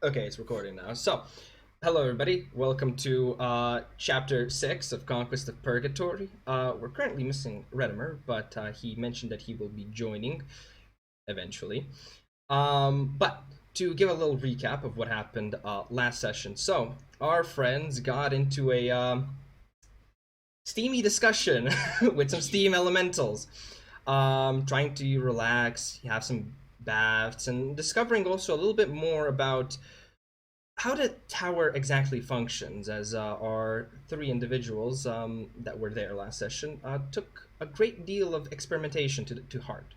Okay, it's recording now. So, hello everybody. Welcome to Chapter 6 of Conquest of Purgatory. We're currently missing Redomer, but he mentioned that he will be joining eventually. But to give a little recap of what happened last session. So, our friends got into a steamy discussion with some steam elementals. Trying to relax, have some baths, and discovering also a little bit more about how the tower exactly functions, as our three individuals that were there last session took a great deal of experimentation to heart.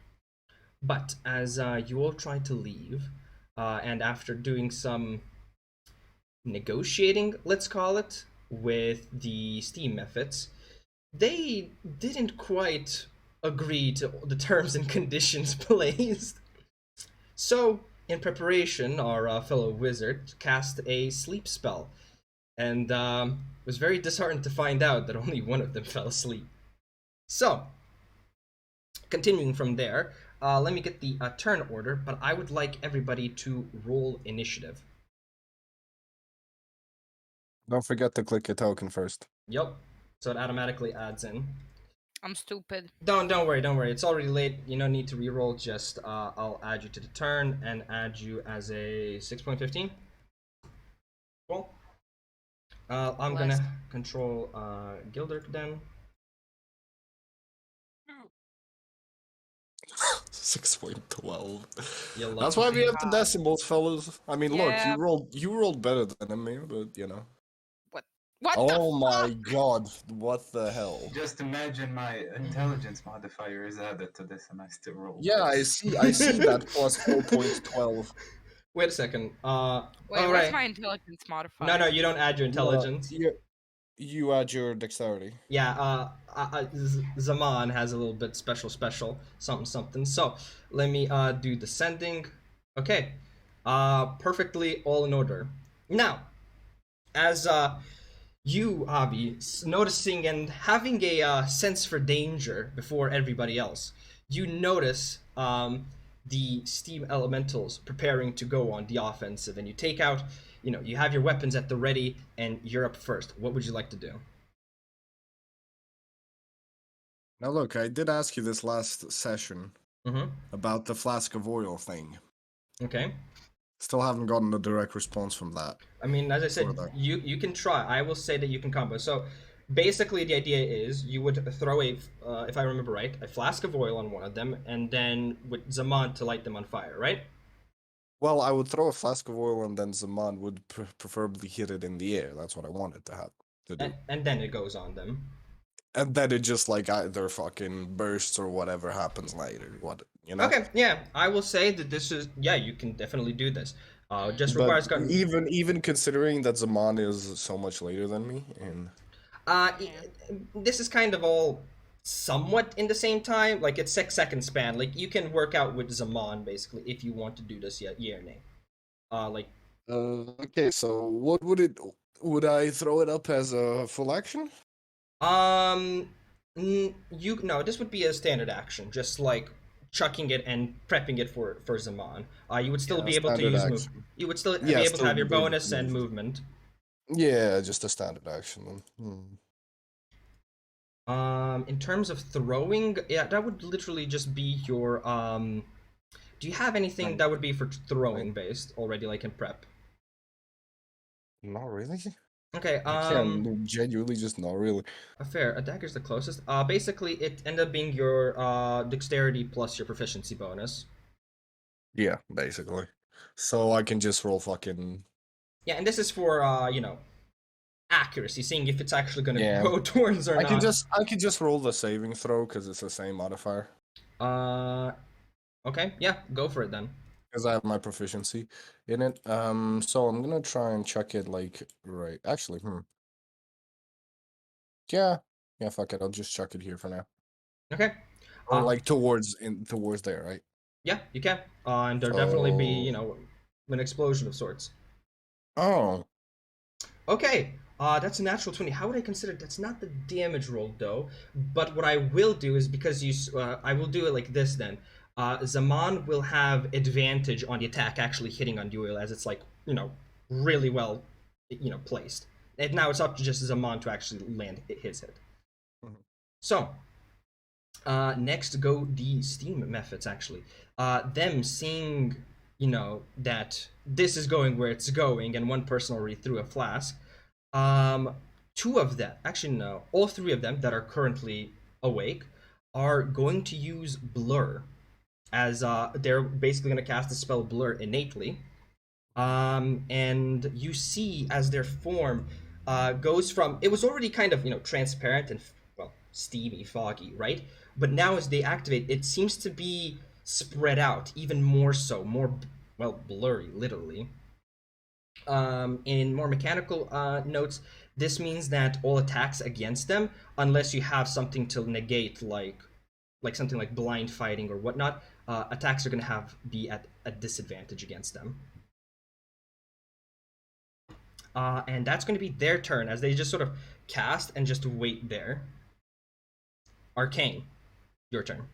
But as you all tried to leave, and after doing some negotiating, let's call it, with the Steam methods, they didn't quite agree to the terms and conditions placed. So, in preparation, our fellow wizard cast a sleep spell, and was very disheartened to find out that only one of them fell asleep. So, continuing from there, let me get the turn order, but I would like everybody to roll initiative. Don't forget to click your token first. Yep. So it automatically adds in. I'm stupid. Don't worry. It's already late. You don't need to reroll. Just I'll add you to the turn and add you as a 6.15. Cool. I'm gonna control Gildurk then. 6.12. That's why we have the decimals, fellas. I mean, Yeah. look, you rolled better than me, but you know. What Oh the my fuck? god, what the hell? Just imagine my intelligence modifier is added to this and I still roll. Yeah, I see that plus 4.12. Wait a second. Wait, oh, what's right. my intelligence modifier? No, you don't add your intelligence. You add your dexterity. Yeah, Zamaan has a little bit special, something. So, let me do descending. Okay. Perfectly all in order. Now, as you, Avi, noticing and having a sense for danger before everybody else, you notice the steam elementals preparing to go on the offensive, and you take out, you have your weapons at the ready, and you're up first. What would you like to do? Now look, I did ask you this last session Mm-hmm. about the flask of oil thing. Okay. Still haven't gotten a direct response from that. I mean, as I said, you can try. I will say that you can combo. So, basically, the idea is you would throw if I remember right, a flask of oil on one of them, and then with Zamaan to light them on fire, right? Well, I would throw a flask of oil, and then Zamaan would preferably hit it in the air. That's what I wanted to do. And then it goes on them. And then it just like either fucking bursts or whatever happens later. Okay, yeah, I will say that this is you can definitely do this. Just requires even considering that Zamaan is so much later than me, and this is kind of all somewhat in the same time. Like it's 6 second span. Like you can work out with Zamaan basically if you want to do this year name. Okay, so what would I throw it up as a full action? This would be a standard action, just like chucking it and prepping it for Zamaan. You would still be able to use move. You would still be able to have your bonus and movement. Yeah, just a standard action then. In terms of throwing, that would literally just be your do you have anything that would be for throwing based already, like in prep? Not really. Okay, genuinely just not really. Fair. A dagger's the closest. Basically, it ended up being your dexterity plus your proficiency bonus. Yeah, basically. So I can just roll fucking... Yeah, and this is for, accuracy, seeing if it's actually gonna go towards or not. I can just roll the saving throw, because it's the same modifier. Okay, yeah, go for it then. Because I have my proficiency in it. So I'm gonna try and chuck it like right. Actually, Yeah, fuck it. I'll just chuck it here for now. Okay. Or like towards there, right? Yeah, you can. And there'll definitely be, an explosion of sorts. Oh. Okay. That's a natural 20. How would I consider that's not the damage roll though? But what I will do is because I will do it like this then. Zamaan will have advantage on the attack actually hitting on the oil, as it's like, really well, placed. And now it's up to just Zamaan to actually land his hit. Mhm. So, next go the steam methods actually. Them seeing, that this is going where it's going, and one person already threw a flask. Two of them, actually no, all three of them that are currently awake are going to use blur, as they're basically going to cast the spell blur innately. And you see as their form goes from, it was already kind of transparent and well steamy, foggy, right? But now as they activate, it seems to be spread out even more so, more well blurry, literally. In more mechanical notes, this means that all attacks against them, unless you have something to negate, like something like blind fighting or whatnot, attacks are going to be at a disadvantage against them. And that's going to be their turn as they just sort of cast and just wait there. Arcane, your turn.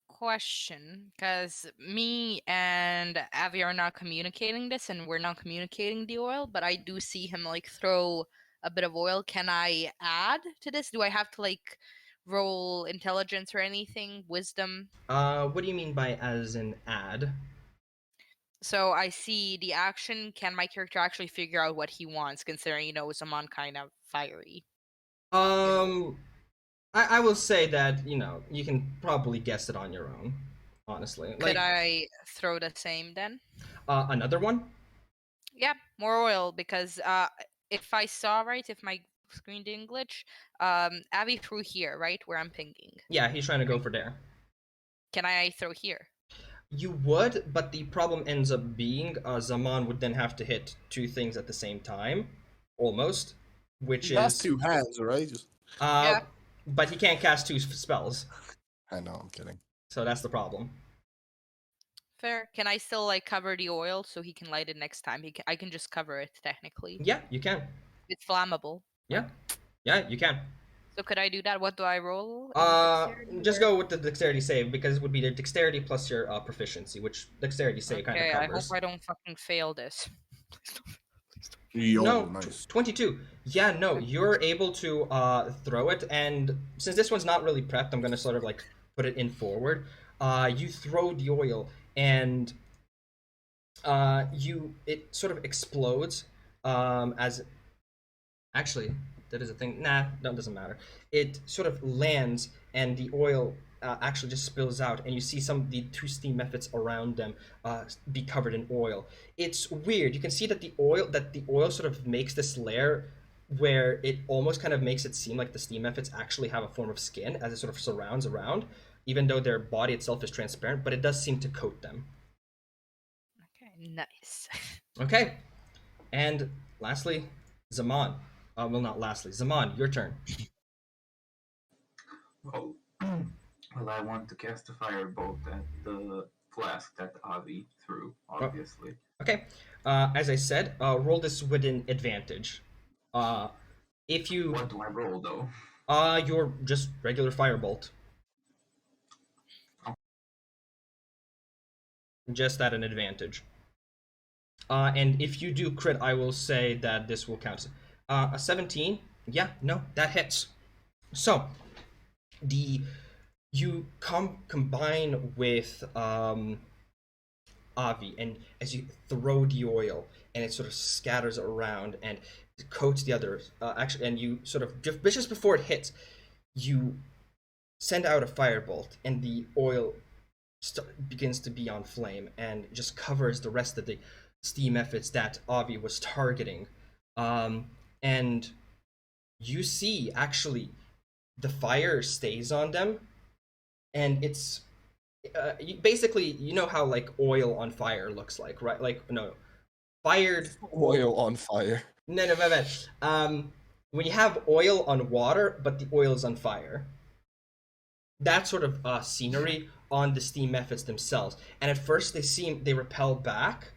Question, because me and Avi are not communicating this, and we're not communicating the oil, but I do see him like throw a bit of oil. Can I add to this? Do I have to like roll intelligence or anything? Wisdom? What do you mean by as an add? So I see the action. Can my character actually figure out what he wants, considering Zamaan kind of fiery? I will say that you can probably guess it on your own, honestly. Could I throw the same then? Another one? Yeah, more oil, because if I saw right, if my screen didn't glitch, Abby threw here, right, where I'm pinging. Yeah, he's trying to go for there. Can I throw here? You would, but the problem ends up being Zamaan would then have to hit two things at the same time, almost, which He is has two hands, right? Yeah. But he can't cast two spells, I know, I'm kidding. so that's the problem. Fair. Can I still like cover the oil so he can light it next time? I can just cover it technically. Yeah, you can. It's flammable. Yeah, you can. So could I do that? What do I roll? Just go with the dexterity save, because it would be the dexterity plus your proficiency, which dexterity save kind of Okay, covers. I hope I don't fucking fail this. Yo, No, nice. 22. Yeah, no, you're able to throw it, and since this one's not really prepped, I'm gonna sort of like put it in forward. You throw the oil, and it sort of explodes as actually that is a thing. Nah, that doesn't matter. It sort of lands, and the oil actually just spills out, and you see some of the two steam methods around them be covered in oil. It's weird. You can see that the oil sort of makes this layer where it almost kind of makes it seem like the steam methods actually have a form of skin, as it sort of surrounds around, even though their body itself is transparent, but it does seem to coat them. Okay, nice. Okay, and lastly, Zamaan. Well, not lastly, Zamaan, your turn. Well, well, I want to cast a firebolt at the flask that Avi threw, obviously. Okay, as I said, roll this with an advantage. If you What do I roll, though? your just regular firebolt. Just at an advantage. And if you do crit, I will say that this will count. A 17, yeah, no, that hits. So, you combine with Avi, and as you throw the oil, and it sort of scatters around and coats the others. Actually, and you sort of just before it hits, you send out a firebolt, and the oil begins to be on flame and just covers the rest of the steam efforts that Avi was targeting. And you see actually the fire stays on them, and it's basically, you know how like oil on fire looks like, right? Like, no, fired Oil on fire. no. When you have oil on water but the oil is on fire, that sort of scenery on the steam methods themselves. And at first they repel back,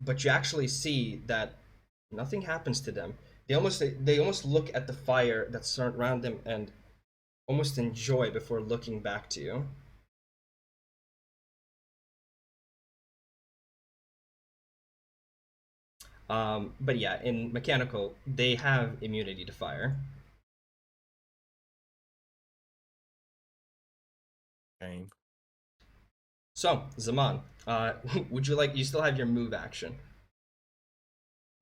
but you actually see that nothing happens to them. They almost look at the fire that's around them, and almost enjoy before looking back to you. But yeah, in mechanical, they have immunity to fire. Okay. So, Zaman, would you like? You still have your move action.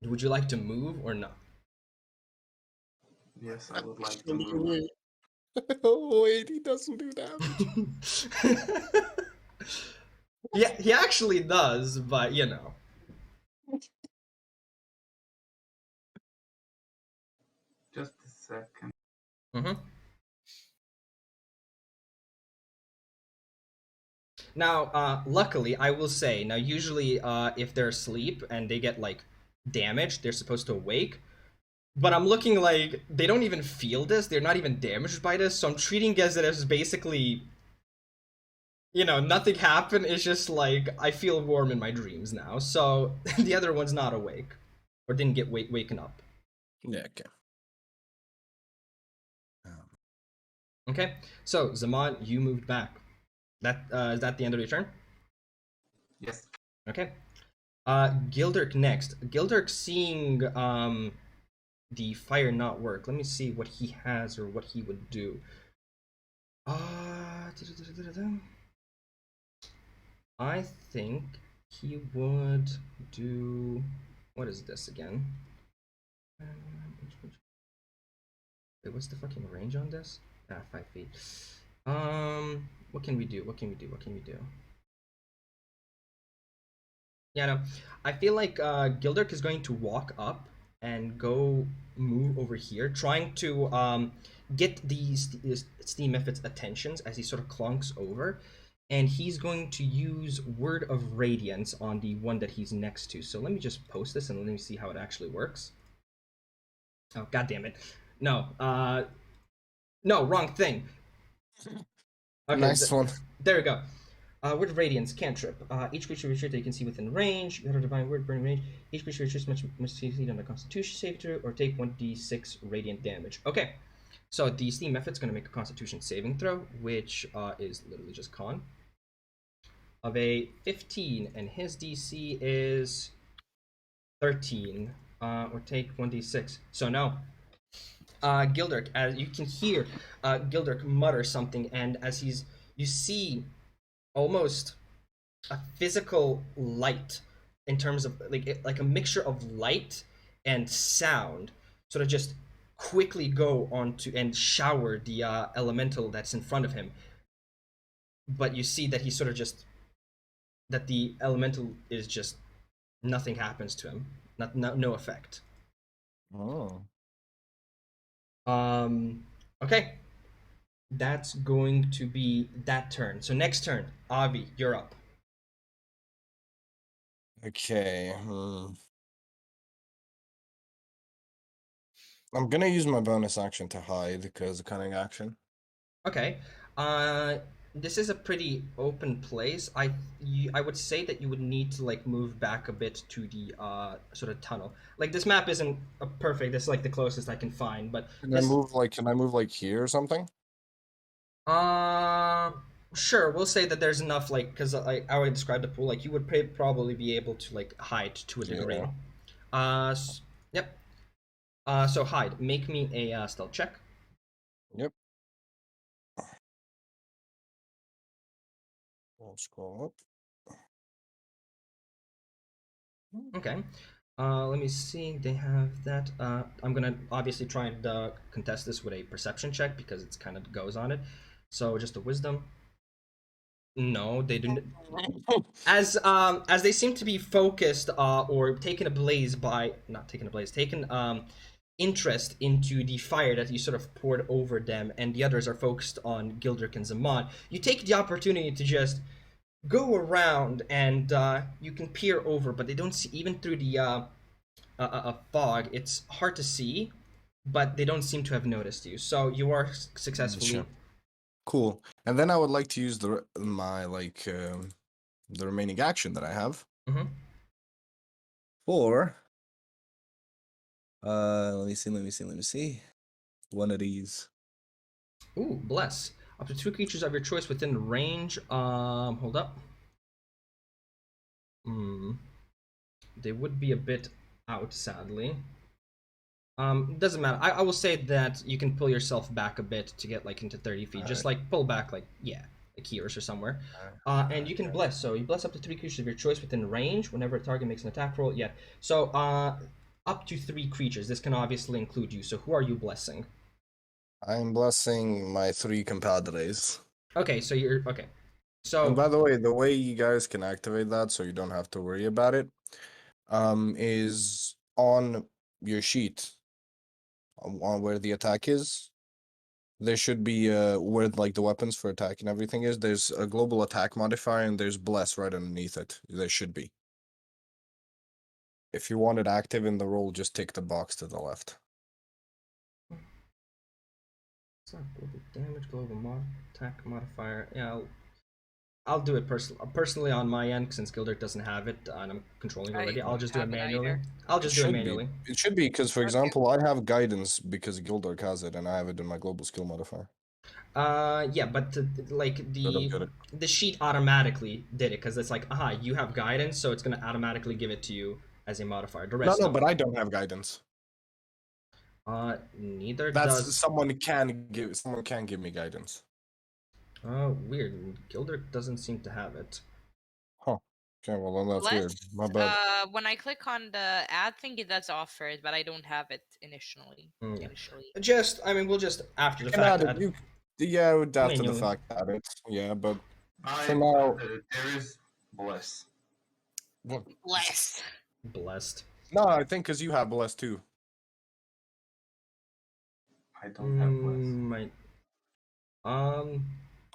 Would you like to move or not? Yes, I would like to move. Oh wait, he doesn't do damage. Yeah, he actually does, but you know. Just a second. Mm-hmm. Now, luckily, I will say, now usually if they're asleep and they get like damaged, they're supposed to awake. But I'm looking like they don't even feel this. They're not even damaged by this. So I'm treating it as basically, nothing happened. It's just like I feel warm in my dreams now. So the other one's not awake or didn't get waken up. Yeah, okay. Okay. So Zaman, you moved back. That is that the end of your turn? Yes. Okay. Gildurk next. Gildurk seeing the fire not work. Let me see what he has or what he would do. I think he would do. What is this again? Wait, what's the fucking range on this? 5 feet. What can we do? What can we do? What can we do? Yeah, no. I feel like Gildurk is going to walk up and go move over here, trying to get these Steam Mephit's attentions as he sort of clunks over. And he's going to use Word of Radiance on the one that he's next to. So let me just post this and let me see how it actually works. Oh, god damn it. No, no, wrong thing. Okay, Nice one. there we go. Word of Radiance, cantrip. Each creature that you can see within range, you have a divine word, burning range. Each creature must succeed on a Constitution save throw or take 1d6 radiant damage. Okay, so the Steam Mephit's going to make a Constitution saving throw, which is literally just con of a 15, and his DC is 13, or take 1d6. So no. Gildurk, as you can hear, Gildurk mutter something, and as you see almost a physical light in terms of like a mixture of light and sound, sort of just quickly go on to and shower the elemental that's in front of him. But you see that he sort of just that the elemental is just nothing happens to him, no effect. Oh. Okay, that's going to be that turn. So next turn, Avi, you're up. Okay. I'm gonna use my bonus action to hide because cunning action. Okay. This is a pretty open place. I would say that you would need to like move back a bit to the sort of tunnel. Like this map isn't perfect. This is like the closest I can find, but Can I move like here or something? uh sure, we'll say that there's enough like cuz I already described the pool, like you would probably be able to like hide to a degree. Yeah. Yep. So hide. Make me a stealth check. Yep. I'll scroll up. Okay. Let me see. They have that. I'm gonna obviously try and contest this with a perception check because it's kind of goes on it. So just a wisdom. No, they didn't. As they seem to be focused or taken ablaze by not taken ablaze, taken interest into the fire that you sort of poured over them, and the others are focused on Gildurk and Zaman. You take the opportunity to just go around and you can peer over, but they don't see even through the fog. It's hard to see, but they don't seem to have noticed you. So you are successfully. Sure. Cool. And then I would like to use the remaining action that I have for. Let me see. One of these. Ooh, bless. Up to 2 creatures of your choice within range. Hold up. They would be a bit out, sadly. Doesn't matter. I will say that you can pull yourself back a bit to get like into 30 feet. Just like pull back, like here or somewhere. And you can bless. So you bless up to 3 creatures of your choice within range whenever a target makes an attack roll. Yeah. So up to 3 creatures. This can obviously include you. So who are you blessing? I'm blessing my 3 compadres. Okay. So you're okay. So And by the way you guys can activate that, so you don't have to worry about it, is on your sheet, on where the attack is. There should be where like the weapons for attack and everything is. There's a global attack modifier, and there's bless right underneath it. There should be. If you want it active in the roll, just tick the box to the left. it's not global damage, global attack modifier. Yeah, I'll do it personally on my end since Gildurk doesn't have it and I'm controlling it already. I'll just do it manually. I'll just do it manually. It should be because, for Okay. example, I have guidance because Gildurk has it, and I have it in my global skill modifier. Yeah, but like I don't get it. the sheet automatically did it because it's like, you have guidance, so it's gonna automatically give it to you as a modifier. The rest, No, but I don't have guidance. Neither That's does. someone can give me guidance. Oh, weird. Gildurk doesn't seem to have it. Huh. Okay, well then that's weird. My bad. When I click on the ad thing, it does offer it, but I don't have it initially. Yeah. I mean, we'll just after the fact. Yeah, after the Manually. fact add it. Yeah, but For now there is bless. what? Bless. Blessed. No, I think because you have bless too. I don't have bless.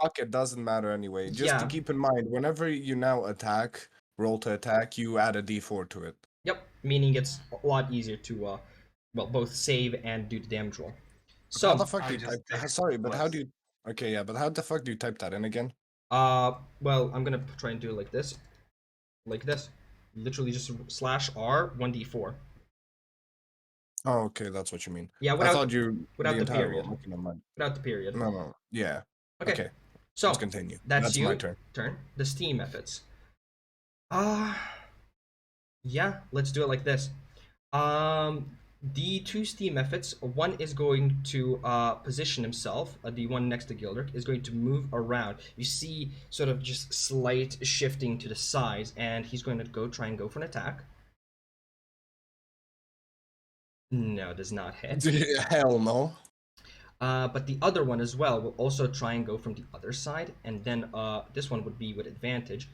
Fuck, it doesn't matter anyway. Just to Yeah. keep in mind, whenever you now roll to attack, you add a d4 to it. Yep, meaning it's a lot easier to both save and do the damage roll. So How the fuck do you just type? picked Sorry, but how bless. do you? Okay, yeah, but how the fuck do you type that in again? well, I'm gonna try and do it like this, literally just /R 1d4. Oh, okay, that's what you mean. Yeah, I thought you without the entire period. roll. Okay, never mind. Without the period. No, yeah. Okay. So let's continue. That's my turn. The steam methods. Yeah, let's do it like this. The 2 steam methods, one is going to position himself, the one next to Gildurk, is going to move around. You see sort of just slight shifting to the sides, and he's going to try and go for an attack. No, does not hit. Hell no. But the other one as well will also try and go from the other side, and then this one would be with advantage.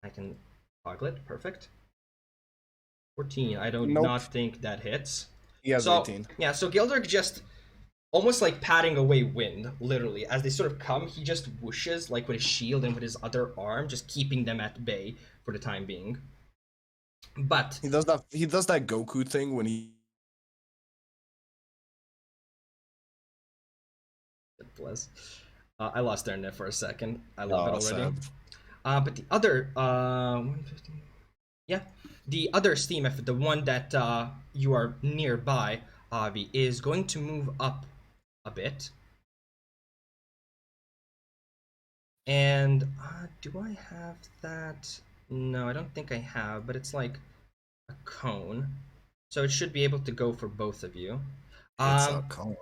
I can toggle it, perfect. 14, I don't not think that hits. He has 18. Yeah, so Gildurk just almost like patting away wind, literally. As they sort of come, he just whooshes like with his shield and with his other arm, just keeping them at bay for the time being. But he does that Goku thing when he bless. I lost internet for a second. I love it already. Sad. But the other 115. Yeah. The other steam effort, the one that you are nearby, Avi, is going to move up a bit. And do I have that? No, I don't think I have, but it's like a cone. So it should be able to go for both of you. It's a cone.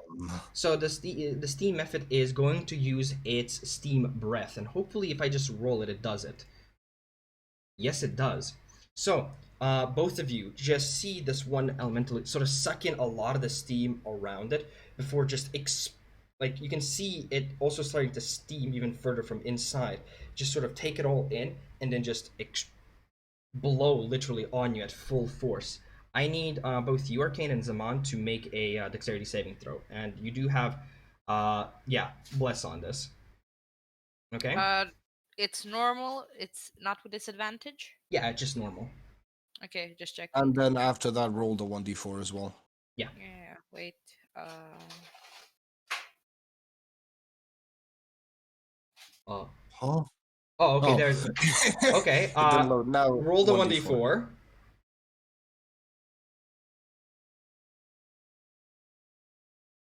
So the steam method is going to use its steam breath, and hopefully if I just roll it, it does it. Yes, it does. So both of you just see this one elemental sort of suck in a lot of the steam around it before just like you can see it also starting to steam even further from inside. Just sort of take it all in and then just blow literally on you at full force. I need both you, Arcane, and Zamaan to make a dexterity saving throw, and you do have bless on this. Okay. It's normal. It's not with disadvantage. Yeah, just normal. Okay, just checking. And then after that, roll the 1d4 as well. Yeah. Yeah. Wait. Huh? Oh, okay. There's. Okay. Now roll the 1d4.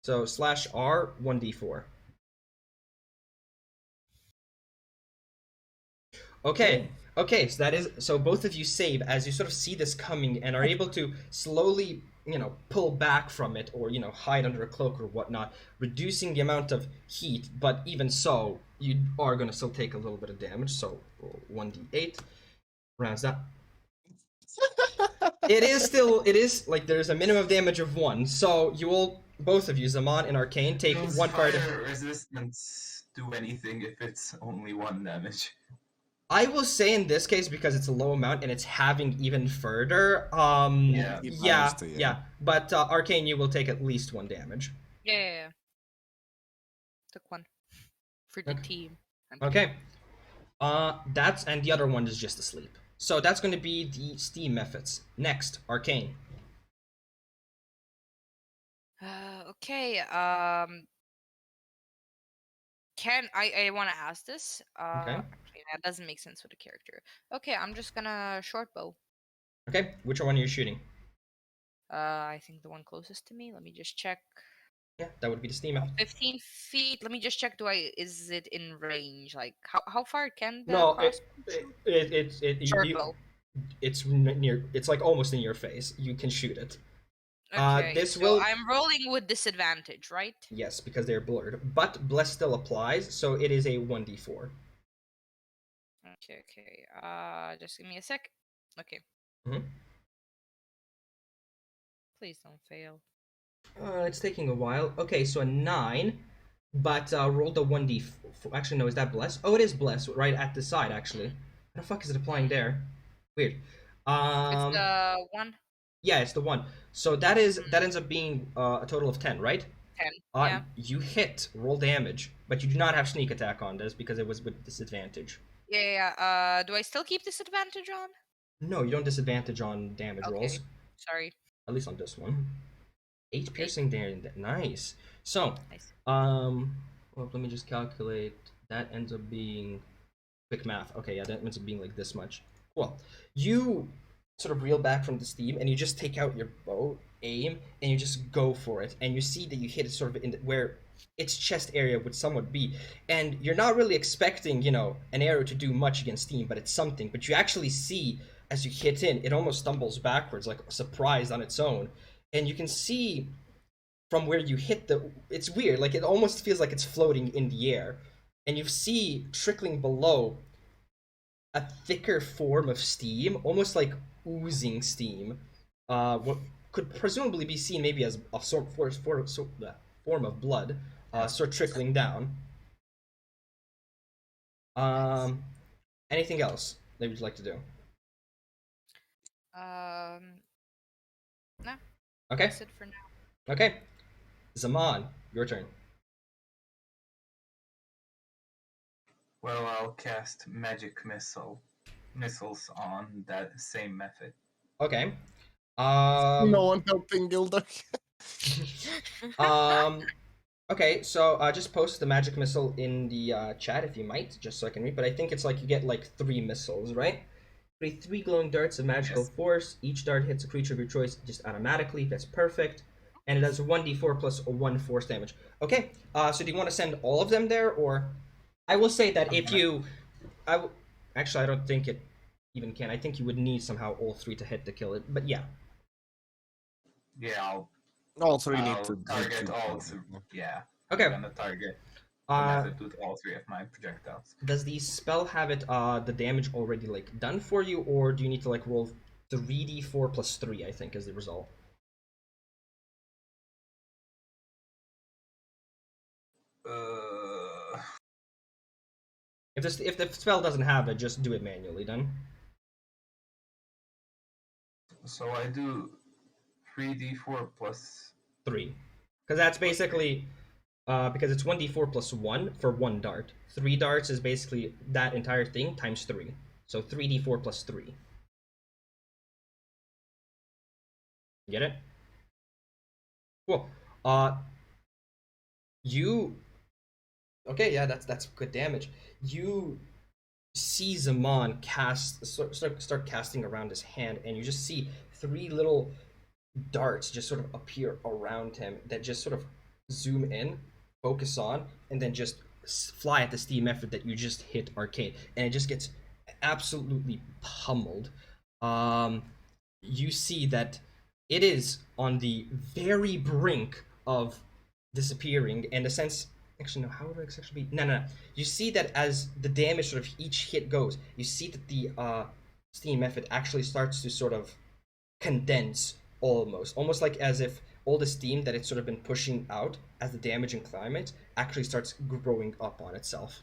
So /R 1d4. Okay. Okay, so both of you save as you sort of see this coming and are able to slowly, pull back from it or, hide under a cloak or whatnot, reducing the amount of heat, but even so, you are going to still take a little bit of damage, so roll 1d8, rounds that. It is like there's a minimum of damage of 1, so you will, both of you, Zamaan and Arcane, take Does 1 fire fire resistance do anything if it's only 1 damage? I will say in this case, because it's a low amount and it's having even further, Yeah. yeah. But Arcane, you will take at least 1 damage. Yeah. Took 1 for the Okay. team. Okay. And the other one is just asleep. So that's going to be the Steam methods. Next, Arcane. Okay. Can I want to ask this? Okay. Actually, that doesn't make sense with the character. Okay, I'm just gonna short bow. Okay, which one are you shooting? I think the one closest to me. Let me just check. Yeah, that would be the Steam method. 15 feet. Let me just check. Is it in range? Like how far can the No, crossbow shoot? Short bow. It's near. It's like almost in your face. You can shoot it. Okay, This so will. I'm rolling with disadvantage, right? Yes, because they're blurred. But bless still applies, so it is a 1d4. Okay. Just give me a sec. Okay. Mhm. Please don't fail. It's taking a while. Okay, so a 9, but rolled a 1d4. Actually, no, is that bless? Oh, it is bless, right at the side, actually. How the fuck is it applying there? Weird. It's the 1. Yeah, it's the 1. So that ends up being a total of 10, right? 10. Yeah. You hit, roll damage, but you do not have sneak attack on this because it was with disadvantage. Yeah. Do I still keep disadvantage on? No, you don't disadvantage on damage rolls. Sorry. At least on this one. 8 piercing damage. Nice. So, Nice. well, let me just calculate. That ends up being quick math. Okay, yeah, that ends up being like this much. Cool. You sort of reel back from the steam, and you just take out your bow, aim, and you just go for it. And you see that you hit it sort of in where its chest area would somewhat be. And you're not really expecting, an arrow to do much against steam, but it's something. But you actually see as you hit in, it almost stumbles backwards, like surprised on its own. And you can see from where you hit it's weird, like it almost feels like it's floating in the air. And you see trickling below a thicker form of steam, almost like oozing steam. What could presumably be seen maybe as a form of blood, sort of trickling down. Anything else that you'd like to do? No. Okay. That's it for now. Okay. Zamaan, your turn. Well, I'll cast magic missiles on that same method. Okay. No one helping Gildurk. Okay, so just post the magic missile in the chat if you might, just so I can read. But I think it's like you get like 3 missiles, right? Create 3 glowing darts of magical force. Each dart hits a creature of your choice just automatically. That's perfect. And it does 1d4 plus 1 force damage. Okay, so do you want to send all of them there, or I will say that if you, actually I don't think it even can. I think you would need somehow all 3 to hit to kill it. But yeah. Yeah, All 3 need I'll to target all 3. Yeah. Okay. I'm gonna target the method with all 3 of my projectiles. Does the spell have it the damage already like done for you, or do you need to like roll 3d4 plus 3? I think is the result. If the spell doesn't have it, just do it manually then. So I do 3d4 plus 3, because that's basically because it's 1d4 plus 1 for 1 dart. 3 darts is basically that entire thing times 3. So 3d4 plus 3. Get it? Cool. You. Okay, yeah, that's good damage. You see Zamaan start casting around his hand, and you just see 3 little darts just sort of appear around him that just sort of zoom in, focus on, and then just fly at the steam effort that you just hit Arcane. And it just gets absolutely pummeled. You see that it is on the very brink of disappearing, and a sense. Actually, no. How would it actually be? No. You see that as the damage sort of each hit goes, you see that the steam effort actually starts to sort of condense almost like as if all the steam that it's sort of been pushing out as the damage and climate actually starts growing up on itself.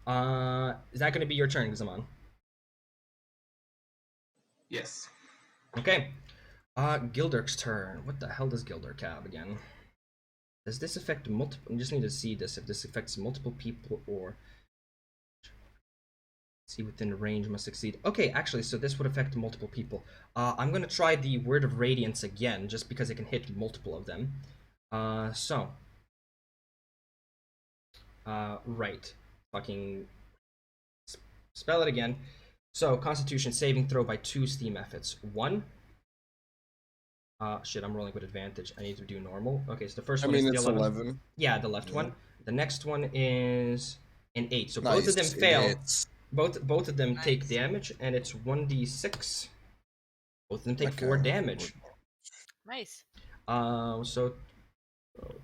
Is that going to be your turn, Zamaan? Yes. Okay. Gildurk's turn. What the hell does Gildurk have again? Does this affect multiple? I just need to see this if this affects multiple people or see within range must succeed. Okay, actually, so this would affect multiple people. I'm gonna try the Word of Radiance again, just because it can hit multiple of them. Right. Fucking spell it again. So, Constitution saving throw by 2 steam efforts. 1. Shit, I'm rolling with advantage. I need to do normal. Okay, so the first one is the it's 11. Yeah, the left one. The next one is an 8. So both of them Nice, it fail. hits. Both of them take Nice. damage, and it's 1d6. Both of them take Okay. 4 damage. Nice.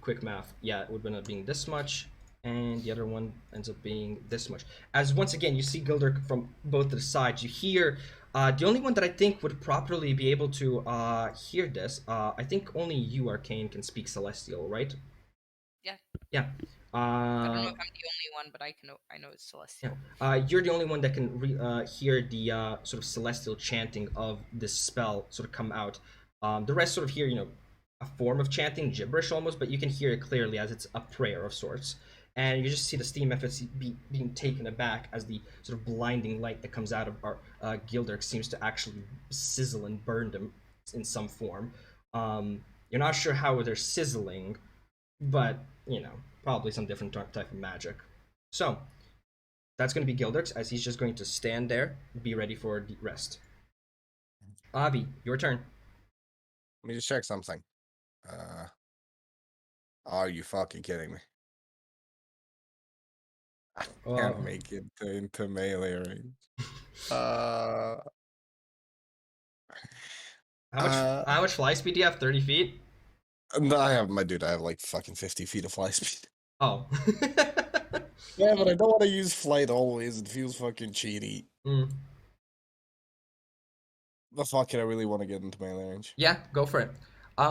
Quick math. Yeah, it would end up being this much, and the other one ends up being this much. As once again, you see Gildurk from both of the sides. You hear the only one that I think would properly be able to hear this. I think only you, Arcane, can speak Celestial, right? Yeah. Yeah. I don't know if I'm the only one, but I know it's Celestial. You're the only one that can hear the sort of celestial chanting of this spell sort of come out. The rest sort of hear, a form of chanting, gibberish almost, but you can hear it clearly as it's a prayer of sorts. And you just see the steam efforts being taken aback as the sort of blinding light that comes out of Gildurk seems to actually sizzle and burn them in some form. You're not sure how they're sizzling, but, probably some different type of magic. So, that's going to be Gildurk's, as he's just going to stand there, be ready for the rest. Avi, your turn. Let me just check something. Are you fucking kidding me? I can't make it into melee range. How much fly speed do you have? 30 feet? No, I have like fucking 50 feet of fly speed. Oh. Yeah, but I don't want to use flight always. It feels fucking cheaty. But fuck it, I really want to get into melee range. Yeah, go for it. Yeah.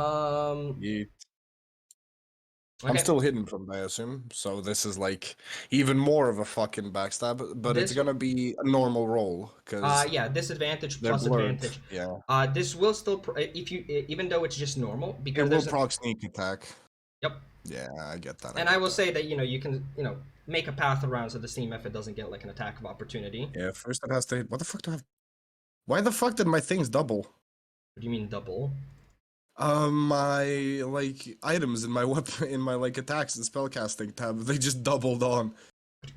Okay. I'm still hidden from them, I assume. So this is like even more of a fucking backstab, but it's gonna be a normal roll because yeah, disadvantage they're plus blurred. advantage. Yeah. This will still if you even though it's just normal because it will proc sneak attack. Yep. Yeah, I get that. And I will say that you can make a path around so the steam effort doesn't get like an attack of opportunity. Yeah, first it has to hit. What the fuck do I have? Why the fuck did my things double? What do you mean double? My like items in my weapon in my like attacks and spellcasting tab, they just doubled on.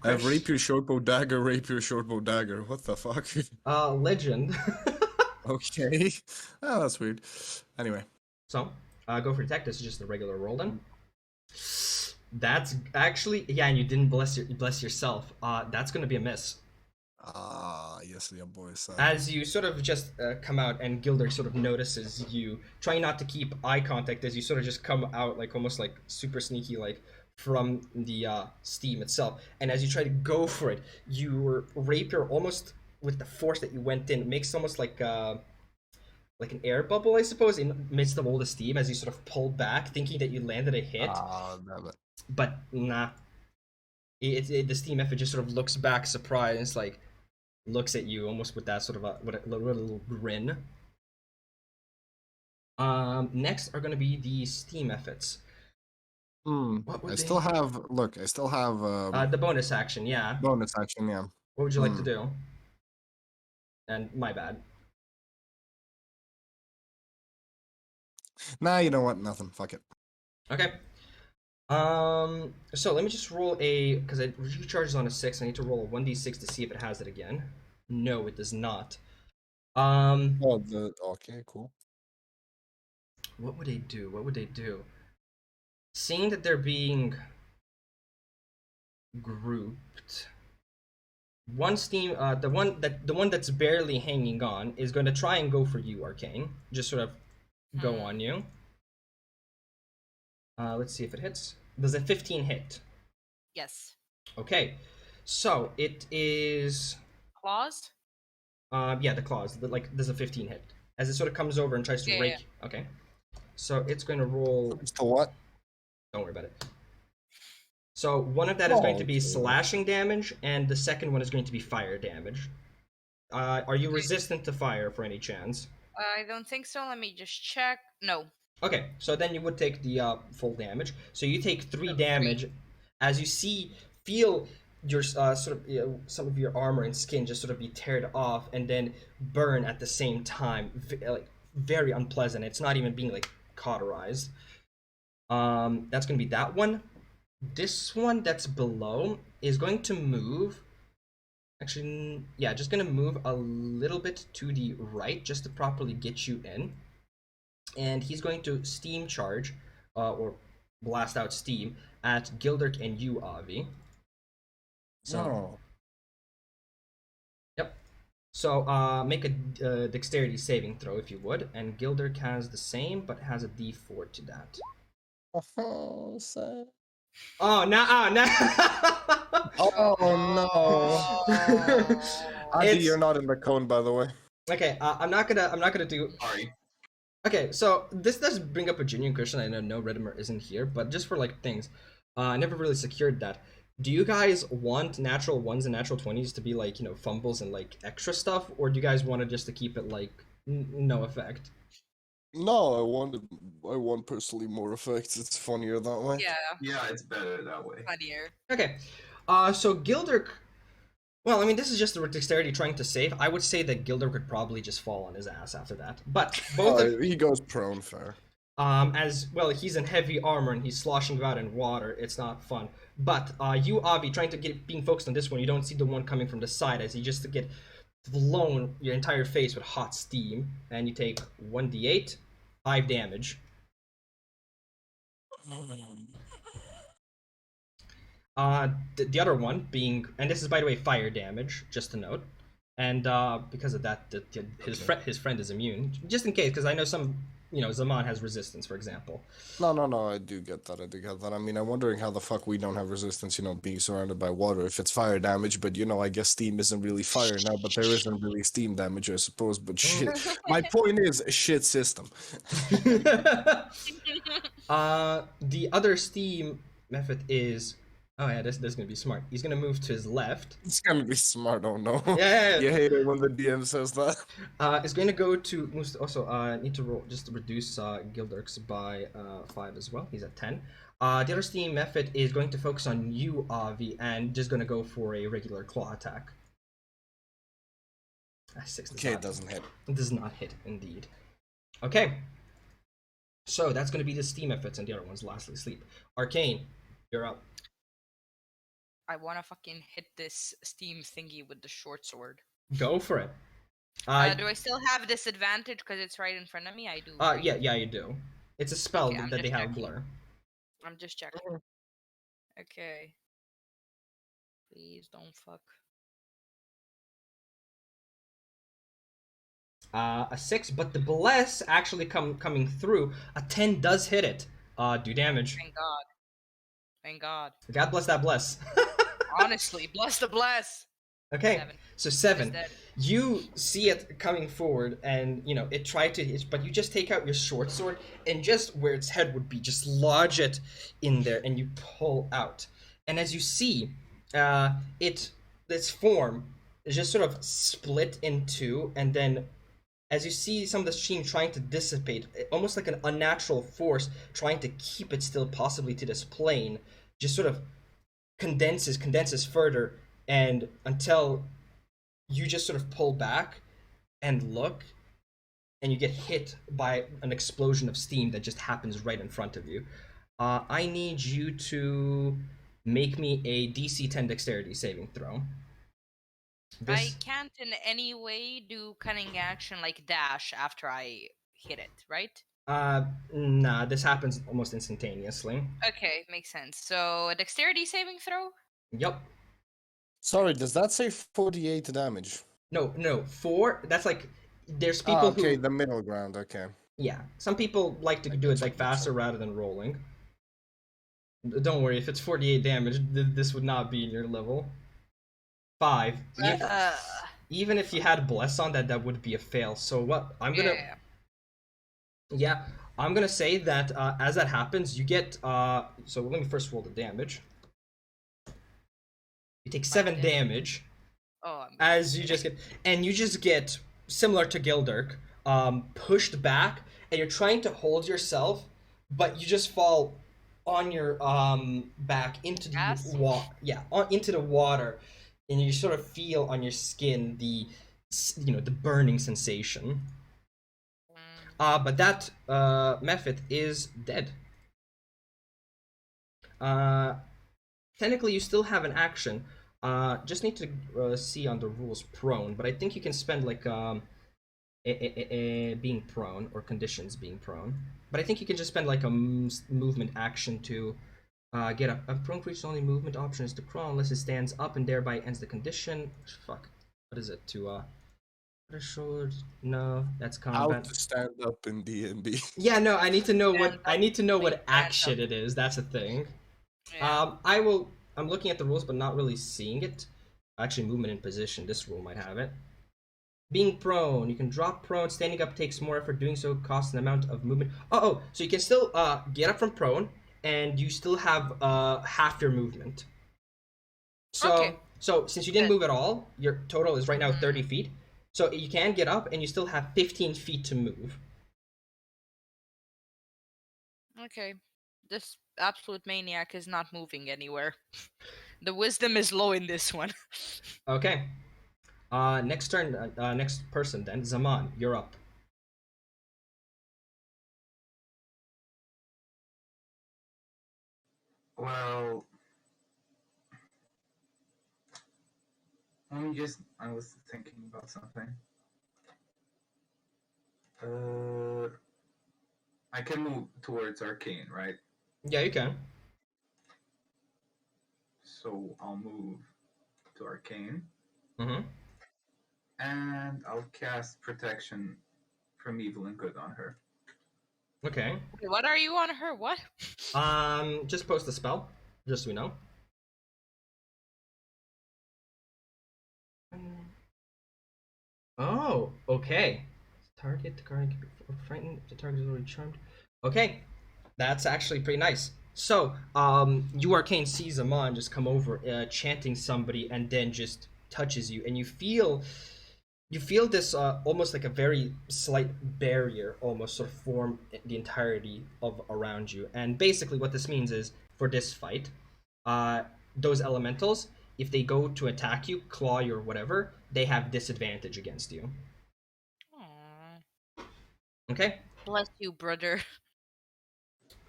I have rapier, shortbow, dagger, rapier, shortbow, dagger. What the fuck? Legend. Okay. Oh, that's weird. Anyway. So, go for attack. This is just the regular roll then. That's actually and you didn't bless yourself. That's gonna be a miss. Yes, yeah, boys. As you sort of just come out and Gildurk sort of notices you, trying not to keep eye contact as you sort of just come out like almost like super sneaky like from the steam itself. And as you try to go for it, your rapier almost with the force that you went in makes almost like an air bubble, I suppose, in the midst of all the steam as you sort of pull back, thinking that you landed a hit. But nah. The steam effort just sort of looks back surprised and it's like looks at you almost with that sort of a little grin. Next are going to be the steam efforts. I still have the bonus action, yeah. Bonus action, yeah. What would you like to do? And my bad. Nah, you know what? Nothing. Fuck it. Okay. So let me just roll because it recharges on a 6. I need to roll a 1d6 to see if it has it again. No, it does not. Okay, cool. What would they do? Seeing that they're being grouped, one steam, the one that's barely hanging on is going to try and go for you, Arcane. Just sort of go on you. Let's see if it hits. Does a 15 hit? Yes. Okay, so it is. Claws? Yeah, the claws. Does a 15 hit? As it sort of comes over and tries to Yeah, rake. Okay, so it's going to roll. It's the what? Don't worry about it. So one of that is going to be okay. slashing damage, and the second one is going to be fire damage. Are you Okay. resistant to fire for any chance? I don't think so. Let me just check. No. Okay, so then you would take the full damage. So you take 3 Oh, damage as you feel your sort of some of your armor and skin just sort of be teared off and then burn at the same time. Like very unpleasant. It's not even being like cauterized. That's gonna be that one. This one that's below is going to move. Actually, yeah, just gonna move a little bit to the right just to properly get you in. And he's going to steam charge, or blast out steam at Gildurk and you, Avi. So, Oh. yep. So, make a dexterity saving throw if you would, and Gildurk has the same, but has a D4 to that. Oh, sad. Oh, nah, nah. Oh no. Adi, It's- you're not in the cone, by the way. Okay, I'm not gonna do. Sorry. Okay, so this does bring up a genuine question. I know no Redomer isn't here, but just for like things, I never really secured that. Do you guys want natural ones and natural 20s to be like, you know, fumbles and like extra stuff, or do you guys want to just to keep it like no effect? No, I want personally more effects. It's funnier that way. Yeah, Yeah, it's better that way. funnier. Okay, so Gildurk. Well, I mean, this is just the dexterity trying to save. I would say that Gildurk would probably just fall on his ass after that. But both of He goes prone, fair. as well, he's in heavy armor and he's sloshing about in water. It's not fun. But you, Avi, trying to being focused on this one, you don't see the one coming from the side as you just get blown your entire face with hot steam, and you take 1d8, 5 damage. The other one being, and this is by the way fire damage, just to note, and because of that, his friend is immune, just in case, because I know some, you know, Zamaan has resistance, for example. No, I do get that. I mean, I'm wondering how the fuck we don't have resistance, you know, being surrounded by water if it's fire damage, but you know, I guess steam isn't really fire now, but there isn't really steam damage, I suppose, but shit. My point is, shit system. The other steam method is, oh yeah, this is gonna be smart. He's gonna move to his left. It's gonna be smart, oh no. Yeah. You hate it when the DM says that. It's going to go to also need to roll just to reduce Gildurk's by 5 as well. He's at 10. The other steam method is going to focus on you, Avi, and just going to go for a regular claw attack. 6 Okay, it doesn't hit. It does not hit, indeed. Okay. So that's going to be the steam methods, and the other one's lastly sleep. Arcane, you're up. I wanna fucking hit this steam thingy with the short sword. Go for it. Do I still have disadvantage because it's right in front of me? I do. Right? Yeah, you do. It's a spell Okay, I'm that they just have checking. blur. I'm just checking. Okay. Please don't fuck. A 6, but the bless actually coming through. A 10 does hit it. Do damage. Thank God. Thank God. God bless that bless. Honestly, bless the bless. Okay, 7. so 7. Is that- You see it coming forward, and you know it tried to hit, but you just take out your short sword and just where its head would be, just lodge it in there, and you pull out. And as you see, its form is just sort of split in two, and then as you see some of the steam trying to dissipate, almost like an unnatural force trying to keep it still, possibly to this plane, just sort of condenses further, and until you just sort of pull back and look, and you get hit by an explosion of steam that just happens right in front of you. I need you to make me a DC 10 dexterity saving throw. I can't in any way do cunning action like dash after I hit it, right? Nah, this happens almost instantaneously. Okay, makes sense. So a dexterity saving throw? Yep. Sorry, does that say 48 damage? No, 4. That's like there's people okay, who the middle ground. Okay. yeah. Some people like to I do it gotcha, like faster gotcha. rather than rolling. Don't worry, if it's 48 damage, this would not be in your level. 5. Even if you had bless on that, that would be a fail. So what I'm gonna Yeah. I'm gonna say that as that happens, you get so let me first roll the damage. You take 7 damage Oh, I'm as you just get similar to Gildurk, pushed back, and you're trying to hold yourself, but you just fall on your back into the Gas? into the water, and you sort of feel on your skin the the burning sensation. But that Mephit is dead. Technically, you still have an action. Just need to see on the rules prone, but I think you can spend like being prone or conditions being prone. But I think you can just spend like a movement action to get up. A prone creature's only movement option is to crawl unless it stands up and thereby ends the condition. Fuck. What is it? To threshold? No, that's How combat. to stand up in D&D. Yeah, no, I need to know what Stand action up. it is. That's a thing. Yeah. I'm looking at the rules but not really seeing it. Actually, movement in position. This rule might have it. Being prone, you can drop prone. Standing up takes more effort. Doing so costs an amount of movement. Oh, so you can still get up from prone, and you still have half your movement. So, Okay. so since you didn't Good. move at all, your total is right now 30 feet. So you can get up, and you still have 15 feet to move. Okay. This absolute maniac is not moving anywhere. The wisdom is low in this one. Okay. Next turn. Next person then. Zamaan, you're up. Well, I was thinking about something. I can move towards Arcane, right? Yeah, you can. So I'll move to Arcane. Mm-hmm. And I'll cast Protection from Evil and Good on her. Okay. Wait, what are you on her? What? Just post the spell, just so we know. Oh, okay. Target the target can be frightened if the target is already charmed. Okay, that's actually pretty nice. So, you Arcane sees Zamaan just come over, chanting somebody, and then just touches you, and you feel this almost like a very slight barrier almost sort of form the entirety of around you. And basically, what this means is for this fight, those elementals, if they go to attack you, claw you or whatever, they have disadvantage against you. Aww. Okay. Bless you, brother.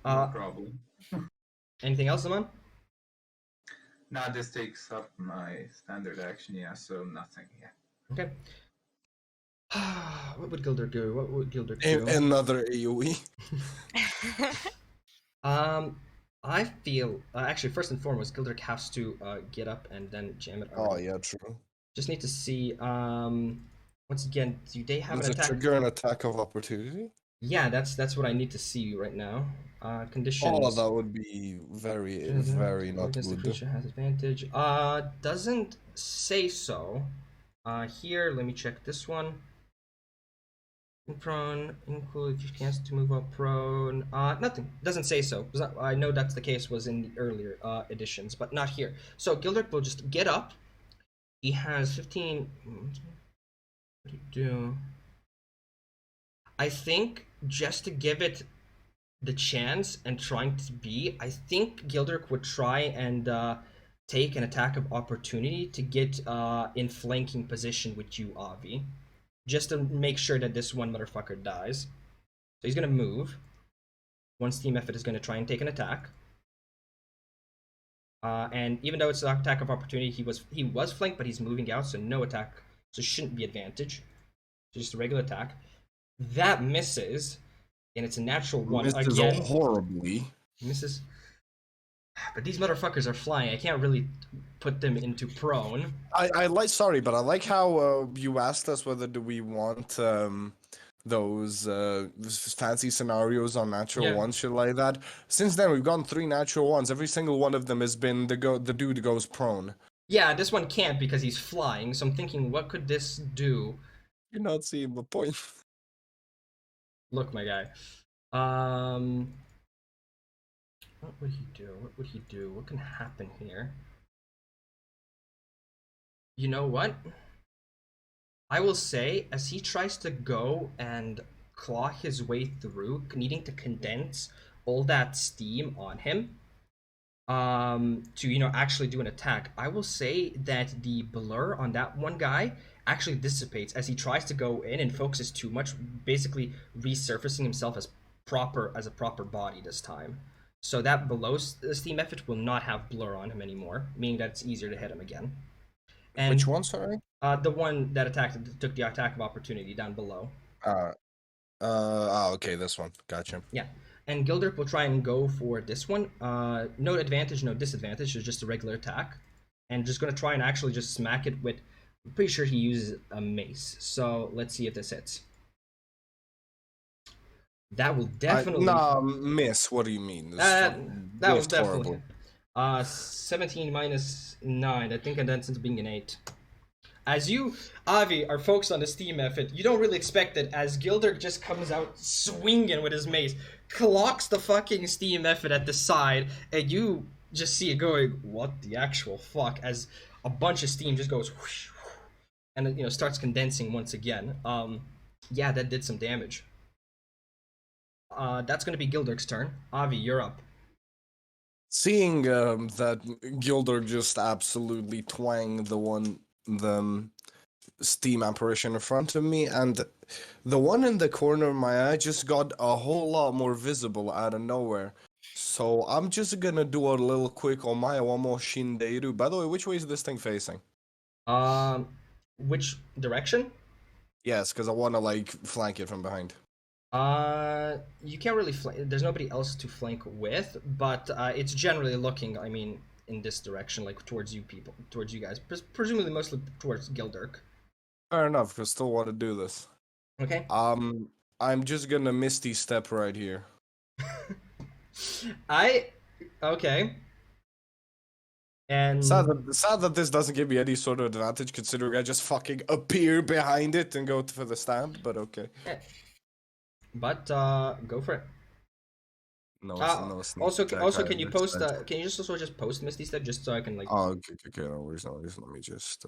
No problem. Anything else, Zaman? Nah, this takes up my standard action, yeah, so nothing, yeah. Okay. What would Gildurk do? What would Gildurk do? Another AoE. I feel actually first and foremost, Gildurk has to get up and then jam it. Oh yeah, true. Just need to see. Once again, do they have Does an it attack? trigger an attack of opportunity? Yeah, that's what I need to see right now. Conditions. Oh, that would be very, very not Against the good. creature has advantage. Doesn't say so. Here, let me check this one. Prone, equal if you chance to move up prone. Nothing. Doesn't say so. I know that's the case was in the earlier editions, but not here. So Gildurk will just get up. He has 15. What do you do? I think just to give it the chance and trying to be, I think Gildurk would try and take an attack of opportunity to get in flanking position with you, Avi. Just to make sure that this one motherfucker dies. So he's gonna move. One steam effort is gonna try and take an attack. And even though it's an attack of opportunity, he was flanked, but he's moving out, so no attack. So it shouldn't be advantage. So just a regular attack. That misses, and it's a natural one Misses again. horribly. Misses. But these motherfuckers are flying. I can't really put them into prone. I like, sorry, but I like how you asked us whether do we want those fancy scenarios on natural Yeah. ones, shit like that. Since then, we've gotten 3 natural ones. Every single one of them has been the dude goes prone. Yeah, this one can't because he's flying, so I'm thinking, what could this do? You're not seeing the point. Look, my guy. What would he do? What would he do? What can happen here? You know what? I will say, as he tries to go and claw his way through, needing to condense all that steam on him, to actually do an attack, I will say that the blur on that one guy actually dissipates as he tries to go in and focuses too much, basically resurfacing himself as a proper body this time. So that below steam effort will not have blur on him anymore, meaning that it's easier to hit him again. And Which one, sorry? the one that took the attack of opportunity down below. Okay, this one. Gotcha. Yeah. And Gildurk will try and go for this one. No advantage, no disadvantage. It's just a regular attack. And just going to try and actually just smack it with... I'm pretty sure he uses a mace. So let's see if this hits. That will definitely... miss. What do you mean? that was definitely... horrible. 17 minus 9. I think it ends into being an 8. As you, Avi, are focused on the steam effort, you don't really expect it as Gildurk just comes out swinging with his mace, clocks the fucking steam effort at the side, and you just see it going, what the actual fuck, as a bunch of steam just goes whoosh, and it, starts condensing once again. Yeah, that did some damage. That's gonna be Gildurk's turn. Avi, you're up. Seeing that Gildurk just absolutely twang the steam apparition in front of me, and the one in the corner of my eye just got a whole lot more visible out of nowhere. So I'm just gonna do a little quick Omae Wamo Shinderu. By the way, which way is this thing facing? Which direction? Yes, because I want to like flank it from behind. You can't really flank. There's nobody else to flank with, but it's generally looking, I mean, in this direction, like towards you guys, presumably mostly towards Gildurk. Fair enough, because still want to do this. Okay. I'm just gonna Misty Step right here. Okay. And Sad that this doesn't give me any sort of advantage, considering I just fucking appear behind it and go for the stand, but okay. Yeah. But go for it. No, also, can you post? Can you just post Misty Step just so I can like? Oh, okay. No worries. Let me just.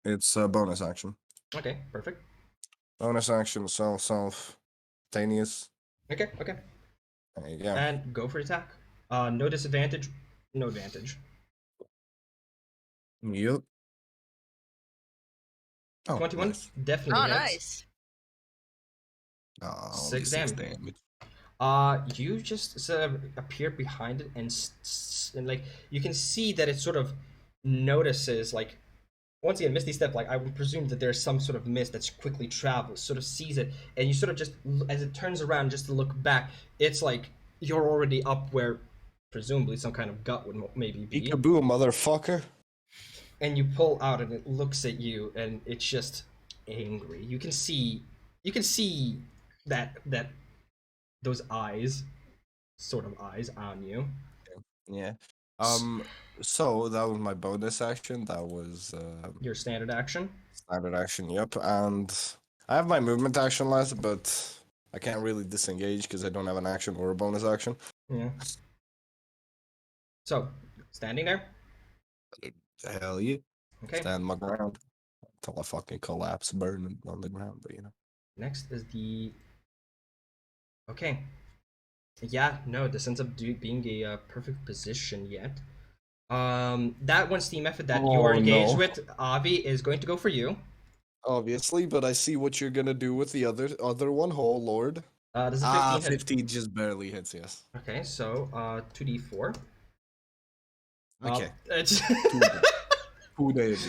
It's a bonus action. Okay, perfect. Bonus action, simultaneous. Okay. There you go. And go for attack. No disadvantage, no advantage. Yep. Oh, 21 nice. definitely hits. Nice. Oh, 6 damage. You just sort of appear behind it, and like you can see that it sort of notices, like, once again, Misty Step, like I would presume that there's some sort of mist that quickly travels, sort of sees it, and you sort of just, as it turns around just to look back, it's like you're already up where presumably some kind of gut would maybe be. Peekaboo, motherfucker. And you pull out, and it looks at you, and it's just angry. You can see that those eyes, sort of eyes on you. Yeah. So that was my bonus action. That was Your standard action. standard action. Yep. And I have my movement action last, but I can't really disengage because I don't have an action or a bonus action. Yeah. So, standing there. Hell yeah. Okay. Stand my ground until I fucking collapse, burn on the ground. But you know. Next is the. Okay. Yeah. No, this ends up being a perfect position yet. That one steam effort that you are engaged with, Avi, is going to go for you. Obviously, but I see what you're gonna do with the other one. Oh lord. Does a 15 hit? 15 just barely hits. Yes. Okay, so 2d4. Okay. It's 2 damage.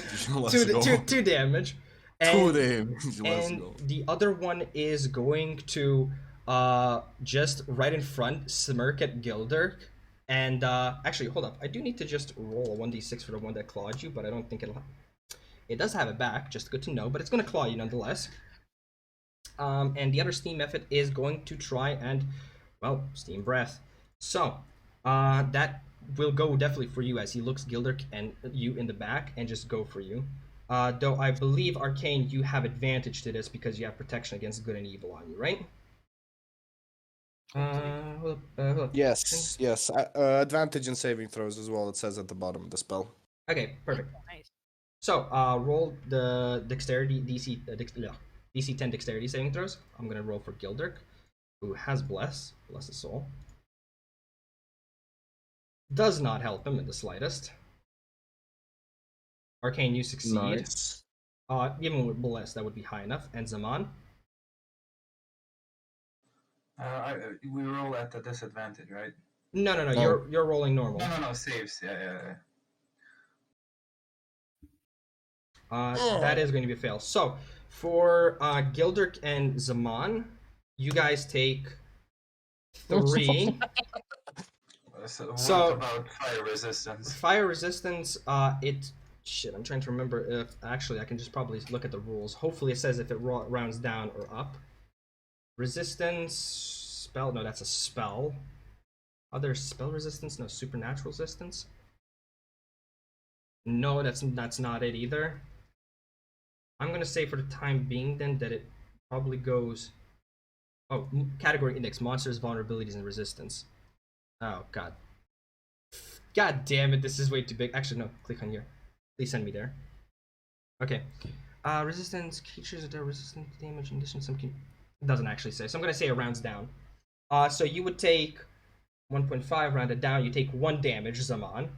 2 damage. And, 2 damage. Let's and go. the other one is going to just right in front, smirk at Gildurk. And actually, hold up. I do need to just roll a 1d6 for the one that clawed you, but I don't think it'll. It does have it back, just good to know, but it's going to claw you nonetheless. And the other steam method is going to try and, well, steam breath. So, that will go definitely for you as he looks Gildurk and you in the back and just go for you. Though I believe, Arcane, you have advantage to this because you have protection against good and evil on you, right? Yes, yes. Advantage in saving throws as well. It says at the bottom of the spell. Okay, perfect. Nice. So, roll the dexterity DC 10 dexterity saving throws. I'm gonna roll for Gildurk, who has bless his soul. Does not help him in the slightest. Arcane, you succeed. Nice. Even with bless, that would be high enough. And Zamaan. We roll at a disadvantage, right? No. No. You're rolling normal. No, saves. Yeah. That is going to be a fail. So, for Gildurk and Zamaan, you guys take 3. So what So- about fire resistance? Fire resistance, shit, I'm trying to remember if, actually, I can just probably look at the rules. Hopefully it says if it rounds down or up. Resistance, spell, no, that's a spell. Other spell resistance, no, supernatural resistance. No, that's not it either. I'm gonna say for the time being then that it probably goes, oh, category index, monsters, vulnerabilities, and resistance. Oh, god. God damn it, this is way too big. Actually, no, click on here. Please send me there. Okay. Resistance, creatures that are resistant to damage in addition to some... It doesn't actually say, so I'm going to say it rounds down. So you would take 1.5, rounded down, you take 1 damage, Zamaan,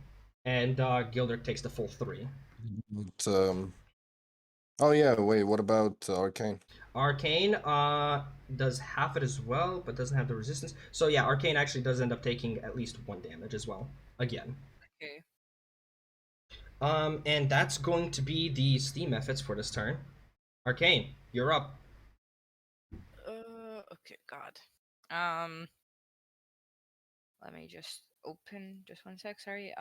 and Gildurk takes the full 3. But, oh yeah, wait, what about Arcane? Arcane does half it as well, but doesn't have the resistance. So yeah, Arcane actually does end up taking at least 1 damage as well, again. Okay. And that's going to be the steam efforts for this turn. Arcane, you're up. Okay, God. Let me just open just 1 sec, sorry.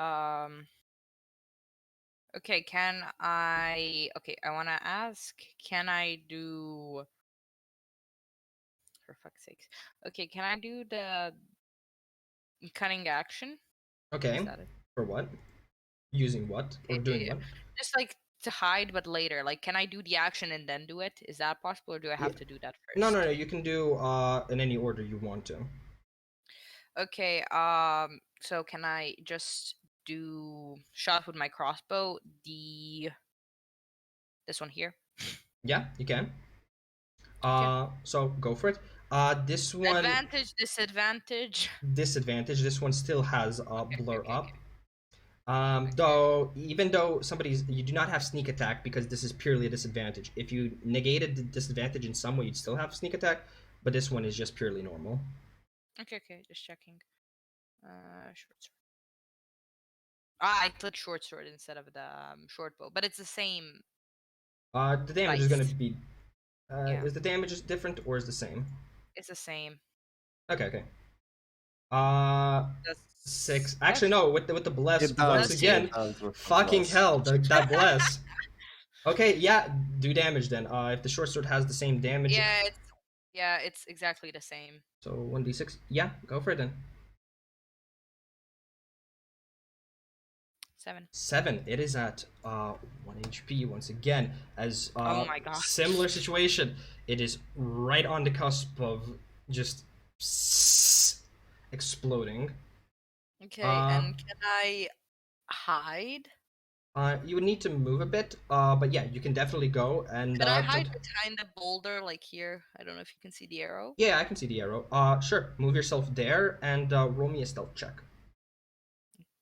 Okay, I want to ask, can I do, for fuck's sakes. Okay, can I do the cunning action? Okay. Is that it? For what? Using what? Or doing what? Just like to hide, but later. Like, can I do the action and then do it? Is that possible, or do I have to do that first? No. You can do in any order you want to. Okay. So can I just do shot with my crossbow? This one here. Yeah, you can. Okay. So go for it. This one Advantage, disadvantage. disadvantage. This one still has Okay, blur okay. up. Though even though you do not have sneak attack because this is purely a disadvantage. If you negated the disadvantage in some way, you'd still have sneak attack, but this one is just purely normal. Okay, just checking. Short sword. I clicked short sword instead of the short bow, but it's the same. The damage is going to Dice. be. Yeah. Is the damage just different or is the same? It's the same. Okay. That's 6. Actually, no. With the bless It does, once Does again. it does with the Fucking bless. hell! That bless. Okay, yeah. Do damage then. If the short sword has the same damage. Yeah, it's exactly the same. So 1d6. Yeah, go for it then. 7. 7. It is at 1 HP once again. As Oh my god. similar situation. It is right on the cusp of just exploding. Okay, and can I hide? You would need to move a bit. But yeah, you can definitely go and. Can I hide behind the boulder, like here? I don't know if you can see the arrow. Yeah, I can see the arrow. Sure. Move yourself there and roll me a stealth check.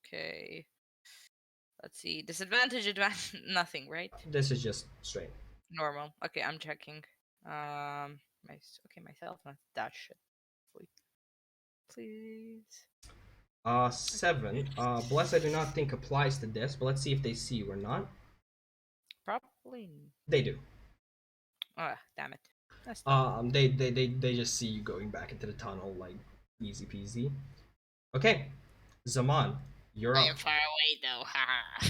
Okay. Let's see. Disadvantage, advantage, nothing, right? This is just straight. Normal. Okay, I'm checking. Myself, not that shit. Please. 7. Bless I do not think applies to this, but let's see if they see you or not. Probably. They do. Ah, damn it. That's dope. They just see you going back into the tunnel like easy peasy. Okay, Zamaan, you're I up. am far away though. Haha.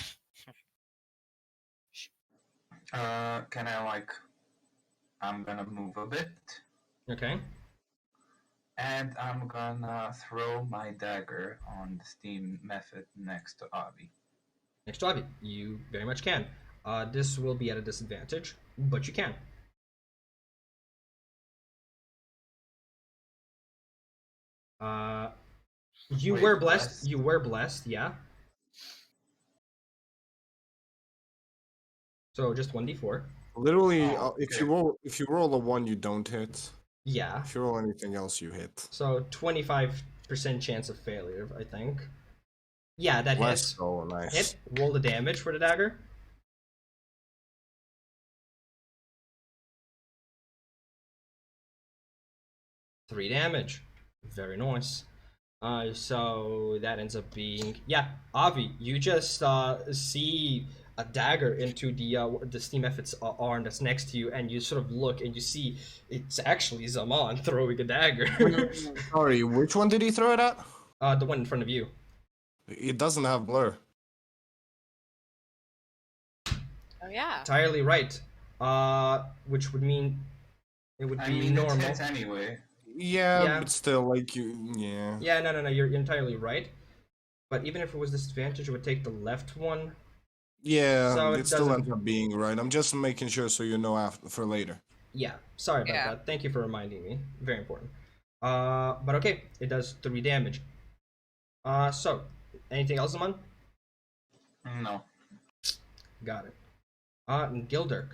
Can I like? I'm gonna move a bit, Okay. and I'm gonna throw my dagger on the steam method next to Avi. Next to Avi, you very much can. This will be at a disadvantage, but you can. You Wait, were blessed. blessed? You were blessed, yeah. So just 1d4. Literally, Oh, if okay. you roll a 1, you don't hit. Yeah. If you roll anything else, you hit. So 25% chance of failure, I think. Yeah, that Let's hits. go, nice. Hit. Roll the damage for the dagger. Three damage. Very nice. So that ends up being Avi. You just see a dagger into the steam effort's arm that's next to you, and you sort of look and you see it's actually Zamaan throwing a dagger. Sorry, which one did he throw it at? The one in front of you. It doesn't have blur. Oh yeah. Entirely right. Which would mean it would I be mean, normal. it hits anyway. Yeah, Yeah. but still, like yeah. Yeah, no. You're entirely right. But even if it was disadvantage, it would take the left one. Yeah, So it it still doesn't. ends up being right. I'm just making sure so you know after for later. Yeah, sorry about Yeah. that. Thank you for reminding me. Very important. But okay, it does 3 damage. So anything else, Amon? No. Got it. And Gildurk.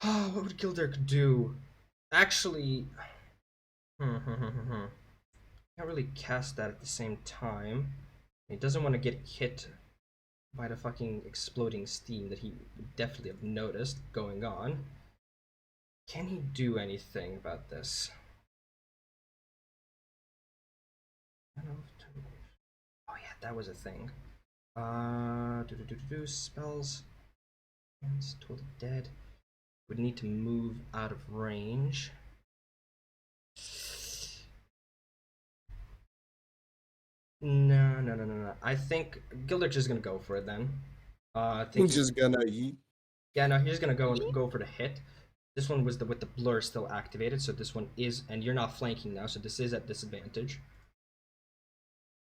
What would Gildurk do? Actually, can't really cast that at the same time. He doesn't want to get hit by the fucking exploding steam that he would definitely have noticed going on. Can he do anything about this? I don't know. Oh yeah, that was a thing. Spells. Total dead. Would need to move out of range. No. I think Gildur's just gonna go for it then. I think He's just gonna eat. yeah, no, he's gonna go for the hit. This one was with the blur still activated, so this one is, and you're not flanking now, so this is at disadvantage.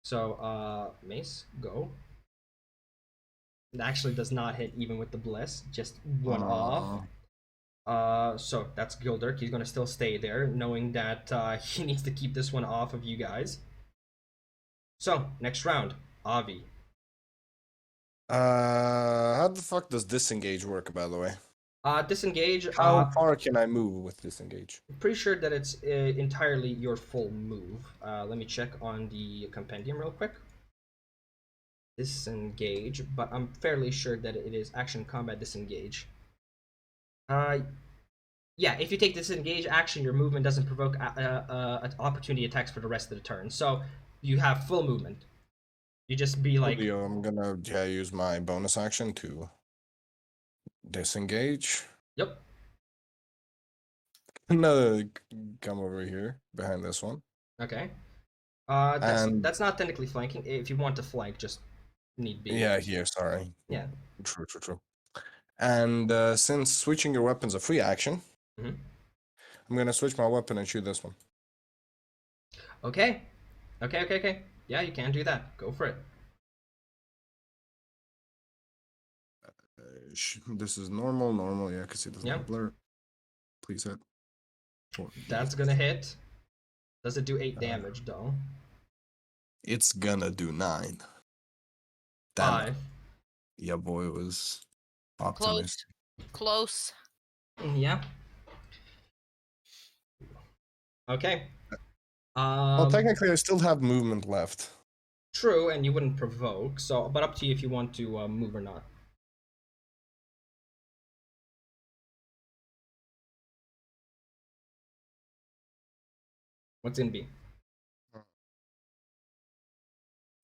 So Mace, go. It actually does not hit even with the bliss, just one off. So that's Gildurk. He's gonna still stay there, knowing that he needs to keep this one off of you guys. So next round, Avi. How the fuck does disengage work, by the way? Disengage. How far can I move with disengage? Pretty sure that it's entirely your full move. Let me check on the compendium real quick. Disengage, but I'm fairly sure that it is action combat disengage. Yeah, if you take disengage action, your movement doesn't provoke opportunity attacks for the rest of the turn. So you have full movement. You just be like, I'm gonna use my bonus action to disengage. yep. No, come over here behind this one. Okay. And that's not technically flanking. If you want to flank, just need be. yeah, here. Sorry. Yeah. True. And since switching your weapon's a free action, Mhm. I'm gonna switch my weapon and shoot this one. Okay. Yeah, you can do that. Go for it. This is normal. Yeah, because it doesn't Yeah. have blur. Please hit. That's gonna hit. Does it do 8 damage though? It's gonna do 9. Damn it. 5. Yeah, boy, it was optimistic. Close. Yeah. Okay. Well, technically, I still have movement left. True, and you wouldn't provoke. So, but up to you if you want to move or not. What's in B?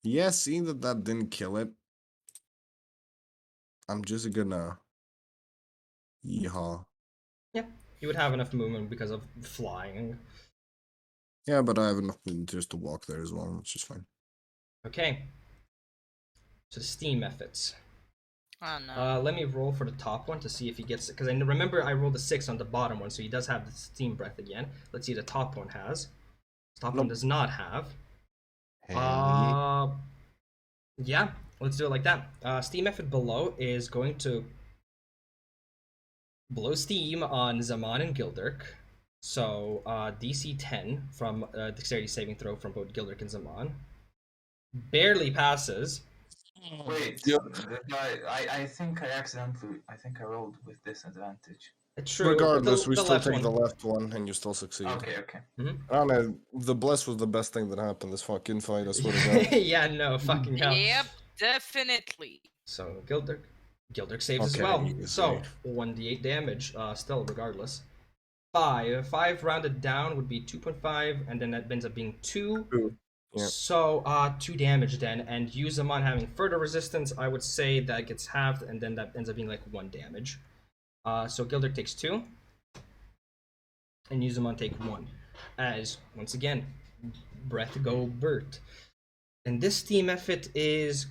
Yeah, seeing that didn't kill it, I'm just gonna yeehaw. Yeah. You would have enough movement because of flying. Yeah, but I have enough just to walk there as well, which is fine. Okay. So the steam efforts. Oh no. Let me roll for the top one to see if he gets it. Because I remember I rolled a 6 on the bottom one, so he does have the steam breath again. Let's see the top one has. The top one Nope. does not have. Hell Yeah, let's do it like that. Steam effort below is going to blow steam on Zamaan and Gildurk. So DC 10 from dexterity saving throw from both Gildurk and Zamaan. Barely passes. Wait, Yep. I think I think I rolled with disadvantage. True. Regardless, the we still left take one. the left one, and you still succeed. Okay, okay. Mhm. I don't know. The bless was the best thing that happened this fucking fight. I swear to God. Yeah, no, fucking hell. Yep, definitely. So Gildurk saves as Okay, well. easy. So 1d8 damage, still regardless. 5 rounded down would be 2.5, and then that ends up being 2. Yeah. So 2 damage then, and Zamaan having further resistance, I would say that gets halved, and then that ends up being like 1 damage. So Gildurk takes 2, and Zamaan take 1. As once again, breath go Bert. And this steam effort is,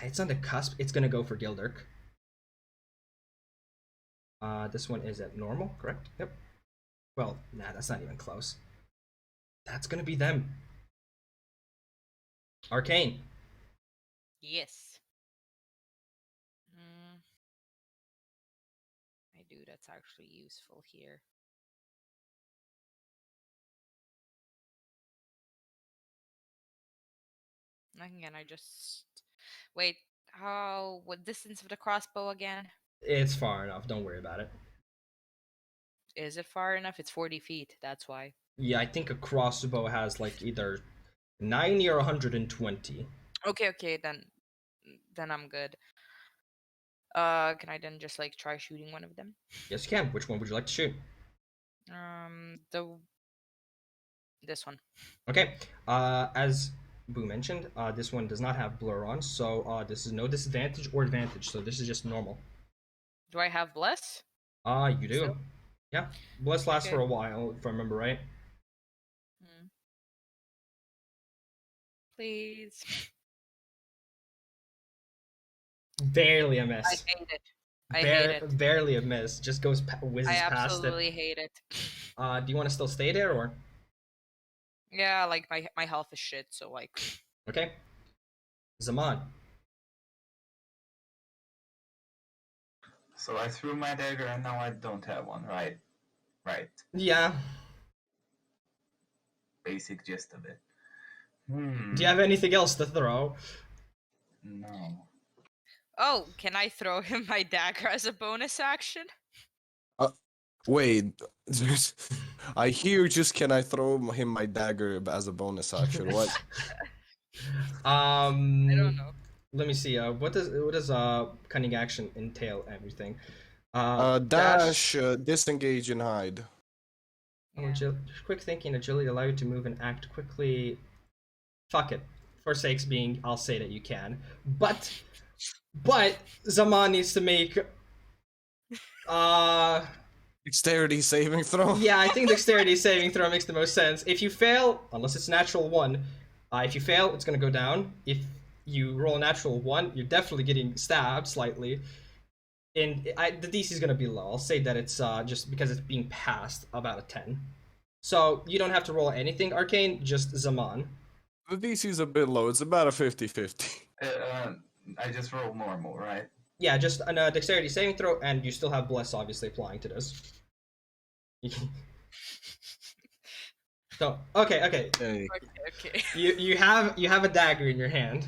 it's on the cusp. It's gonna go for Gildurk. This one is at normal, correct? Yep. Well, nah, that's not even close. That's gonna be them. Arcane. Yes. I do. That's actually useful here. Again, I just wait. What distance of the crossbow again? It's far enough. Don't worry about it. Is it far enough? It's 40 feet. That's why. Yeah, I think a crossbow has like either 90 or 120. Okay. Then I'm good. Can I then just like try shooting one of them? Yes, you can. Which one would you like to shoot? This one. Okay. As Boo mentioned, this one does not have blur on, so this is no disadvantage or advantage. So this is just normal. Do I have bless? You do. So? Yeah. Bless lasts Okay. for a while, if I remember right. Please. Barely a miss. I hate it. I hate it. Barely a miss. Just goes whizzes I past it. absolutely hate it. Do you want to still stay there or? Yeah, like my health is shit, so like. Okay. Zamaan. So I threw my dagger and now I don't have one, right? Right. Yeah. Basic gist of it. Do you have anything else to throw? No. Oh, can I throw him my dagger as a bonus action? Wait. I hear just can I throw him my dagger as a bonus action? What? I don't know. Let me see. What does cunning action entail? Everything. Dash, disengage, and hide. Yeah. Quick thinking, agility allow you to move and act quickly. Fuck it. For sakes being, I'll say that you can. But Zamaan needs to make Dexterity saving throw. yeah, I think dexterity saving throw makes the most sense. If you fail, unless it's natural 1, if you fail, it's gonna go down. If you roll a natural 1, you're definitely getting stabbed slightly. And the DC is gonna be low. I'll say that it's just because it's being passed about a 10. So you don't have to roll anything, Arcane, just Zamaan. The DC's a bit low. It's about a 50-50. I just rolled normal, right? Yeah, just a dexterity saving throw, and you still have bless obviously applying to this. So okay. Hey. Okay. You have a dagger in your hand.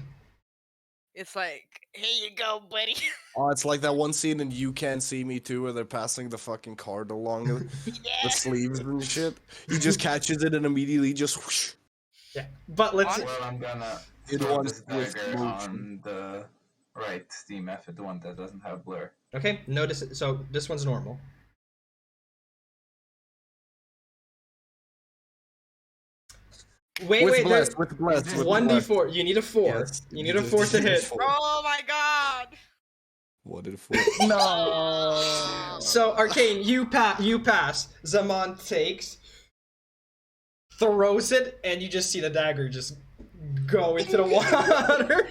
It's like, here you go, buddy. Oh, it's like that one scene in You Can't See Me Too where they're passing the fucking card along the Yeah. sleeves and shit. He just catches it and immediately just whoosh. Yeah, but let's. Well, I'm gonna It throw wants this with dagger motion. on the right steam effort, the one that doesn't have blur. Okay, notice. So this one's normal. Wait, With bless, there- with bless, with 1d4. You need a 4. Yes, You need a 4 to hit. Oh my god. What did for? No. So Arcane, you pass. Zamaan takes, throws it, and you just see the dagger just go into the water.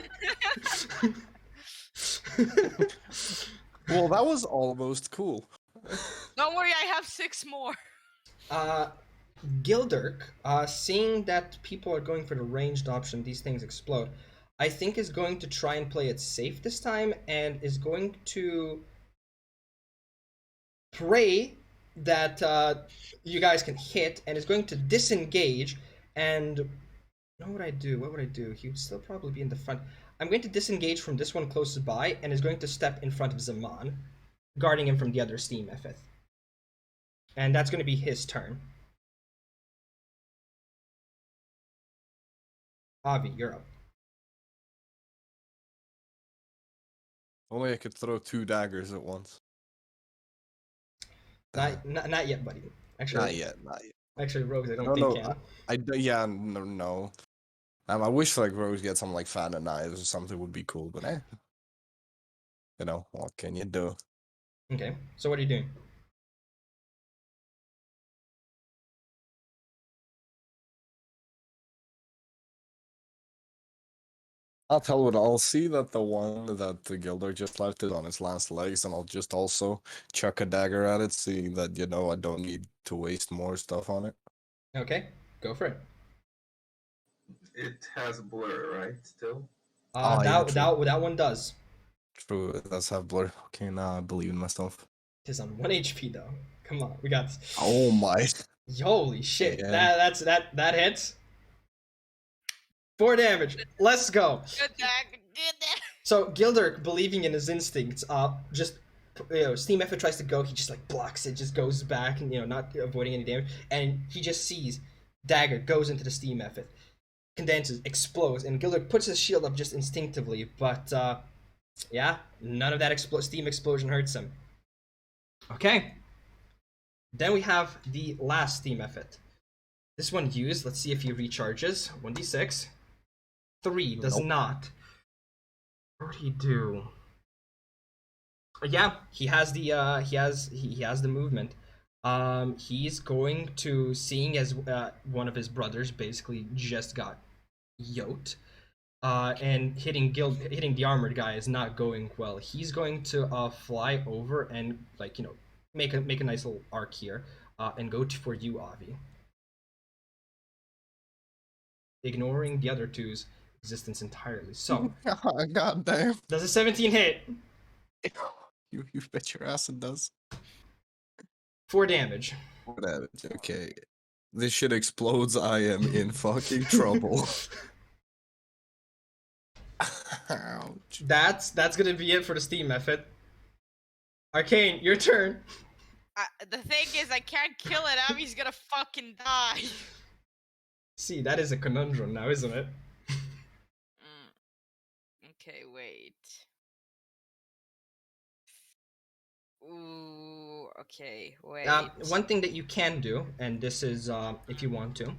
Well, that was almost cool. Don't worry, I have 6 more. Gildurk, seeing that people are going for the ranged option, these things explode, I think is going to try and play it safe this time and is going to pray that you guys can hit and is going to disengage and what would I do? He would still probably be in the front. I'm going to disengage from this one closest by and is going to step in front of Zamaan, guarding him from the other steam mephith. And that's going to be his turn. Avi, you're up. Only I could throw 2 daggers at once. Not yet, buddy. Actually, Not yet. Actually, Rogues, I don't think can. Yeah, no. I wish like Rose get some like fan and knives or something would be cool, but you know, what can you do? Okay, so what are you doing? I'll tell you what, I'll see that the one that the Gildurk just left is on its last legs, and I'll just also chuck a dagger at it, seeing that, you know, I don't need to waste more stuff on it. Okay, go for it. It has blur, right? Still. That one does. True, it does have blur. Okay, now I believe in myself. It is on 1 HP though. Come on, we got this. Oh my. Holy shit, Yeah. that hits. 4 damage. Let's go. Good dagger. So Gildurk, believing in his instincts, just Steam Effort tries to go, he just like blocks it, just goes back and not avoiding any damage, and he just sees dagger goes into the Steam Effort, condenses, explodes, and Gildurk puts his shield up just instinctively, but yeah, none of that steam explosion hurts him. Okay. Then we have the last Steam Effort. This one used. Let's see if he recharges. 1d6. 3 does not. What did he do? Yeah, he has the he has the movement. He's going to, seeing as one of his brothers basically just got yoked, and hitting the armored guy is not going well. He's going to fly over and make a nice little arc here, and go for you, Avi, ignoring the other two's existence entirely. So, God damn. does a 17 hit? You bet your ass it does. 4 damage. 4 damage. Okay. This shit explodes. I am in fucking trouble. Ouch. That's gonna be it for the Steam method. Arcane, your turn. The thing is, I can't kill it. Avi's gonna fucking die. See, that is a conundrum now, isn't it? Okay, wait. Ooh, okay, wait. One thing that you can do, and this is if you want to,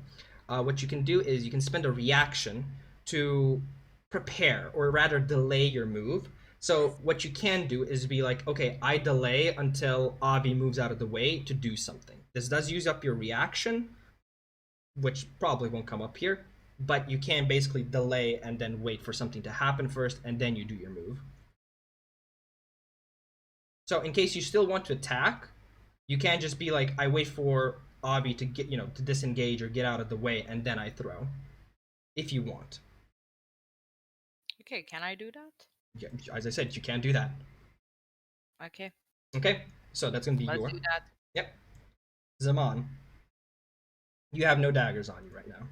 what you can do is you can spend a reaction to prepare, or rather delay your move. So what you can do is be like, okay, I delay until Avi moves out of the way to do something. This does use up your reaction, which probably won't come up here, but you can basically delay and then wait for something to happen first, and then you do your move. So in case you still want to attack, you can just be like, I wait for Avi to get, to disengage or get out of the way, and then I throw. If you want. Okay, can I do that? Yeah, as I said, you can do that. Okay. Okay, so that's gonna be Let's your. do that. Yep. Zamaan, you have no daggers on you right now.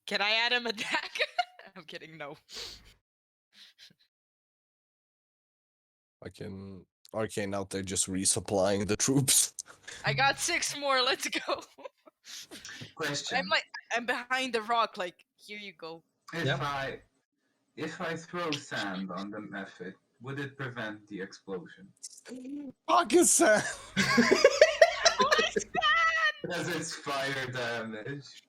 Can I add him a dagger? I'm kidding, no. Arcane out there just resupplying the troops. I got 6 more, let's go. Question. I'm behind the rock, like, here you go. If I throw sand on the method, would it prevent the explosion? Fucking sand! What's that? Because it's fire damage.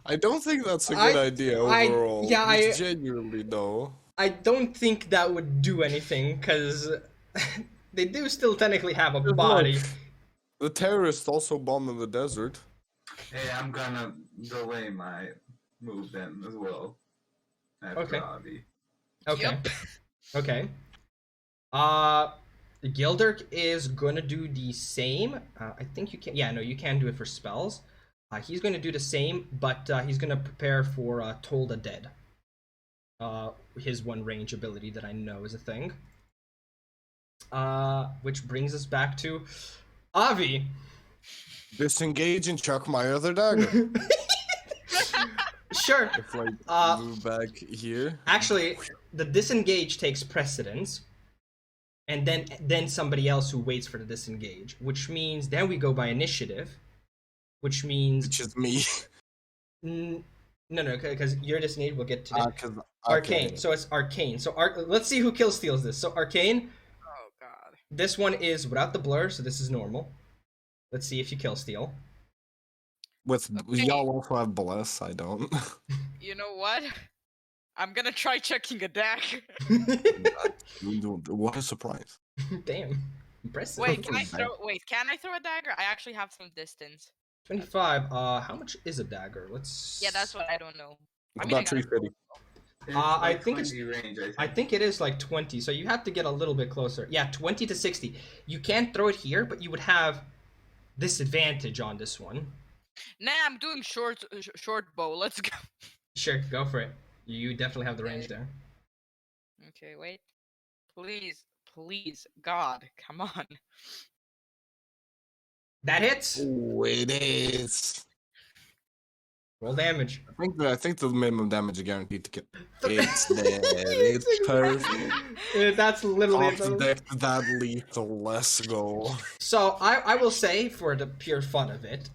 I don't think that's a good idea overall. yeah, It's genuinely no. I don't think that would do anything because they do still technically have a Because body. look, the terrorists also bomb in the desert. Hey, I'm gonna delay my move then as well. After Okay. Avi. Okay. Yep. Okay. Gildurk is gonna do the same. I think you can. Yeah, no, you can do it for spells. He's gonna do the same, but he's gonna prepare for Toll the Dead. His one range ability that I know is a thing. Which brings us back to Avi. Disengage and chuck my other dagger. Sure. If like Uh, move back here. Actually, the disengage takes precedence, and then somebody else who waits for the disengage, which means then we go by initiative, which means Which is me. no, because your disengage will get to the Cause Arcane. So it's Arcane. So let's see who kill steals this. So Arcane, Oh god. this one is without the blur, so this is normal. Let's see if you kill steal. with Okay. y'all also have bless, I don't. You know what? I'm gonna try checking a dagger. What a surprise. Damn, impressive. Wait, can I throw a dagger? I actually have some distance. 25. How much is a dagger? Let's. Yeah, that's what I don't know. It's I mean, I about got 350. It's I like think it's- 20 range, I think it is like 20, so you have to get a little bit closer. Yeah, 20 to 60. You can't throw it here, but you would have disadvantage on this one. Nah, I'm doing short bow. Let's go. Sure, go for it. You definitely have the range there. Okay, wait. Please, God, come on. That hits. Oh, it is. Roll damage. I think the minimum damage is guaranteed to get. It's dead. It's perfect. That's literally Deck that lethal. Let's go. So I will say, for the pure fun of it,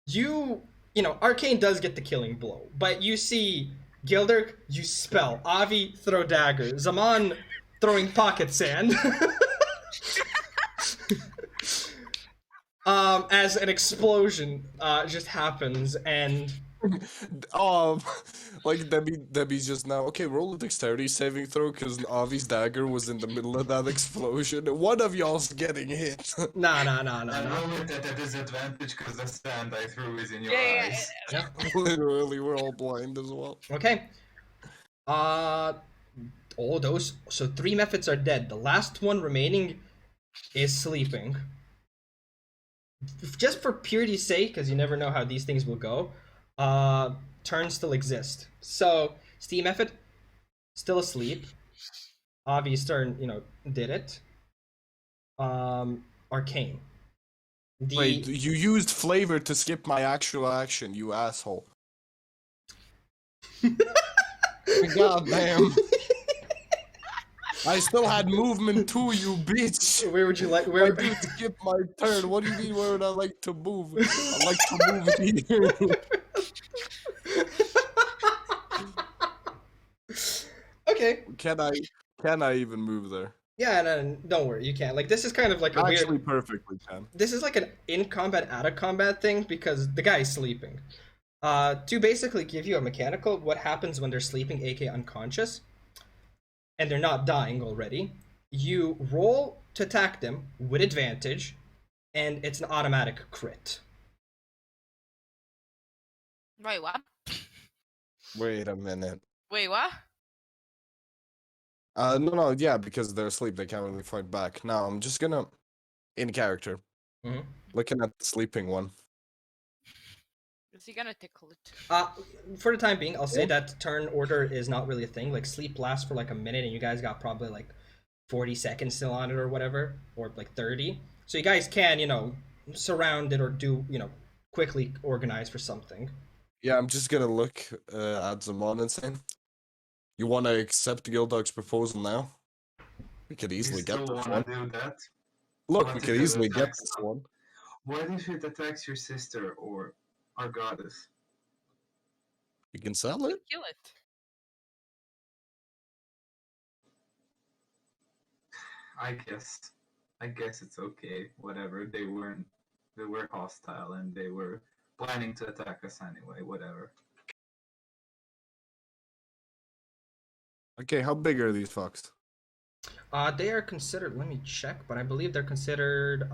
you know, Arcane does get the killing blow, but you see Gildurk, you spell. Avi, throw dagger. Zamaan, throwing pocket sand. As an explosion just happens, and Like Debbie's just now. Okay, roll a dexterity saving throw because Avi's dagger was in the middle of that explosion. One of y'all's getting hit. nah. And roll it at a disadvantage because the sand I threw is in your Yeah, eyes. Yep. Literally, we're all blind as well. Okay. All those. So 3 methods are dead. The last one remaining is sleeping. Just for purity's sake, because you never know how these things will go, turns still exist. So, Steam Method, still asleep. Avi's turn, did it. Arcane. Wait, you used flavor to skip my actual action, you asshole. God damn. I still had movement too, you bitch. Where would you like? Why do you skip my turn? What do you mean where would I like to move? I like to move here. Okay. Can I even move there? Yeah, no, don't worry, you can. Like, this is kind of like a Actually, weird. perfectly can. This is like an in combat, out of combat thing because the guy is sleeping. To basically give you a mechanical, what happens when they're sleeping, aka unconscious, and they're not dying already, you roll to attack them with advantage, and it's an automatic crit. Wait, what? Wait a minute. Wait, what? No, yeah, because they're asleep, they can't really fight back. Now, I'm just gonna, in character, Mhm. looking at the sleeping one. Is he gonna tickle it? For the time being, I'll say that turn order is not really a thing. Like, sleep lasts for like a minute, and you guys got probably like 40 seconds still on it or whatever, or like 30. So you guys can, surround it or do, quickly organize for something. Yeah, I'm just gonna look at Zamaan and say, you want to accept Gildurk's proposal now? We could easily get still this wanna one. do that? Look, What we if could it easily get attacks this them? one. What if it attacks your sister or our goddess? You can sell it. Kill it. I guess it's okay. Whatever. They were hostile and they were planning to attack us anyway. Whatever. Okay, how big are these fucks? They are considered. Let me check, but I believe they're considered.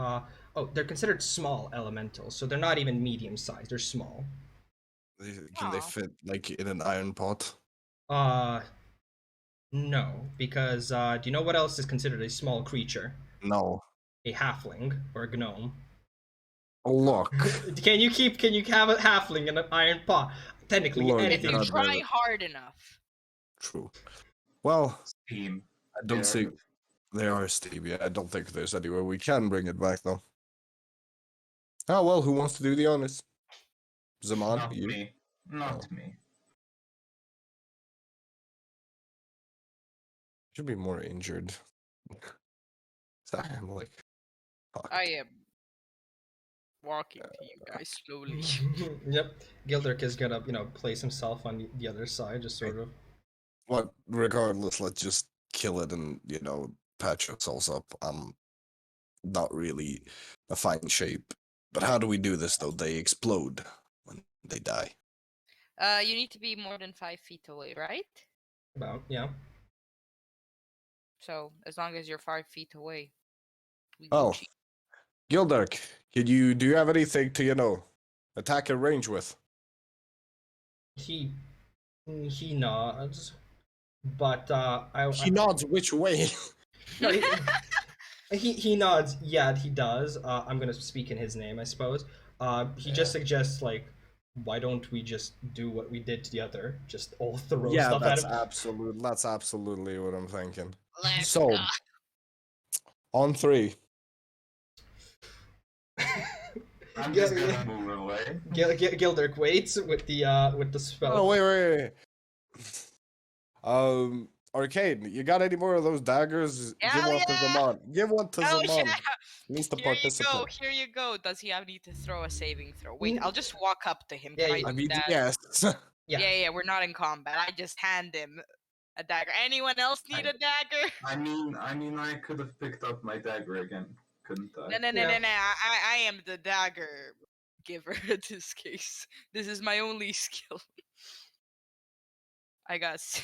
They're considered small elementals, so they're not even medium sized. They're small. Can they Aw. fit like in an iron pot? Uh, no, because do you know what else is considered a small creature? No. A halfling or a gnome. Look. Can you have a halfling in an iron pot? Technically, Look, If anything. you God try damn it. hard enough. True. Well, Steam. I don't There. think they are Stevie. I don't think there's anywhere we can bring it back though. Oh well, who wants to do the honors? Zamaan, Not you? me. Not Oh. me. Should be more injured. Sorry, I'm like, fuck. I am walking to you guys slowly. Yep. Gildurk is gonna, place himself on the other side, just sort of. What? Regardless, let's just kill it and patch ourselves up. I'm not really a fine shape. But how do we do this though? They explode when they die. You need to be more than 5 feet away, right? About, yeah. So as long as you're 5 feet away, we Oh, Gucci. Gildurk, do you have anything to attack at range with? He nods, but He nods which way? no, he nods. Yeah, he does. I'm gonna speak in his name, I suppose. He just suggests why don't we just do what we did to the other? Just all throw Yeah, stuff at that's him. that's absolutely what I'm thinking. Let's So, go. on 3. I'm just gonna move away. Gildurk waits with the spell. Oh wait. Arcane, you got any more of those daggers? Give Hell one to yeah! Zamaan. Give one to Oh Zamaan. yeah! He needs to Here you participate. go. Here you go. Does he need to throw a saving throw? Wait, I'll just walk up to him. Yeah, Can I you- do I mean, that? yes. Yeah. Yeah. We're not in combat. I just hand him a dagger. Anyone else need a dagger? I mean, I could have picked up my dagger again, couldn't I? No. Yeah. I am the dagger giver in this case. This is my only skill. I guess.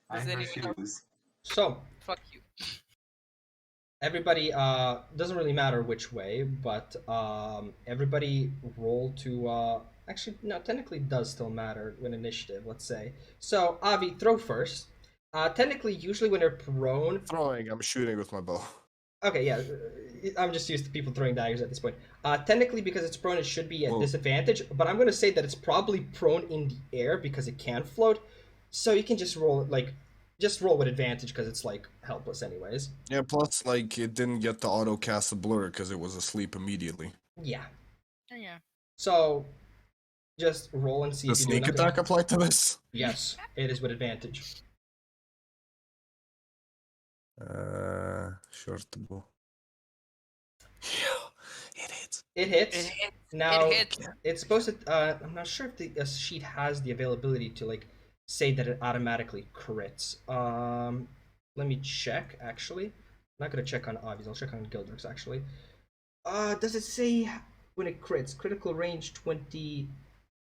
I Does anyone else? refuse. So Fuck you. everybody, doesn't really matter which way, but everybody roll to actually no, technically it does still matter when initiative. Let's say. So Avi, throw first. Technically, usually when they're prone. Throwing, I'm shooting with my bow. Okay, yeah, I'm just used to people throwing daggers at this point. Technically, because it's prone, it should be at Whoa. disadvantage. But I'm gonna say that it's probably prone in the air because it can float. So you can just roll with advantage because it's helpless anyways. Yeah, plus, it didn't get to auto cast a blur because it was asleep immediately. Yeah. Oh, yeah. So just roll and see Does if you do sneak nothing. attack apply to this? Yes, it is with advantage. Short bow. Yeah, it hits. It hits. It hits. Now It hits. it's supposed to. I'm not sure if the sheet has the availability to say that it automatically crits. Let me check. Actually, I'm not gonna check on Avi's. I'll check on Gildurk's actually. Does it say when it crits? Critical range 20.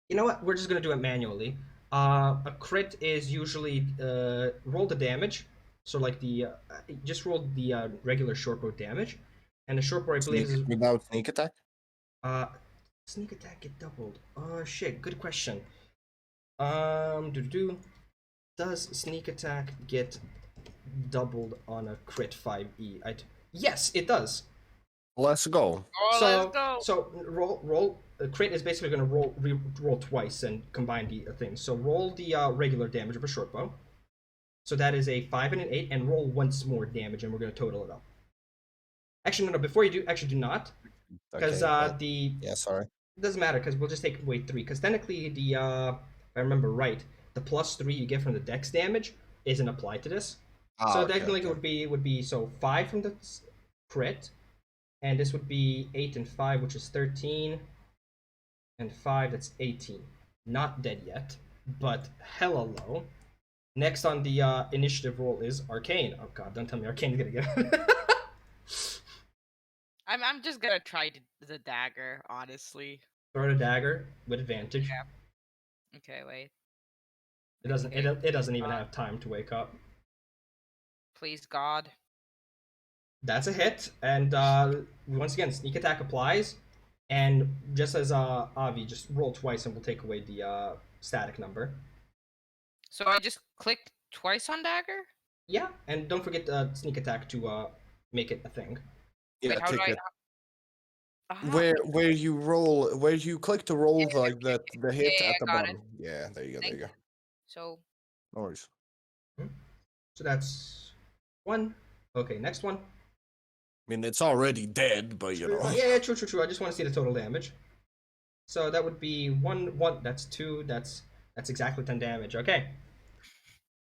You know what? We're just gonna do it manually. A crit is usually roll the damage. So just roll the regular shortbow damage, and the shortbow I believe is Without sneak attack? sneak attack get doubled. Oh shit, good question. Does sneak attack get doubled on a crit 5e? Yes, it does. Let's go. Oh, let's go. So roll. Crit is basically going to roll twice and combine the things. So roll the regular damage of a shortbow. So that is a 5 and an 8, and roll once more damage, and we're going to total it up. Actually, no. Before you do, actually do not, because Yeah, sorry. it doesn't matter because we'll just take away 3. Because technically, if I remember right, the +3 you get from the dex damage isn't applied to this. So technically, it would be so 5 from the crit, and this would be 8 and 5, which is 13, and 5, that's 18. Not dead yet, but hella low. Next on the initiative roll is Arcane. Oh god, don't tell me Arcane's gonna get it. I'm just gonna try the dagger, honestly. Throw the dagger with advantage. Okay, wait. It doesn't. Okay. It doesn't even have time to wake up. Please, God. That's a hit, and once again, sneak attack applies, and just as Avi, just roll twice, and we'll take away the static number. So I just clicked twice on dagger? Yeah, and don't forget sneak attack to make it a thing. Yeah, Wait, how do take I... it. Ah, Where you roll, where you click to roll Yeah, like the hit Yeah, at the got it. bottom. Yeah, there you go, there you go. So, No worries. So that's one. Okay, next one. I mean, it's already dead, but you know. Yeah, true. I just want to see the total damage. So that would be one. That's two. That's exactly 10 damage. Okay.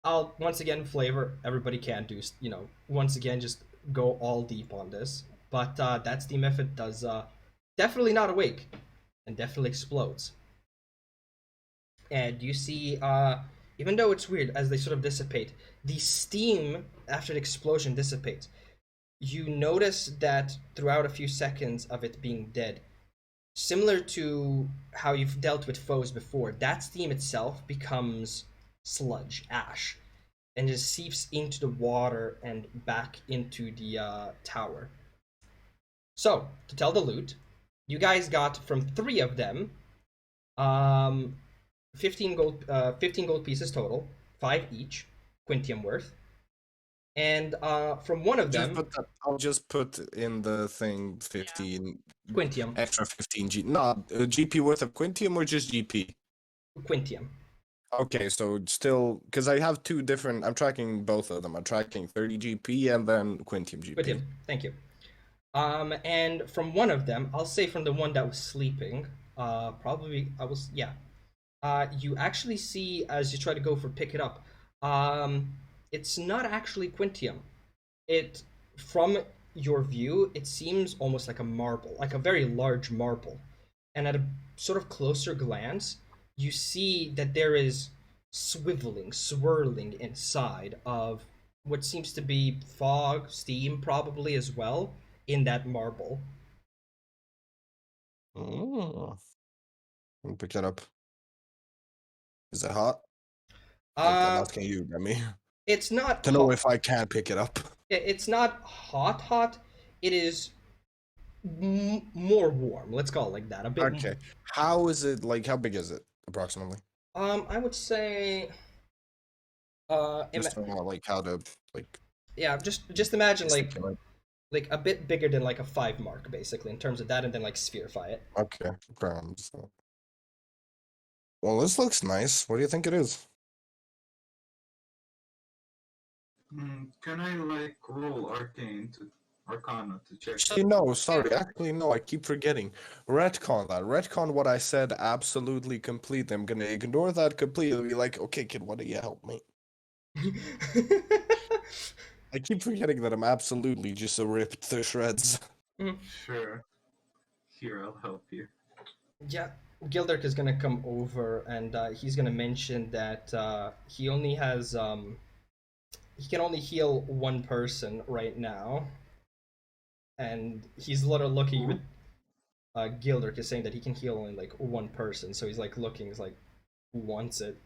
I'll once again flavor. Everybody can do. Once again, just go all deep on this. But that's the method. Does definitely not awake, and definitely explodes. And you see, even though it's weird, as they sort of dissipate, the steam after the explosion dissipates. You notice that throughout a few seconds of it being dead, similar to how you've dealt with foes before, that steam itself becomes sludge, ash, and just seeps into the water and back into the tower. So, to tell the loot, you guys got from 3 of them, 15 gold pieces total, 5 each, quintium worth. And from one of them, I'll just put in the thing 15 quintium. extra 15 G. Not GP worth of quintium or just GP. Quintium. Okay, so still, because I have 2 different. I'm tracking both of them. I'm tracking 30 GP and then quintium GP. Quintium. Thank you. And from one of them, I'll say from the one that was sleeping, probably I was you actually see as you try to go for pick it up, it's not actually quintium. It from your view, it seems almost like a marble, like a very large marble. And at a sort of closer glance, you see that there is swirling inside of what seems to be fog, steam, probably as well, in that marble. Oh. I'll pick that up. Is it hot? Like, I'm asking you, Demmy. It's not To know hot. if I can pick it up. It's not hot. It is more warm. Let's call it like that. A bit. Okay. How is it? Like, how big is it approximately? I would say. Just like how to like. Yeah, just imagine like like a bit bigger than like a 5 mark, basically, in terms of that, and then like spherify it. Okay. Well, this looks nice. What do you think it is? Can I like roll Arcana to check? Actually, no. Sorry. Actually, no. I keep forgetting. Retcon that. Retcon what I said. Absolutely complete. I'm gonna ignore that completely. Be like, okay, kid, why don't you help me? I keep forgetting that I'm absolutely just ripped to shreds. Sure. Here, I'll help you. Yeah, Gildurk is gonna come over and he's gonna mention that he only has he can only heal one person right now, and he's literally looking with Gildurk is saying that he can heal only like one person, so he's like looking, he's like, who wants it?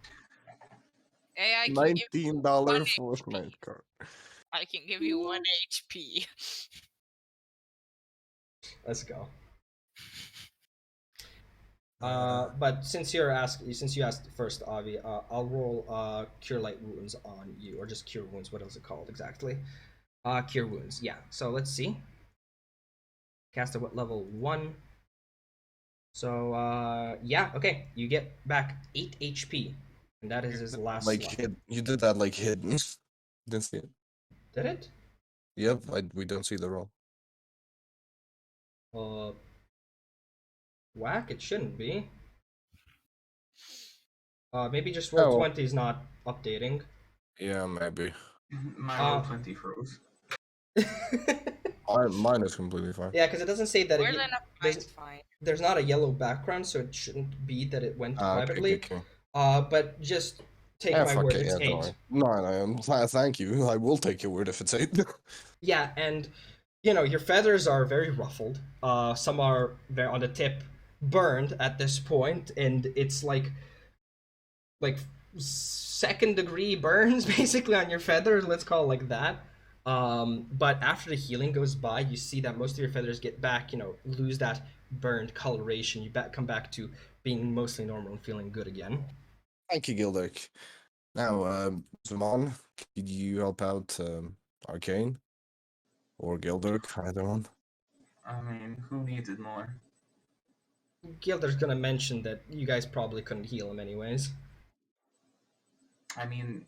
hey, I can $19 Fortnite card. I can give you 1 HP. Let's go. But since you asked first, Avi, I'll roll Cure Light Wounds on you, or just Cure Wounds. What is it called exactly? Cure Wounds. Yeah. So let's see. Cast at what level? 1. So yeah. Okay. You get back 8 HP, and that is his last. Like slot. you did that like hidden. Didn't see it. Did it? Yep. We don't see the roll. Whack. It shouldn't be. Maybe just roll 20 is not updating. Yeah, maybe. My roll 20 froze. Mine is completely fine. Yeah, because it doesn't say that Fine. there's not a yellow background, so it shouldn't be that it went privately. Okay. But just take my word, it's 8. No, thank you. I will take your word if it's 8. Yeah, and your feathers are very ruffled. Some are very on the tip, burned at this point, and it's like second degree burns basically on your feathers. Let's call it like that. But after the healing goes by, you see that most of your feathers get back. Lose that burned coloration. You come back to being mostly normal and feeling good again. Thank you, Gildurk. Now, Zamaan, could you help out Arcane? Or Gildurk, either one? I mean, who needs it more? Gilder's gonna mention that you guys probably couldn't heal him anyways. I mean,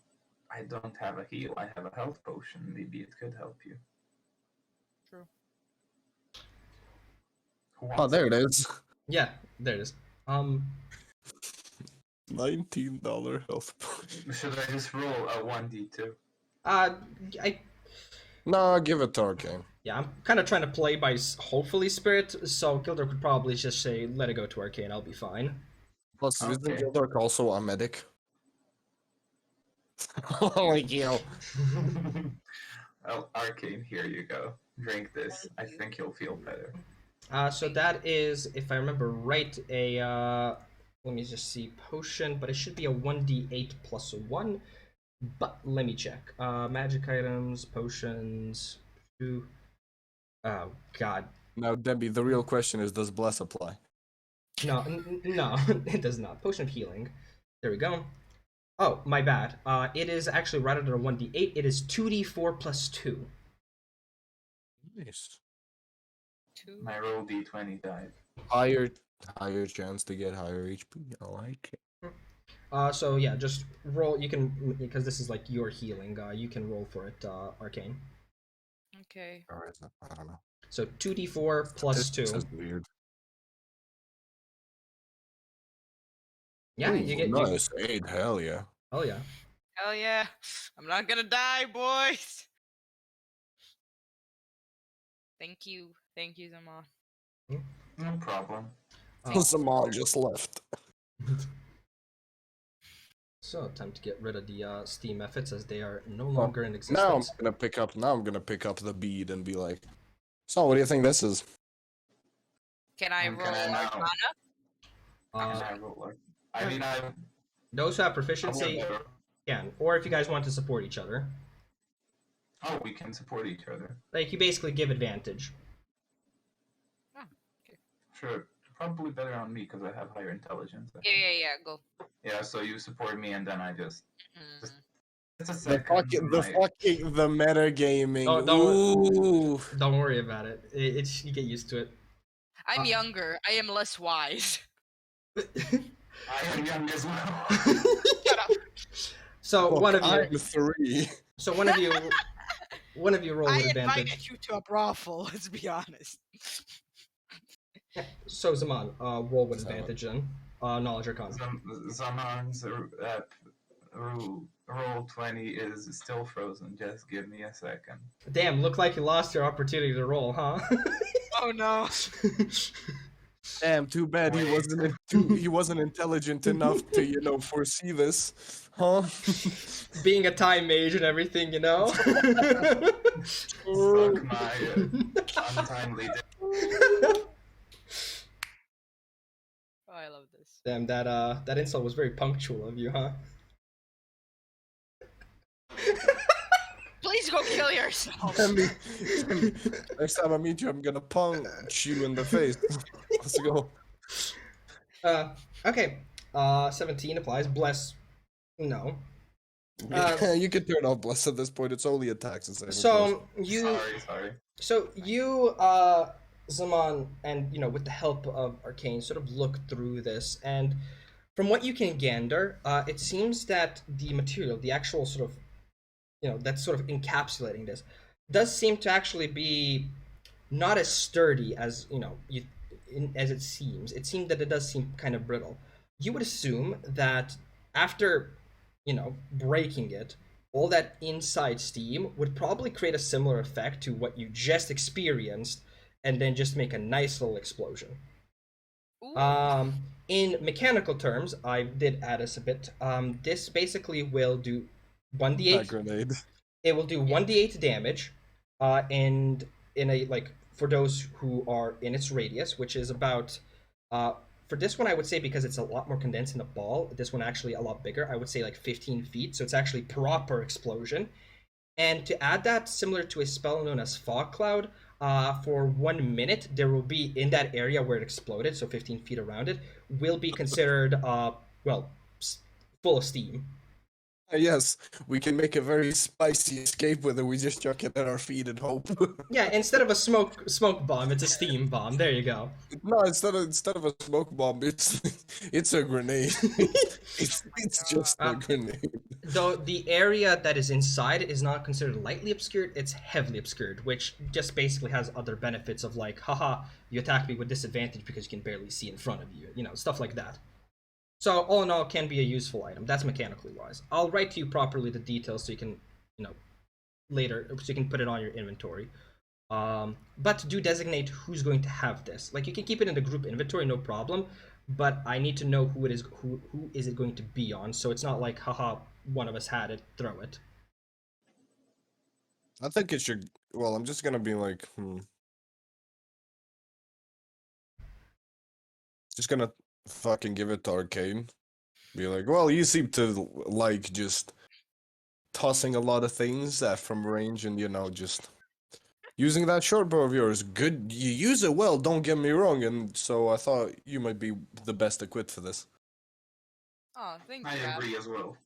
I don't have a heal. I have a health potion. Maybe it could help you. True. Who Oh, wants there it? it is. Yeah, there it is. $19 health potion. Should I just roll a 1d2? No, give it to Arcane. Yeah, I'm kind of trying to play by hopefully spirit, so Gilder could probably just say, let it go to Arcane, I'll be fine. Plus, isn't Okay. Gildurk also a medic? Holy cow. Oh, Arcane, here you go. Drink this. I think you'll feel better. So that is, if I remember right, let me just see, potion, but it should be a 1d8 plus 1, but let me check. Magic items, potions, 2. Oh, God. Now, Debbie, the real question is, does Bless apply? No, no, it does not. Potion of healing. There we go. Oh, my bad. It is actually rather than a 1d8, it is 2d4 plus 2. Nice. My roll d20 died. Higher chance to get higher HP. I like it. So yeah, just roll. You can, because this is like your healing. You can roll for it, Arcane. Okay. Or is it? I don't know. So 2d4 plus 2. This is weird. Yeah, Ooh, you get. nice. 8, hell yeah. Oh yeah. Hell yeah. I'm not gonna die, boys. Thank you. Thank you, Zamaan. No problem. Zamaan just left. So time to get rid of the steam efforts as they are no longer in existence. Now I'm gonna pick up the bead and be like, so what do you think this is? Can I Can roll I now? Arcana? Can I roll like? I mean, Those who have I proficiency whatever. can, or if you guys want to support each other, Oh, we can support each other. like you basically give advantage. Sure. Probably better on me because I have higher intelligence. I Yeah, think. yeah, go. Yeah, so you support me and then I just. Mm. Just- It's a The second. metagaming. Oh, Ooh. don't worry about it. It's you get used to it. I'm younger. I am less wise. I am young as well. Shut up. So Look, one of you. I'm 3. So one of you roll I with advantage. invited you to a brothel. Let's be honest. So Zamaan, roll with Zamaan. advantage then. Knowledge or con. Zamaan's roll 20 is still frozen. Just give me a second. Damn, looked like you lost your opportunity to roll, huh? Oh no. Damn, too bad he wasn't intelligent enough to, foresee this. Huh? Being a time mage and everything, Suck my untimely death. Oh, I love this. Damn, that insult was very punctual of you, huh? Please go kill yourself. Debbie, next time I meet you, I'm gonna punch you in the face. Let's go. Okay. 17 applies. Bless. No. You can turn off Bless at this point. It's only attacks and saving throws. So you. Sorry. So you, Zamaan, and with the help of Arcane, sort of look through this, and from what you can gander, it seems that the material, the actual sort of, that's sort of encapsulating this, does seem to actually be not as sturdy as as it seems. It seems that it does seem kind of brittle. You would assume that after, breaking it, all that inside steam would probably create a similar effect to what you just experienced, and then just make a nice little explosion. Ooh. In mechanical terms, I did add us a bit. This basically will do 1d8. That grenade. It will do 1d8 damage, and in a for those who are in its radius, which is about For this one, I would say because it's a lot more condensed in the ball, this one actually a lot bigger. I would say like 15 feet, so it's actually proper explosion. And to add that, similar to a spell known as Fog Cloud, for 1 minute, there will be in that area where it exploded, so 15 feet around it, will be considered, well, full of steam. Yes, we can make a very spicy escape whether we just chuck it at our feet and hope. Yeah, instead of a smoke bomb, it's a steam bomb. There you go. No, instead of a smoke bomb, it's a grenade. It's just a grenade. Though the area that is inside is not considered lightly obscured, it's heavily obscured, which just basically has other benefits of like, haha, you attack me with disadvantage because you can barely see in front of you, stuff like that. So all in all, can be a useful item. That's mechanically wise. I'll write to you properly the details so you can, later, so you can put it on your inventory. But do designate who's going to have this. Like you can keep it in the group inventory, no problem. But I need to know who it is. Who is it going to be on? So it's not like, haha, one of us had it, throw it. I think it should. Well, I'm just gonna be like, just gonna fucking give it to Arcane. Be like, well, you seem to like just tossing a lot of things from range, and just using that short bow of yours. Good, you use it well. Don't get me wrong, and so I thought you might be the best equipped for this. Oh, thank you. I agree as well.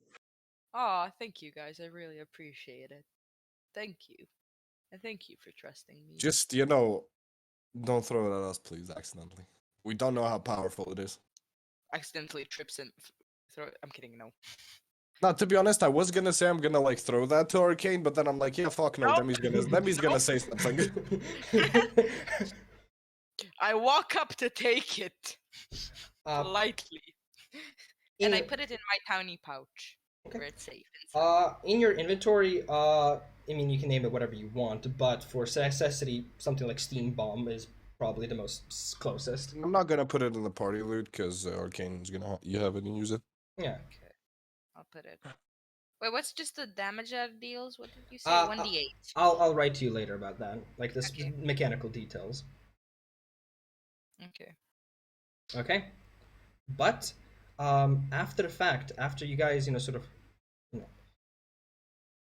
Oh, thank you guys. I really appreciate it. Thank you. And thank you for trusting me. Just don't throw it at us, please, accidentally. We don't know how powerful it is. Accidentally trips and throw it. I'm kidding, no. Now, to be honest, I was gonna say I'm gonna like throw that to Arcane, but then I'm like, yeah, fuck no, Nope. Demmy's gonna say something. I walk up to take it politely, and I in- put it in my tiny pouch Okay. where it's safe. Inside. In your inventory, I mean, you can name it whatever you want, but for necessity, something like Steam Bomb is probably the most closest. I'm not gonna put it in the party loot because Arcane's gonna you have it and use it. Yeah. Okay, I'll put it. Wait, what's just the damage that it deals? What did you say? Uh, 1d8. I'll write to you later about that, like the Okay. mechanical details. Okay. Okay. But after the fact, after you guys, sort of,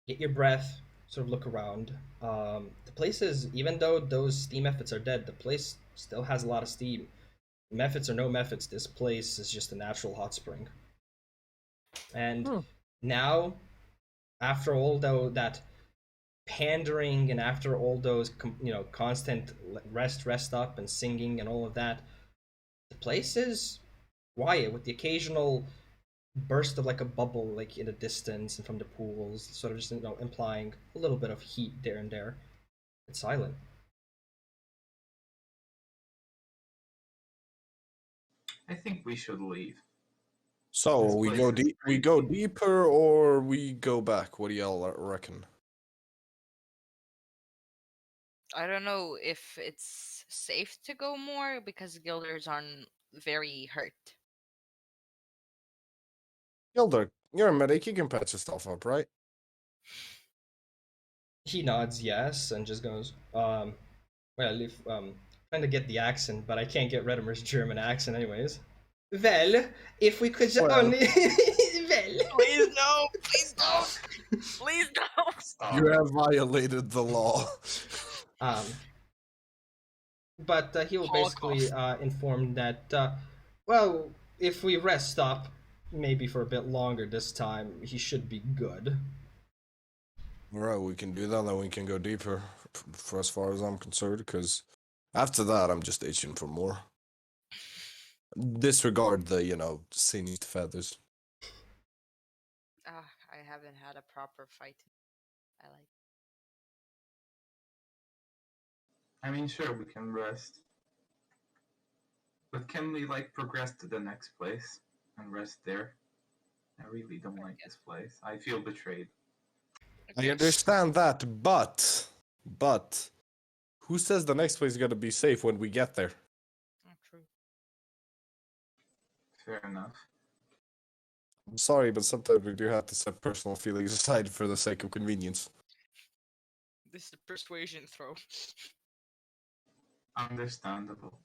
get your breath, sort of look around. The place is, even though those steam efforts are dead, the place still has a lot of steam. Methods or no methods, this place is just a natural hot spring. And now, after all that pandering and after all those constant rest up and singing and all of that, the place is quiet with the occasional burst of like a bubble like in the distance and from the pools, sort of just implying a little bit of heat there and there. It's silent. I think we should leave. So This we place go is deep. We crazy. go deeper, or we go back. What do y'all reckon? I don't know if it's safe to go more because guilders aren't very hurt. Gildurk, you're a medic. You can patch yourself up, right? He nods yes and just goes, well, if trying to get the accent, but I can't get Redomer's German accent anyways. Well, if we could Well. only Please no! Please don't! Please don't! Stop. You have violated the law. But he will basically inform that, well, if we rest up, maybe for a bit longer this time, he should be good. Alright, we can do that, then we can go deeper, for as far as I'm concerned, because after that, I'm just itching for more. Disregard the, singed feathers. I haven't had a proper fight. I mean, sure, we can rest. But can we, progress to the next place and rest there? I really don't like this place. I feel betrayed. I understand that, but, who says the next place is gonna be safe when we get there? True. Fair enough. I'm sorry, but sometimes we do have to set personal feelings aside for the sake of convenience. This is a persuasion throw. Understandable.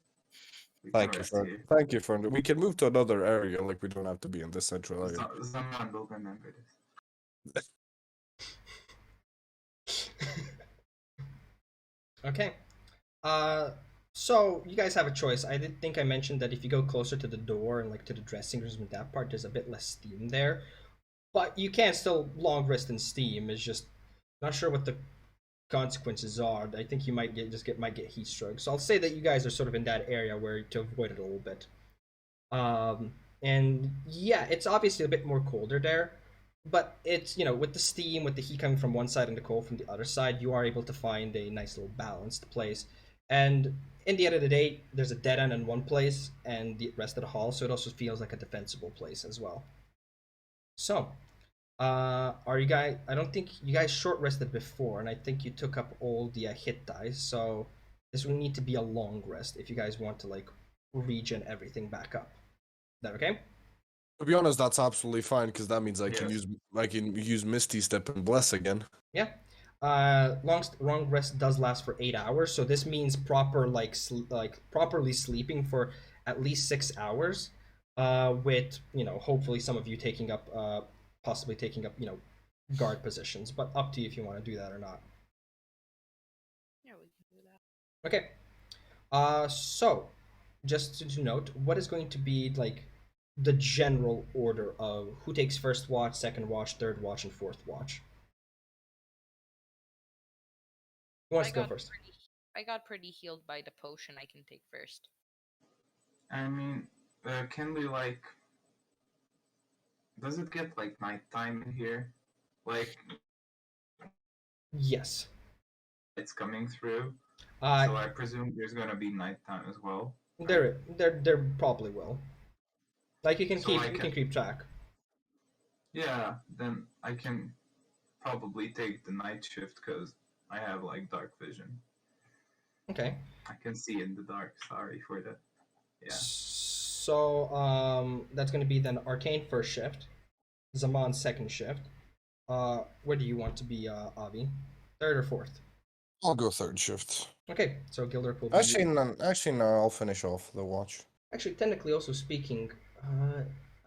We can Thank you rest for here. thank you for. We can move to another area. Like we don't have to be in this central area. Zamaan will remember this. Okay. So you guys have a choice. I did think I mentioned that if you go closer to the door and like to the dressing rooms and that part, there's a bit less steam there. But you can still long rest in steam. It's just not sure what the consequences are. I think you might get heat stroke. So I'll say that you guys are sort of in that area where to avoid it a little bit. And yeah, it's obviously a bit more colder there, but it's with the steam, with the heat coming from one side and the cold from the other side, you are able to find a nice little balanced place. And in the end of the day, there's a dead end in one place and the rest of the hall, so it also feels like a defensible place as well. So, are you guys? I don't think you guys short rested before, and I think you took up all the hit dice. So this will need to be a long rest if you guys want to like regen everything back up. Is that okay? To be honest, that's absolutely fine because that means I can Yes. use Misty Step and Bless again. Yeah. Long rest does last for 8 hours, so this means properly sleeping for at least 6 hours. With hopefully some of you taking up possibly taking up guard positions, but up to you if you want to do that or not. Yeah, we can do that. Okay. So just to note, what is going to be like the general order of who takes first watch, second watch, third watch, and fourth watch? Who wants to go first? I got pretty healed by the potion. I can take first. I mean, can we like? Does it get like nighttime in here? Like Yes. it's coming through. Uh, So I presume there's gonna be nighttime as well. there probably will. Like you can So you can keep track. Yeah, then I can probably take the night shift because I have like dark vision. Okay. I can see in the dark. Sorry for that. Yeah. So that's gonna be then Arcane first shift, Zamaan second shift. Where do you want to be, Avi? Third or fourth? I'll go third shift. Okay, so Gildurk will be. Actually, no. I'll finish off the watch. Actually, technically, also speaking,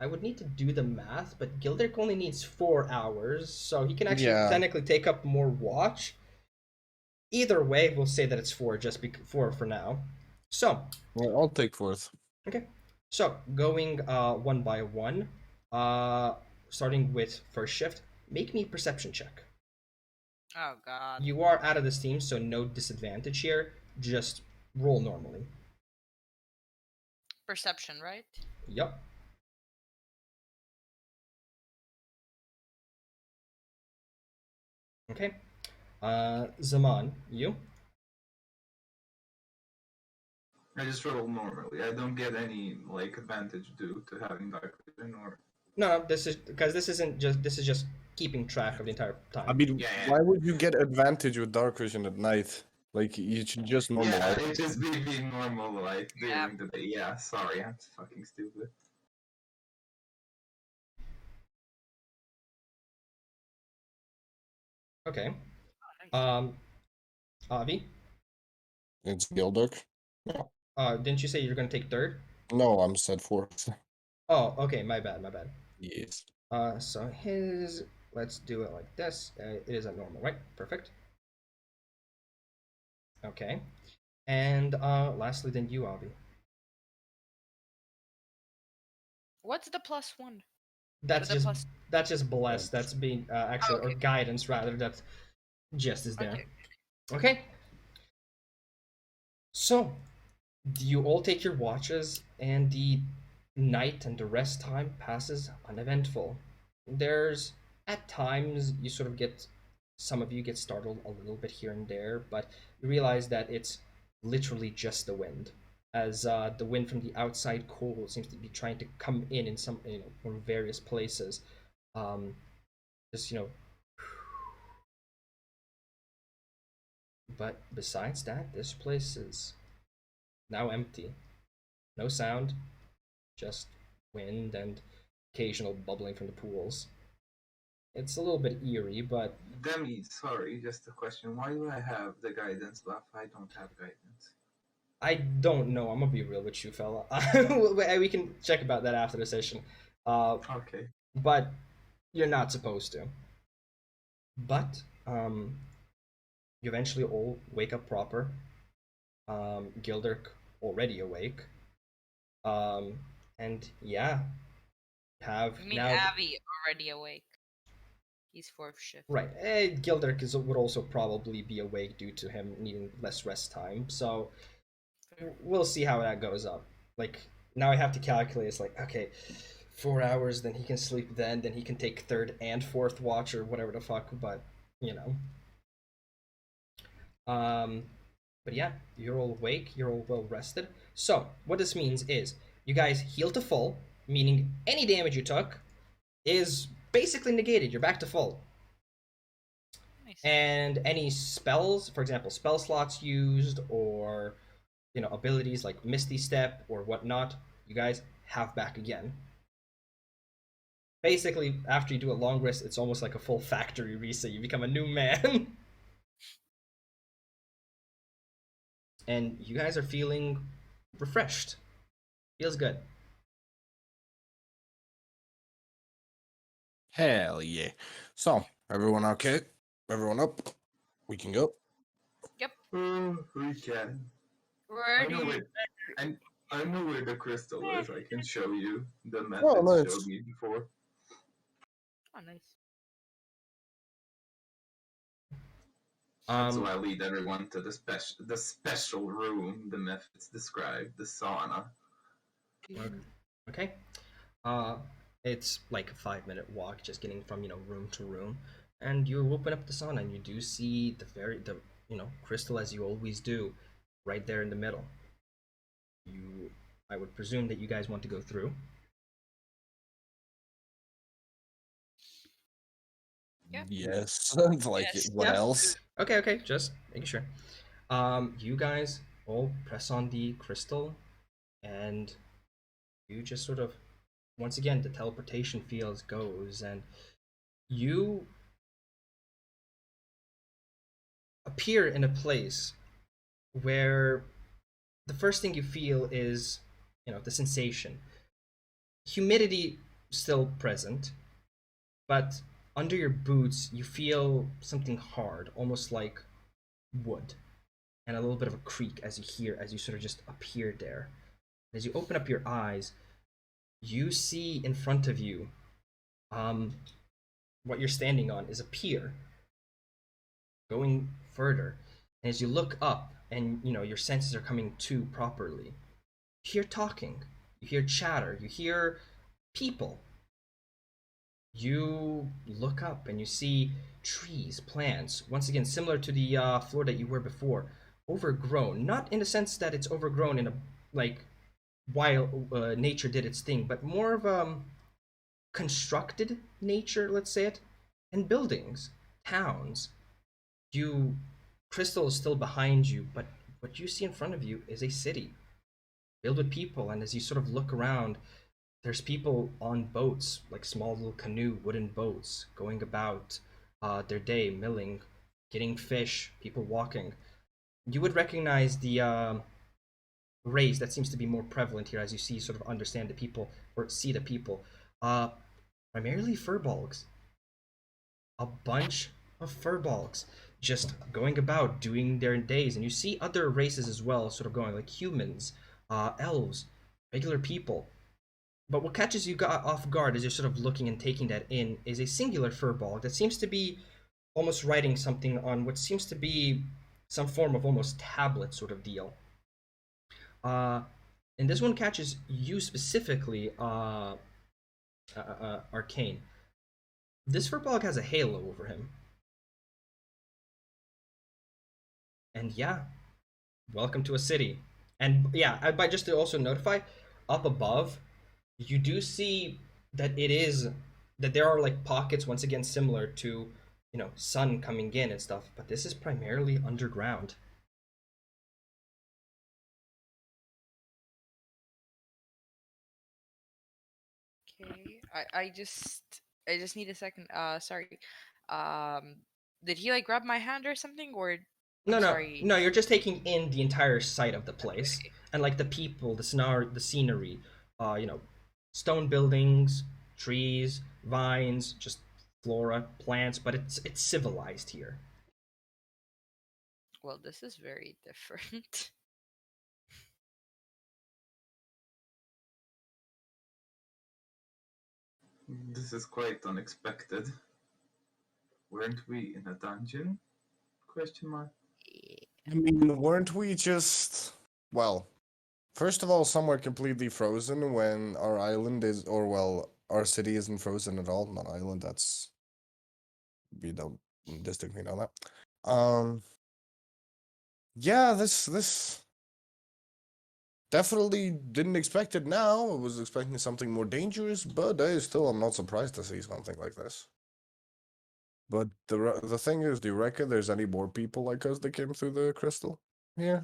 I would need to do the math, but Gildurk only needs 4 hours, so he can actually technically take up more watch. Either way, we'll say that it's four, four for now. So. Well, I'll take fourth. Okay. So going one by one, starting with first shift, make me a perception check. Oh god. You are out of this team, so no disadvantage here. Just roll normally. Perception, right? Yup. Okay. Zamaan, you? I just roll normally. I don't get any like advantage due to having dark vision or. No, this is because this is just keeping track of the entire time. I mean, Yeah. why would you get advantage with dark vision at night? Like you should just normalize. Yeah, it just be normal like during the day. Yeah, sorry, I'm fucking stupid. Okay. Avi? It's Gildurk. Didn't you say you're gonna take third? No, I'm said fourth. Oh, okay, my bad. Yes. So let's do it like this. It is a normal, right? Perfect. Okay. And lastly, then you, Avi. What's the +1? That's just blessed. That's being actually or guidance rather. That just is there. Okay. So, you all take your watches, and the night and the rest time passes uneventful. There's at times you sort of some of you get startled a little bit here and there, but you realize that it's literally just the wind, as the wind from the outside cold seems to be trying to come in some from various places. Just But besides that, this place is now empty. No sound, just wind and occasional bubbling from the pools. It's a little bit eerie, but Demmy, sorry, just a question. Why do I have the guidance buff? I don't have guidance. I don't know. I'm gonna be real with you, fella. We can check about that after the session. Okay. But you're not supposed to. But you eventually all wake up proper. Gildurk already awake. And yeah, have I mean, now Avi already awake. He's fourth shift. right. Gildurk would also probably be awake due to him needing less rest time. So we'll see how that goes up. Like now I have to calculate. It's like okay, 4 hours. Then he can sleep. Then he can take third and fourth watch or whatever the fuck. But you know. Um, but yeah, you're all awake. You're all well rested. So what this means is you guys heal to full, meaning any damage you took is basically negated. You're back to full. Nice. And any spells, for example, spell slots used or abilities like Misty Step or whatnot, you guys have back again. Basically, after you do a long rest, it's almost like a full factory reset. You become a new man. And you guys are feeling refreshed. Feels good. Hell yeah. So, everyone okay? Everyone up? We can go. Yep. We can. Where I do know you? where, I know where the crystal is. I can show you the method Oh, you nice. showed me before. Oh, nice. So I lead everyone to the special room. The methods described, the sauna. Okay. It's like a 5-minute walk, just getting from room to room, and you open up the sauna and you do see the crystal as you always do, right there in the middle. I would presume that you guys want to go through. Yep. Yes. Like, Yes. what Yeah. else? Okay, just making sure. You guys all press on the crystal, and you just sort of, once again, the teleportation field goes, and you appear in a place where the first thing you feel is, the sensation. Humidity still present, but under your boots you feel something hard, almost like wood, and a little bit of a creak as you sort of just appear there. As you open up your eyes, you see in front of you, what you're standing on is a pier going further. And as you look up and your senses are coming to properly, you hear talking, you hear chatter, you hear people. You look up and you see trees, plants, once again similar to the floor that you were before, overgrown. Not in the sense that it's overgrown in a like while nature did its thing, but more of constructed nature, let's say it, and buildings, towns. You Crystal is still behind you, but what you see in front of you is a city filled with people. And as you sort of look around, there's people on boats, like small little canoe, wooden boats, going about their day, milling, getting fish, people walking. You would recognize the race that seems to be more prevalent here as you see, sort of understand the people, or see the people. Uh, Primarily furbolgs. A bunch of furbolgs just going about doing their days, and you see other races as well sort of going, like humans, elves, regular people. But what catches you off guard as you're sort of looking and taking that in is a singular furbolg that seems to be almost writing something on what seems to be some form of almost tablet sort of deal. uh and this one catches you specifically, Arcane. This furbolg has a halo over him. And yeah, welcome to a city. And yeah, by just to also notify, up above, you do see that there are like pockets once again similar to sun coming in and stuff, but this is primarily underground. Okay. I just need a second. Sorry. Um, did he like grab my hand or something, or No, no, Sorry. no. You're just taking in the entire site of the place, Okay. and like the people, the scenery. You know, stone buildings, trees, vines, just flora, plants. But it's civilized here. Well, this is very different. This is quite unexpected. Weren't we in a dungeon? Question mark. I mean, weren't we just, well, first of all, somewhere completely frozen when our island is, or well, our city isn't frozen at all. Not island, that's, we don't distinctly know that. Yeah, this definitely didn't expect it now. I was expecting something more dangerous, but I still am not surprised to see something like this. But the thing is, do you reckon there's any more people like us that came through the crystal? Yeah.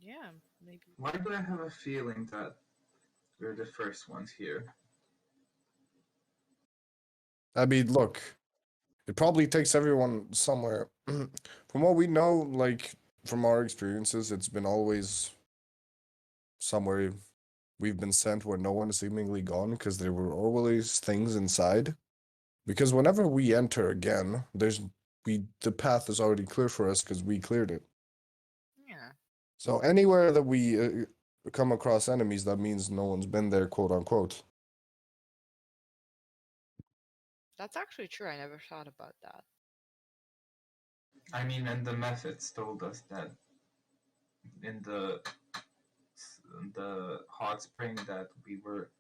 Yeah, maybe. Why do I have a feeling that we're the first ones here? I mean, look, it probably takes everyone somewhere. From what we know, like, from our experiences, it's been always somewhere we've been sent where no one is seemingly gone, because there were always things inside. Because whenever we enter again, the path is already clear for us because we cleared it. Yeah. So anywhere that we come across enemies, that means no one's been there, quote unquote. That's actually true. I never thought about that. I mean, and the methods told us that in the hot spring that we were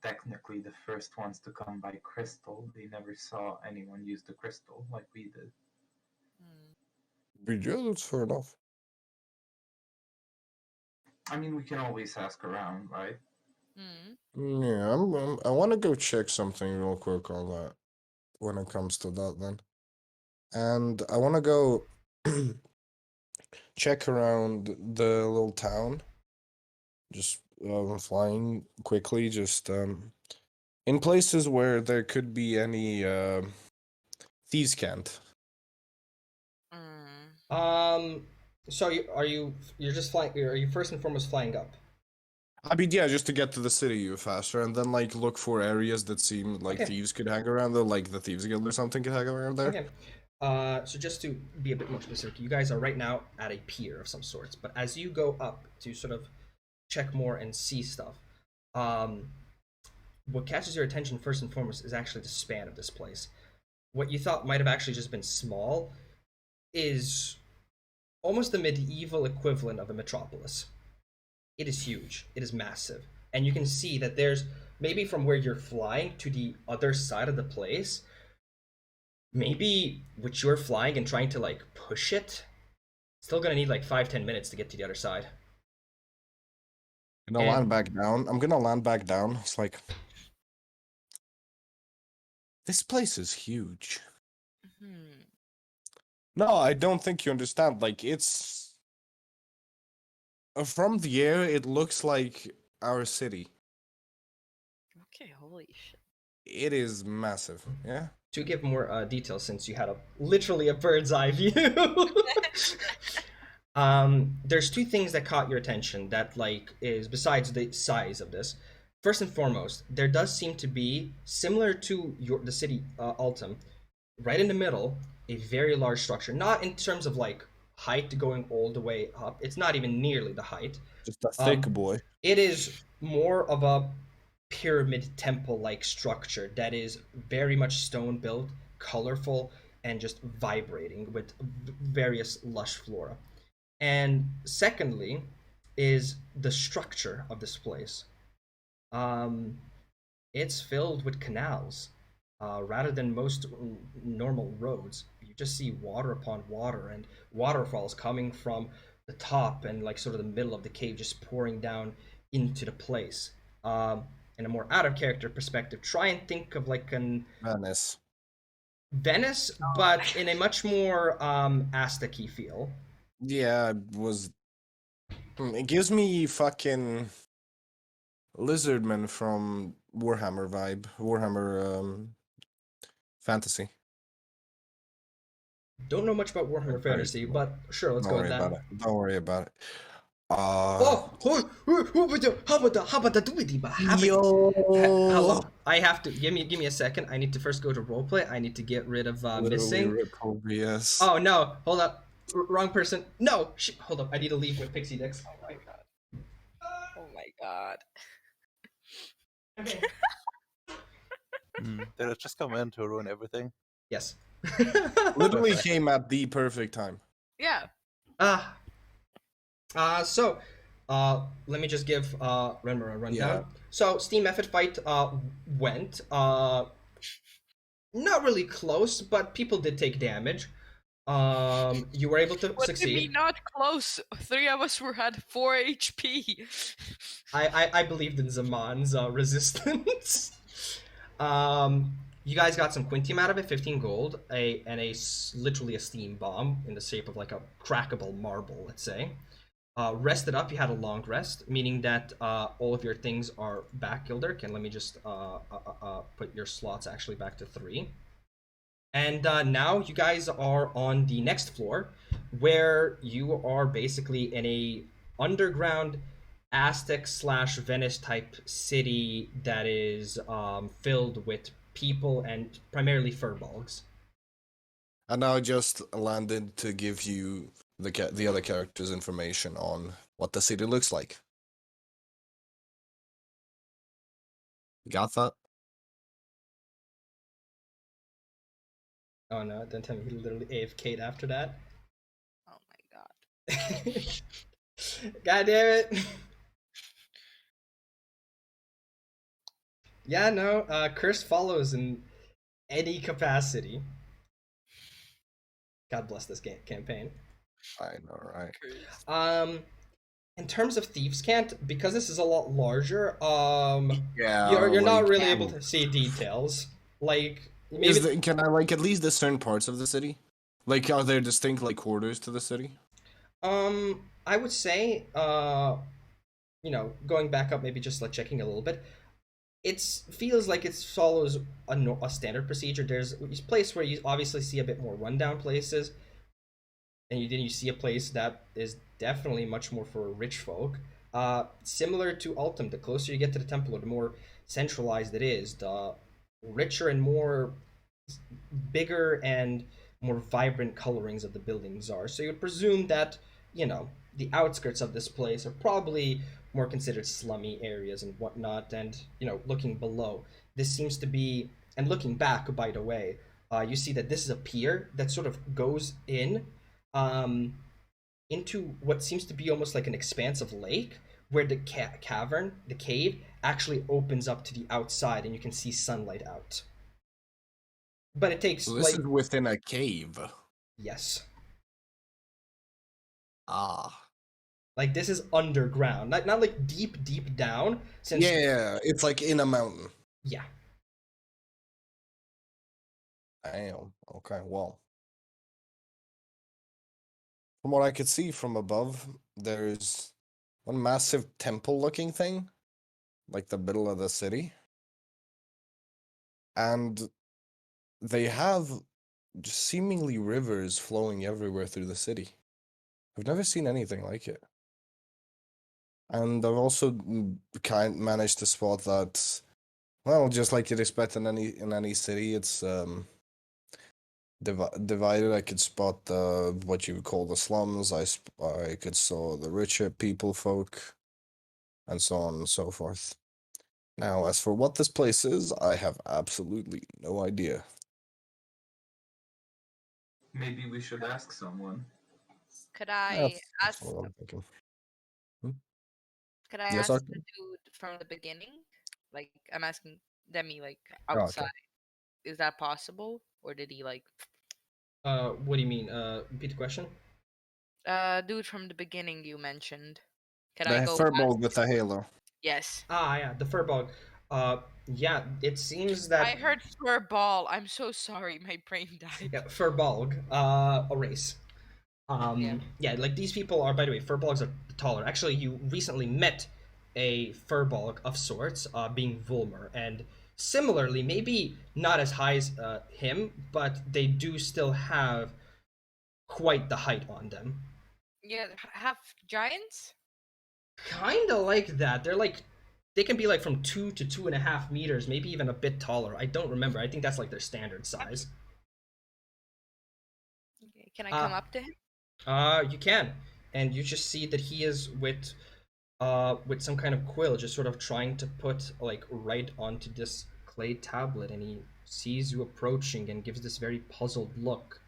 technically the first ones to come by crystal. They never saw anyone use the crystal like we did. Hmm. Yeah, that's fair enough. I mean, we can always ask around, right? Hmm. Yeah, I want to go check something real quick on that when it comes to that then. And I want to go check around the little town. Just flying quickly, just in places where there could be any thieves' cant. Hmm. So you're just flying? Are you first and foremost flying up? I mean, yeah, just to get to the city faster, and then like look for areas that seem like Okay. thieves could hang around there, like the Thieves Guild or something could hang around there. Okay. So just to be a bit more specific, you guys are right now at a pier of some sorts. But as you go up to sort of check more and see stuff, what catches your attention first and foremost is actually the span of this place. What you thought might have actually just been small is almost the medieval equivalent of a metropolis. It is huge. It is massive. And you can see that there's maybe from where you're flying to the other side of the place, maybe with your flying and trying to like push it, still gonna need like 5-10 minutes to get to the other side. I'm gonna land back down. I'm gonna land back down. It's like, this place is huge. Hmm. No, I don't think you understand. Like, it's from the air, it looks like our city. Okay. Holy shit. It is massive. Yeah. To give more details, since you had literally a bird's eye view, there's two things that caught your attention that like is besides the size of this. First and foremost, there does seem to be similar to the city Altum, right in the middle, a very large structure. Not in terms of like height going all the way up. It's not even nearly the height. Just a thick boy. It is more of a pyramid temple like structure that is very much stone built, colorful, and just vibrating with various lush flora. And secondly, is the structure of this place. Um, it's filled with canals. Rather than most normal roads, you just see water upon water and waterfalls coming from the top and like sort of the middle of the cave, just pouring down into the place. In a more out of character perspective, try and think of like an Venice. Venice, but in a much more Aztec-y feel. Yeah, it was. It gives me fucking Lizardman from Warhammer vibe. Warhammer fantasy. Don't know much about Warhammer Okay, Fantasy, but sure, let's Don't go worry with about that. it. Don't worry about it. Oh, how about the doobie Yo. Hello, I have to give me a second. I need to first go to roleplay. I need to get rid of Literally missing. rip OBS. Oh no, hold up, wrong person. No, hold up. I need to leave with Pixie Dicks. Oh my god. Oh my god. Okay. Did it just come in to ruin everything? Yes. Literally came at the perfect time. Yeah. So, let me just give Renmer a rundown. Yeah. So, Steam Effort Fight went not really close, but people did take damage. You were able to What do you mean succeed. not close? 3 of us were had 4 HP. I believed in Zamaan's resistance. You guys got some Quintium out of it, 15 gold, literally a steam bomb in the shape of like a crackable marble, let's say. Rested up, you had a long rest, meaning that all of your things are back, Gildurk, and let me just put your slots actually back to 3. And now you guys are on the next floor, where you are basically in a underground Aztec / Venice type city that is filled with people and primarily furbolgs. And now I just landed to give you the other characters' information on what the city looks like. Got that? Oh no, don't tell me he literally AFK'd after that. Oh my god. God damn it. Yeah, no, Curse follows in any capacity. God bless this campaign. I know, right? In terms of Thieves' Cant, because this is a lot larger, Yeah. you're not like, really able to see details. Like maybe can I like at least discern parts of the city? Like, are there distinct like quarters to the city? I would say, going back up, maybe just like checking a little bit. It feels like it follows a standard procedure. There's a place where you obviously see a bit more rundown places, and you see a place that is definitely much more for rich folk. Similar to Altum, the closer you get to the temple, the more centralized it is, the richer and more bigger and more vibrant colorings of the buildings are. So you would presume that, the outskirts of this place are probably more considered slummy areas and whatnot. And, looking below, this seems to be, and looking back, by the way, you see that this is a pier that sort of goes in into what seems to be almost like an expansive lake where the cavern, the cave, actually opens up to the outside and you can see sunlight out. But it takes So this is within a cave. Yes. Ah. Like this is underground, not like deep down. Since Yeah, it's like in a mountain. yeah. Damn. Okay, well. From what I could see from above, there's one massive temple-looking thing, like the middle of the city. And they have just seemingly rivers flowing everywhere through the city. I've never seen anything like it. And I've also managed to spot that, well, just like you'd expect in any city, it's divided. I could spot what you would call the slums. I could saw the richer folk, and so on and so forth. Now, as for what this place is, I have absolutely no idea. Maybe we should ask someone. Could I That's ask? what I'm thinking. Could I Yes, ask Arcane? the dude from the beginning? Like, I'm asking Demmy, like okay. outside. Is that possible, or did he like? What do you mean? Repeat the question. Dude from the beginning you mentioned. Can The I go? furball with the halo. Yes. Yeah, the furbog. Yeah, it seems that I heard fur ball. I'm so sorry, my brain died. yeah, furbolg, a race. Yeah, like these people are. By the way, furbolgs are taller. Actually, you recently met a furbolg of sorts, being Vulner, and similarly, maybe not as high as him, but they do still have quite the height on them. Yeah, half giants. Kinda like that. They can be like from 2 to 2.5 meters, maybe even a bit taller. I don't remember. I think that's like their standard size. Okay, can I Uh, come up to him? you can, and you just see that he is with some kind of quill, just sort of trying to put like right onto this clay tablet, and he sees you approaching and gives this very puzzled look.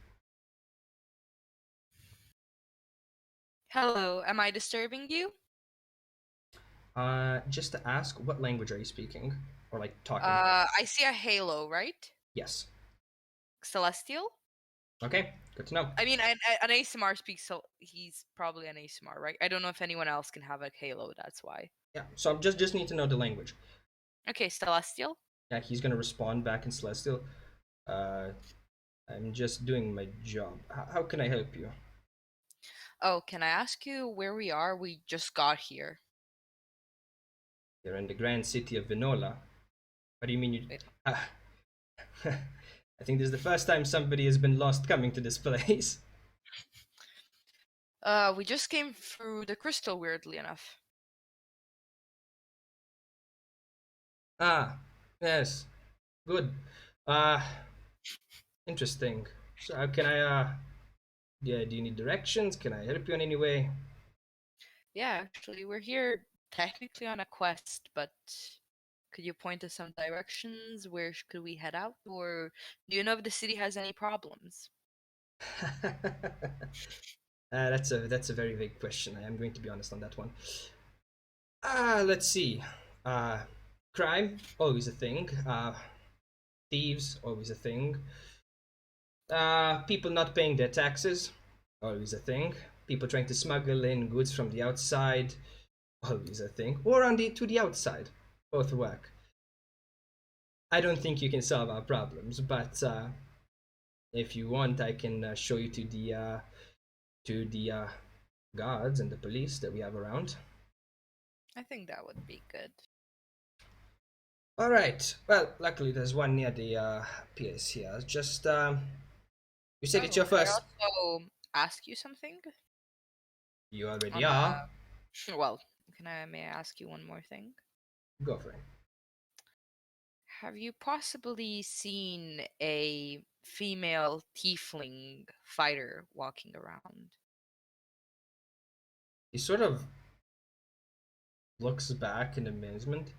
Hello, am I disturbing you? Just to ask, what language are you speaking or like talking? I see a halo, right? Yes. Celestial? Okay, good to know. I mean, an Aasimar speaks, so he's probably an Aasimar, right? I don't know if anyone else can have a halo, that's why. Yeah, so I'm just need to know the language. Okay, Celestial? Yeah, he's gonna respond back in Celestial. I'm just doing my job. How can I help you? Oh, can I ask you where we are? We just got here. You're in the grand city of Vinola. What do you mean you... Wait. I think this is the first time somebody has been lost coming to this place. We just came through the crystal, weirdly enough. Ah, yes. Good. Interesting. So how can I, yeah, do you need directions? Can I help you in any way? Yeah, actually, we're here technically on a quest, but could you point us some directions? Where could we head out? Or do you know if the city has any problems? That's a very vague question. I am going to be honest on that one. Let's see. Crime, always a thing. Thieves, always a thing. People not paying their taxes, always a thing. People trying to smuggle in goods from the outside, always a thing. Or to the outside, both work. I don't think you can solve our problems, but if you want, I can show you to the guards and the police that we have around. I think that would be good. All right. Well, luckily there's one near the PS here. Just you said it's your Could I first. also ask you something? You already On are. Well, may I ask you one more thing? Go for it. Have you possibly seen a female tiefling fighter walking around? He sort of looks back in amazement.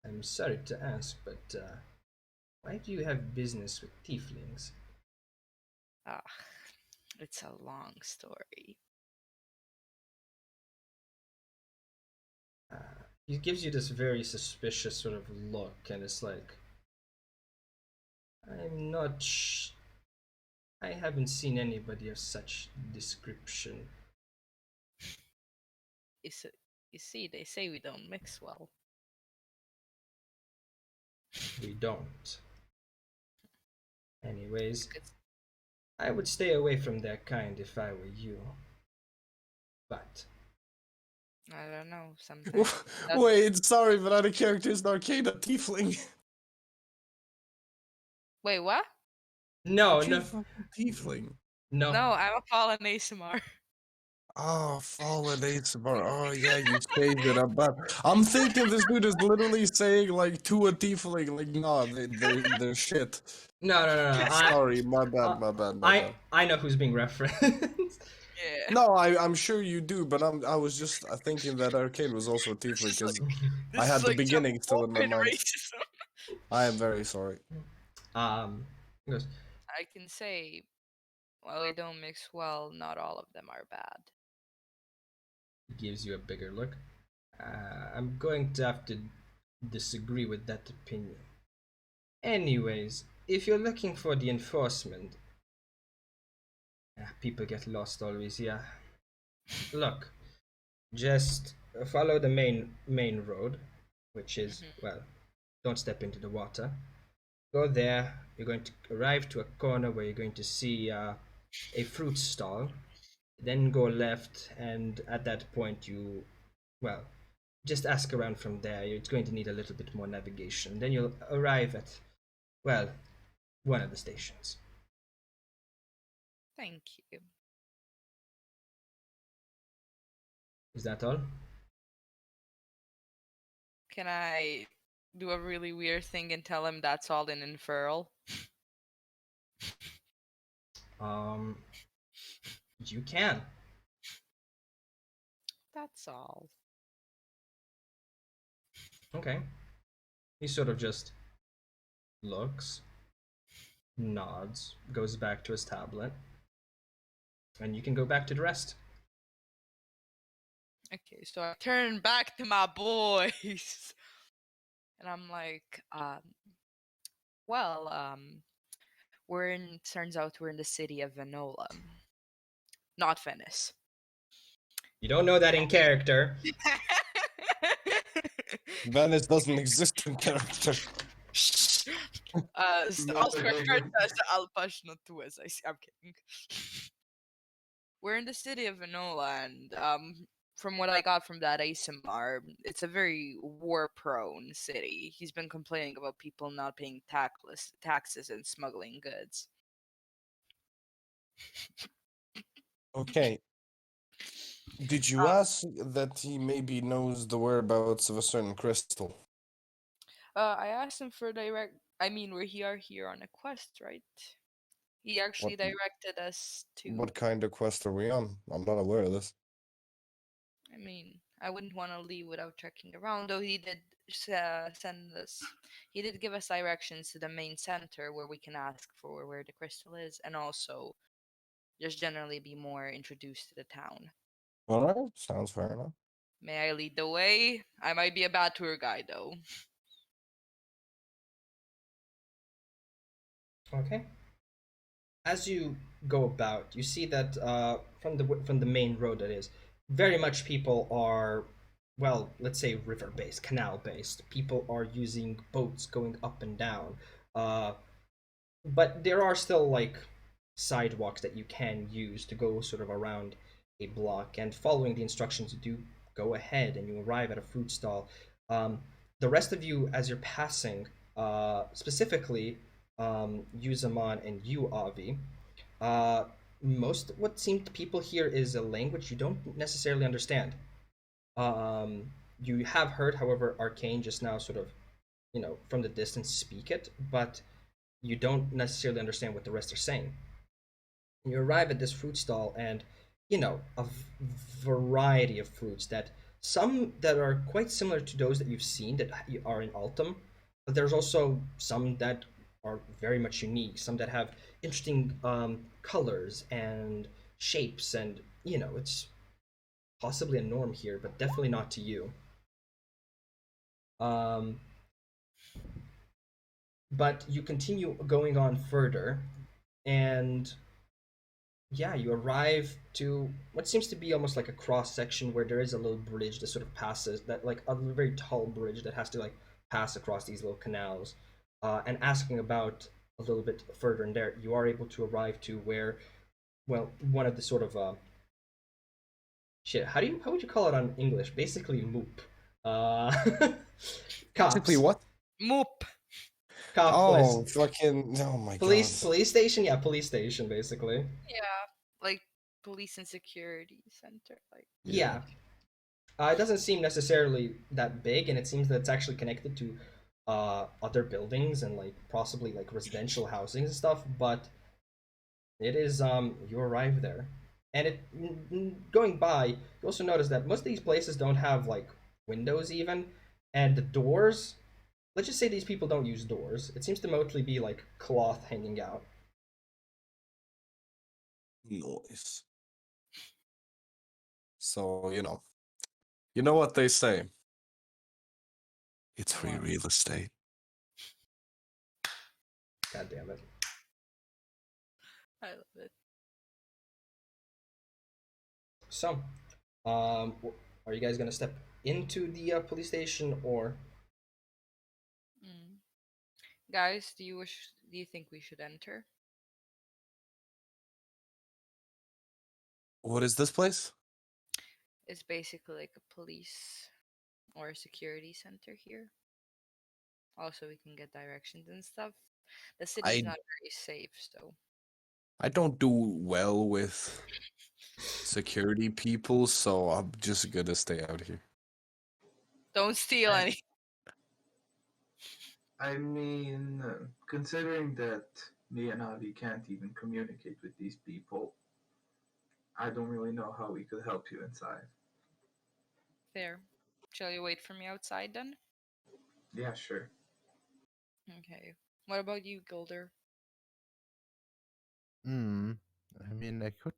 I'm sorry to ask, but why do you have business with tieflings? Ah, it's a long story. He gives you this very suspicious sort of look, and it's like, I'm not. I haven't seen anybody of such description. You see, they say we don't mix well. We don't. Anyways, Good. I would stay away from their kind if I were you. But I don't know. Sometimes. That's- Wait, sorry, but other characters Arcane a tiefling. Wait, what? no, You're a no, fucking tiefling. no. No, I'm a fallen Aasimar. Oh, fallen Aasimar. Oh yeah, you changed it up. But I'm thinking this dude is literally saying like to a tiefling, like no, they're shit. No. Sorry, my bad, my bad. I know who's being referenced. Yeah. No, I'm sure you do, but I was just thinking that Arcane was also a tiefling because I had the beginning still in my mind. Racism. I am very sorry. He goes, I can say, while they don't mix well, not all of them are bad. he gives you a bigger look. I'm going to have to disagree with that opinion. Anyways, if you're looking for the enforcement, people get lost always, yeah. Look, just follow the main road, which is, well, don't step into the water. Go there, you're going to arrive to a corner where you're going to see a fruit stall. Then go left, and at that point you, well, just ask around from there. It's going to need a little bit more navigation. Then you'll arrive at, well, one of the stations. Thank you. Is that all? Can I do a really weird thing and tell him that's all in Infernal? You can. That's all. Okay. He sort of just looks, nods, goes back to his tablet, and you can go back to the rest. Okay, so I turn back to my boys. And I'm like, turns out we're in the city of Venola. Not Venice. You don't know that in character. Venice doesn't exist in character. Oscar says Alpash not to as I'm kidding. We're in the city of Venola, and from what I got from that Aasimar, it's a very war-prone city. He's been complaining about people not paying taxes and smuggling goods. Okay. Did you ask that he maybe knows the whereabouts of a certain crystal? I asked him for we are here on a quest, right? He actually directed us to. What kind of quest are we on? I'm not aware of this. I mean, I wouldn't want to leave without checking around, though he did send us. He did give us directions to the main center where we can ask for where the crystal is, and also just generally be more introduced to the town. Alright, sounds fair enough. May I lead the way? I might be a bad tour guide, though. Okay. As you go about, you see that from the main road, that is, very much people are, well, let's say river-based, canal-based. People are using boats going up and down. But there are still like sidewalks that you can use to go sort of around a block, and following the instructions, you do go ahead and you arrive at a fruit stall. The rest of you, as you're passing, specifically you Zamaan and you Avi, most what seemed people here is a language you don't necessarily understand. You have heard, however, Arcane just now sort of, from the distance speak it, but you don't necessarily understand what the rest are saying. You arrive at this fruit stall, and a variety of fruits, that some that are quite similar to those that you've seen that are in Altum, but there's also some that are very much unique, some that have interesting colors and shapes, and it's possibly a norm here, but definitely not to you. But you continue going on further, and yeah, you arrive to what seems to be almost like a cross section, where there is a little bridge that sort of passes, that like a very tall bridge that has to like pass across these little canals. And asking about a little bit further in there, you are able to arrive to where, well, one of the sort of shit. How would you call it on English? Basically, moop. Cops. Basically, what? Moop. Cop Oh, place. fucking! Oh my Police god. police station. Yeah, police station. Basically. Yeah, like police and security center. Like Yeah. It doesn't seem necessarily that big, and it seems that it's actually connected to other buildings and like possibly like residential housing and stuff. But it is you arrive there, and going by, you also notice that most of these places don't have like windows even, and the doors. Let's just say these people don't use doors. It seems to mostly be like cloth hanging out. Noise. So, you know what they say. It's free real estate. God damn it. I love it. So, are you guys gonna step into the police station, or? Guys, do you think we should enter? What is this place? It's basically like a police or a security center here. Also, we can get directions and stuff. The city's not very safe, so. I don't do well with security people, so I'm just gonna stay out here. Don't steal I- any. I mean, considering that me and Avi can't even communicate with these people, I don't really know how we could help you inside. There. Shall you wait for me outside then? Yeah, sure. Okay. What about you, Gilder? Hmm. I mean, I could.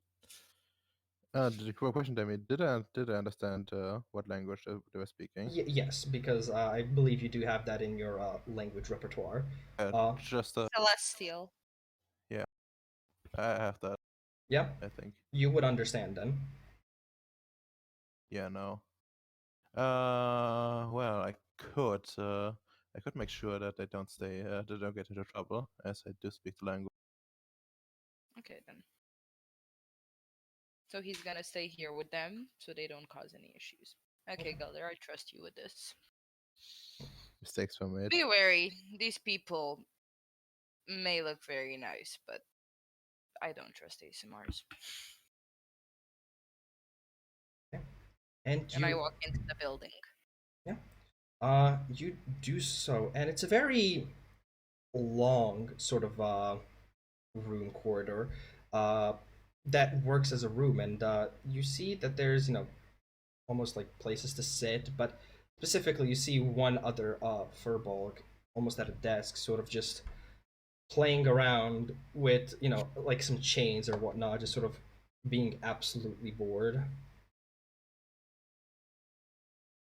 The question, Demi, did I understand what language they were speaking? Yes, because I believe you do have that in your language repertoire. Just Celestial. yeah, I have that. Yeah, I think. you would understand them. Yeah, no. Well, I could make sure that they don't they don't get into trouble, as I do speak the language. Okay then. So he's gonna stay here with them so they don't cause any issues. Okay, Gilder, I trust you with this. Mistakes were made. Be wary. These people may look very nice, but I don't trust Aasimars. And And I you, walk into the building. you do so, and it's a very long sort of room corridor uh, that works as a room, and you see that there's almost like places to sit, but specifically you see one other furbolg almost at a desk, sort of just playing around with like some chains or whatnot, just sort of being absolutely bored.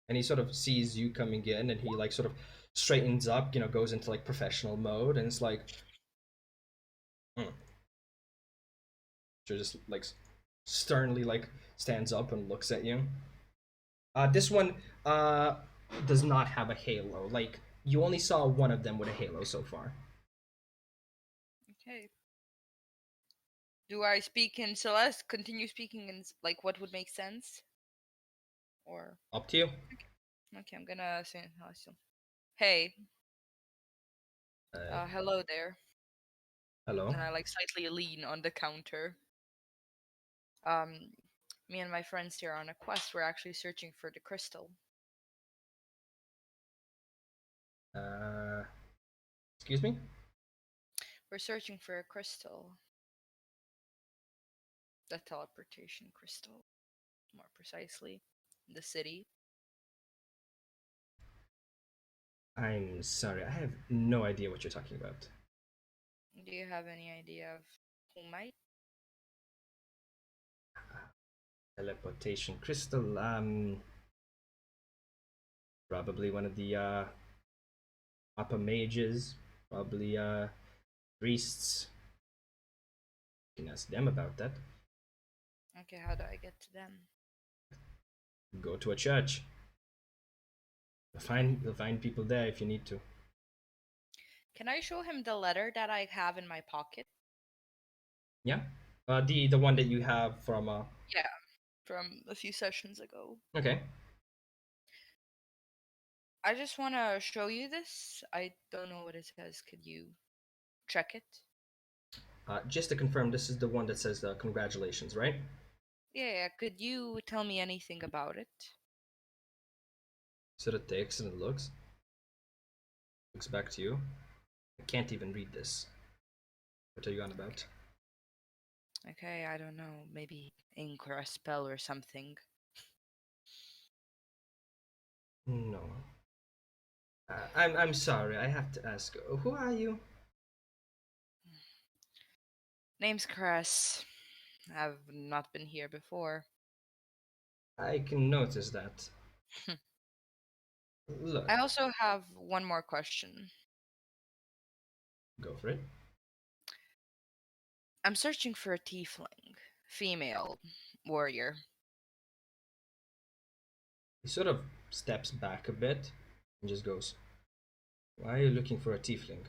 And he sort of sees you coming in, and he like sort of straightens up, goes into like professional mode, and it's like, hmm. Just like sternly like stands up and looks at you. This one does not have a halo. Like you only saw one of them with a halo so far. Okay. Do I speak in Celeste? Continue speaking in like what would make sense? Or Up to you. okay, I'm gonna say in Celestial. Hey, hello there. Hello. And I like slightly lean on the counter. Um, me and my friends here are on a quest. We're actually searching for the crystal. Excuse me. We're searching for a crystal. The teleportation crystal, more precisely, in the city. I'm sorry, I have no idea what you're talking about. Do you have any idea of who might? Teleportation crystal. Probably one of the upper mages. Probably priests. You can ask them about that. Okay, how do I get to them? Go to a church. You'll find people there if you need to. Can I show him the letter that I have in my pocket? Yeah. The one that you have from Yeah, from a few sessions ago. Okay. I just want to show you this. I don't know what it says. Could you check it? Just to confirm, this is the one that says congratulations, right? Yeah, could you tell me anything about it? So it takes and it looks back to you. I can't even read this. What are you on about? Okay, I don't know. Maybe ink or a spell or something. No. I'm sorry. I have to ask. Who are you? Name's Cress. I've not been here before. I can notice that. Look, I also have one more question. go for it. I'm searching for a tiefling, female warrior. He sort of steps back a bit and just goes, "Why are you looking for a tiefling?"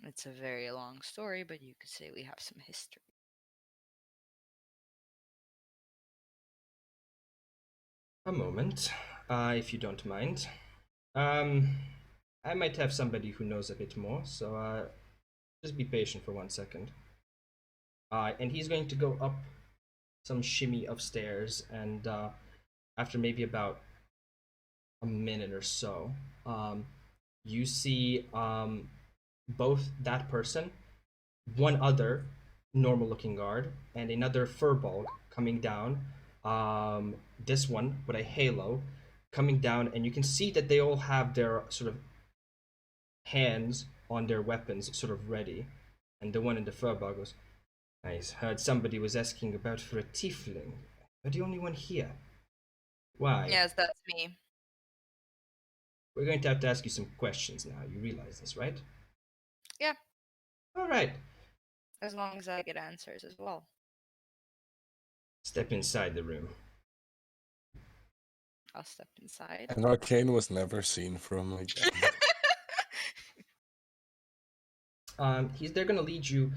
It's a very long story, but you could say we have some history. A moment, if you don't mind. Um, I might have somebody who knows a bit more, so Just be patient for 1 second. And he's going to go up some shimmy upstairs, and after maybe about a minute or so, you see both that person, one other normal-looking guard, and another furball coming down. This one with a halo coming down, and you can see that they all have their sort of hands on their weapons, sort of ready. And the one in the furball goes, "I heard somebody was asking about for a tiefling. You're the only one here. Why?" Yes, that's me. We're going to have to ask you some questions now. You realize this, right? Yeah. All right. As long as I get answers as well. Step inside the room. I'll step inside. And Arcane was never seen from again. They're going to lead you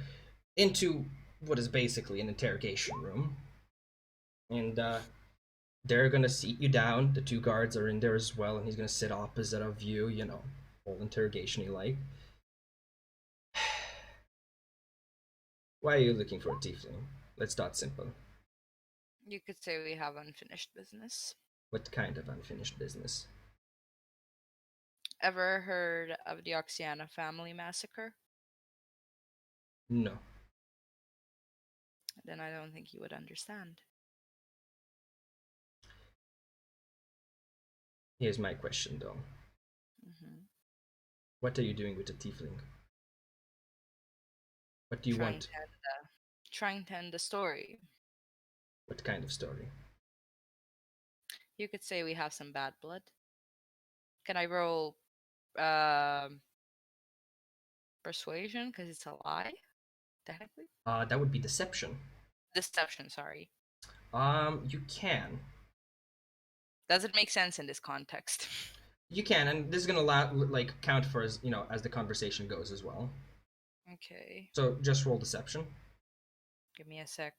into what is basically an interrogation room. And they're going to seat you down. The two guards are in there as well, and he's going to sit opposite of you, you know, all interrogation-y like. Why are you looking for a tiefling? Let's start simple. You could say we have unfinished business. What kind of unfinished business? Ever heard of the Oxiana family massacre? No. Then I don't think you would understand. Here's my question, though. Mm-hmm. What are you doing with the tiefling? What do you want? Trying to end the story. What kind of story? You could say we have some bad blood. Can I roll persuasion? Because it's a lie, technically? That would be deception. Deception, sorry. You can. Does it make sense in this context? You can, and this is gonna count for as as the conversation goes as well. Okay. So just roll deception. Give me a sec.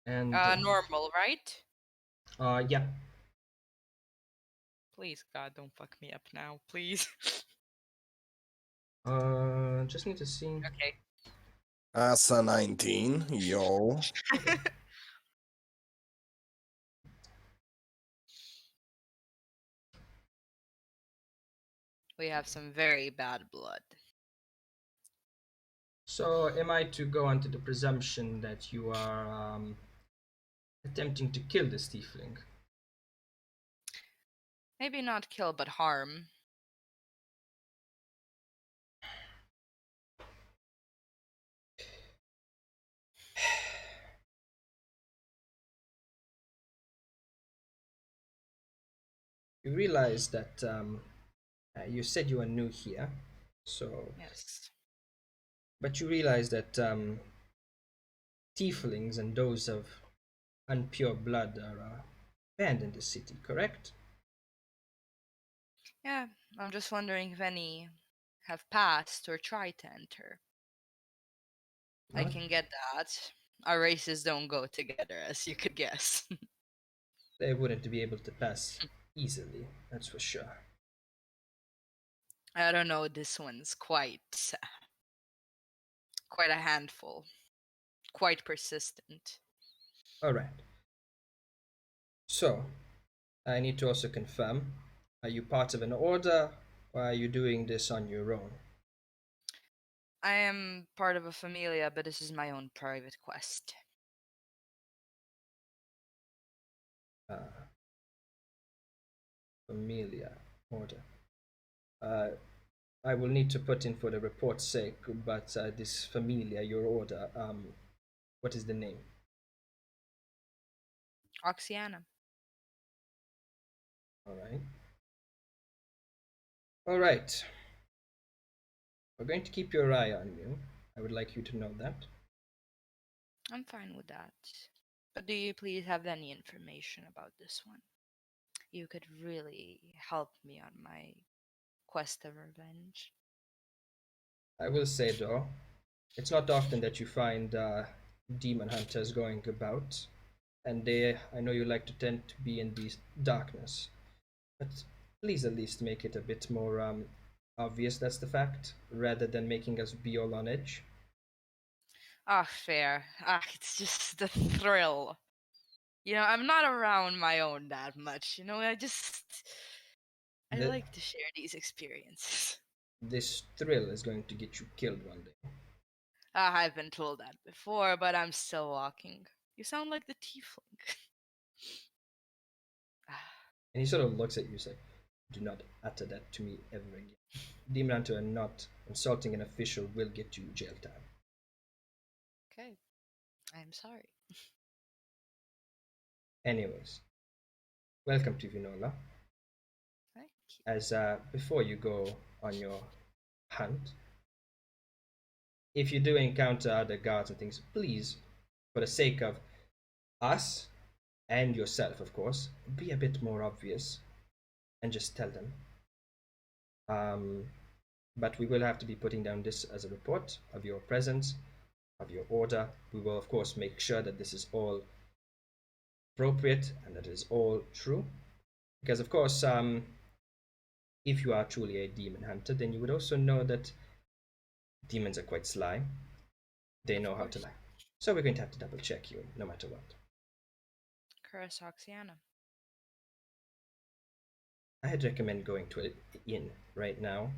And normal, right? Yeah. Please, God, don't fuck me up now, please. Just need to see. Okay. That's a 19, yo. We have some very bad blood. So am I to go onto the presumption that you are attempting to kill this tiefling? Maybe not kill, but harm. You realize that you said you are new here, so Yes. but you realize that tieflings and those of unpure blood are banned in the city, correct? Yeah, I'm just wondering if any have passed or tried to enter. I What? can get that. Our races don't go together, as you could guess. They wouldn't be able to pass easily, that's for sure. I don't know, this one's quite a handful. Quite persistent. Alright. So, I need to also confirm, are you part of an order, or are you doing this on your own? I am part of a familia, but this is my own private quest. Emilia, order. I will need to put in for the report's sake, but this familia, your order, what is the name? Oxiana. Alright. Alright. We're going to keep your eye on you. I would like you to know that. I'm fine with that. But do you please have any information about this one? You could really help me on my quest of revenge. I will say though, it's not often that you find demon hunters going about, and I know you like to tend to be in the darkness, but please at least make it a bit more obvious that's the fact, rather than making us be all on edge. Ah, fair. It's just the thrill. I'm not around my own that much. I The- like to share these experiences. This thrill is going to get you killed one day. I've been told that before, but I'm still walking. You sound like the Tiefling. And he sort of looks at you and says, "Do not utter that to me ever again. Demon Hunter and not insulting an official will get you jail time." Okay. I'm sorry. Anyways, welcome to Vinola. Thank you. As before you go on your hunt, if you do encounter other guards and things, please, for the sake of us and yourself, of course, be a bit more obvious and just tell them. But we will have to be putting down this as a report of your presence, of your order. We will, of course, make sure that this is all appropriate and that it is all true. Because, of course, if you are truly a demon hunter, then you would also know that demons are quite sly. They know how to lie. So we're going to have to double check you no matter what. Curse Oxiana. I'd recommend going to an inn right now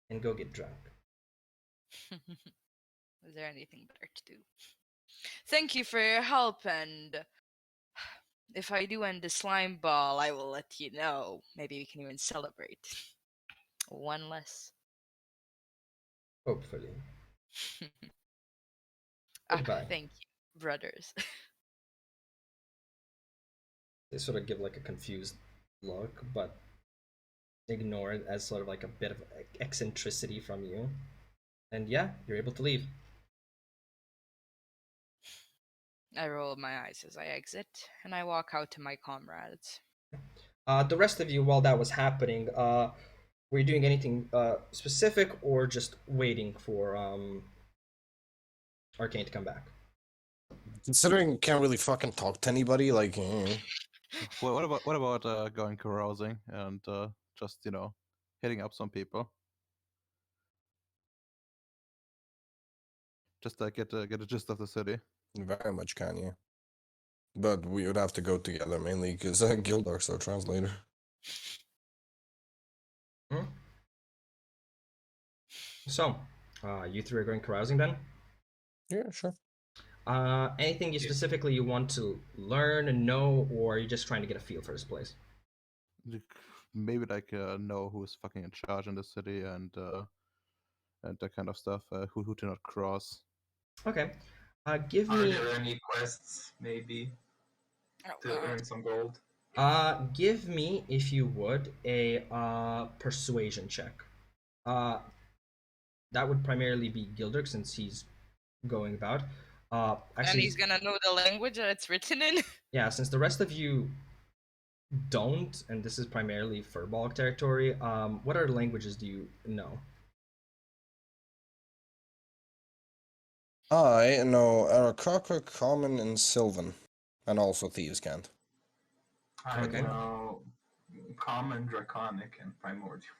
and go get drunk. Is there anything better to do? Thank you for your help, and if I do end the slime ball, I will let you know. Maybe we can even celebrate. One less. Hopefully. Goodbye. Thank you, brothers. They sort of give like a confused look, but ignore it as sort of like a bit of eccentricity from you. And yeah, you're able to leave. I roll my eyes as I exit, and I walk out to my comrades. The rest of you, while that was happening, were you doing anything specific or just waiting for Arcane to come back? Considering you can't really fucking talk to anybody, like, What about going carousing and just hitting up some people? Just get a gist of the city. very much can, yeah. But we would have to go together mainly because Gildurk's our translator. So, you three are going carousing then? Yeah, sure. Anything you specifically you want to learn and know, or are you just trying to get a feel for this place? Maybe know who's fucking in charge in the city and that kind of stuff. Who to not cross. Okay. Give Are me. there any quests, maybe, to earn some gold? Give me, if you would, a persuasion check. That would primarily be Gildurk since he's going about. Actually, And he's gonna know the language that it's written in? yeah, since the rest of you don't, and this is primarily Furbolg territory, what other languages do you know? I know Aarakocra, Common, and Sylvan. And also Thieves' Cant. I Okay. know Common, Draconic, and Primordial.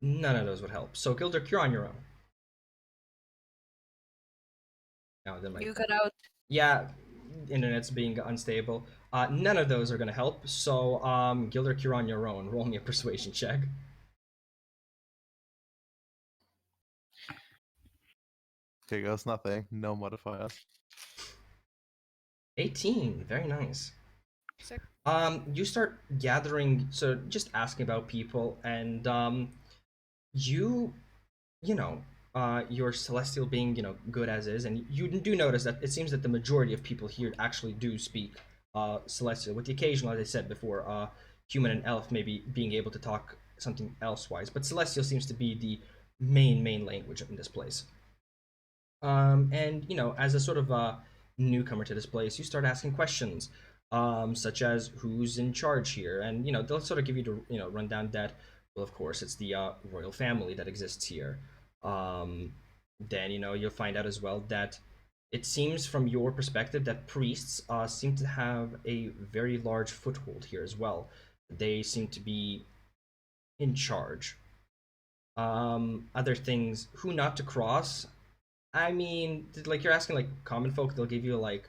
None of those would help. So, Gildurk, you're on your own. Now, then You got out. yeah, internet's being unstable. None of those are going to help. So, Gildurk, you're on your own. Roll me a persuasion check. Here goes nothing. No modifiers. 18. Very nice. Sick. You start gathering, so just asking about people, and you know, your celestial being, good as is, and you do notice that it seems that the majority of people here actually do speak celestial, with the occasional, as I said before, human and elf maybe being able to talk something elsewise, but celestial seems to be the main language in this place. And as a sort of newcomer to this place, you start asking questions, such as who's in charge here, and they'll sort of give you the rundown that, well, of course, it's the royal family that exists here. Then you'll find out as well that it seems from your perspective that priests seem to have a very large foothold here as well. They seem to be in charge. Other things, who not to cross. I mean, like you're asking like common folk, they'll give you like,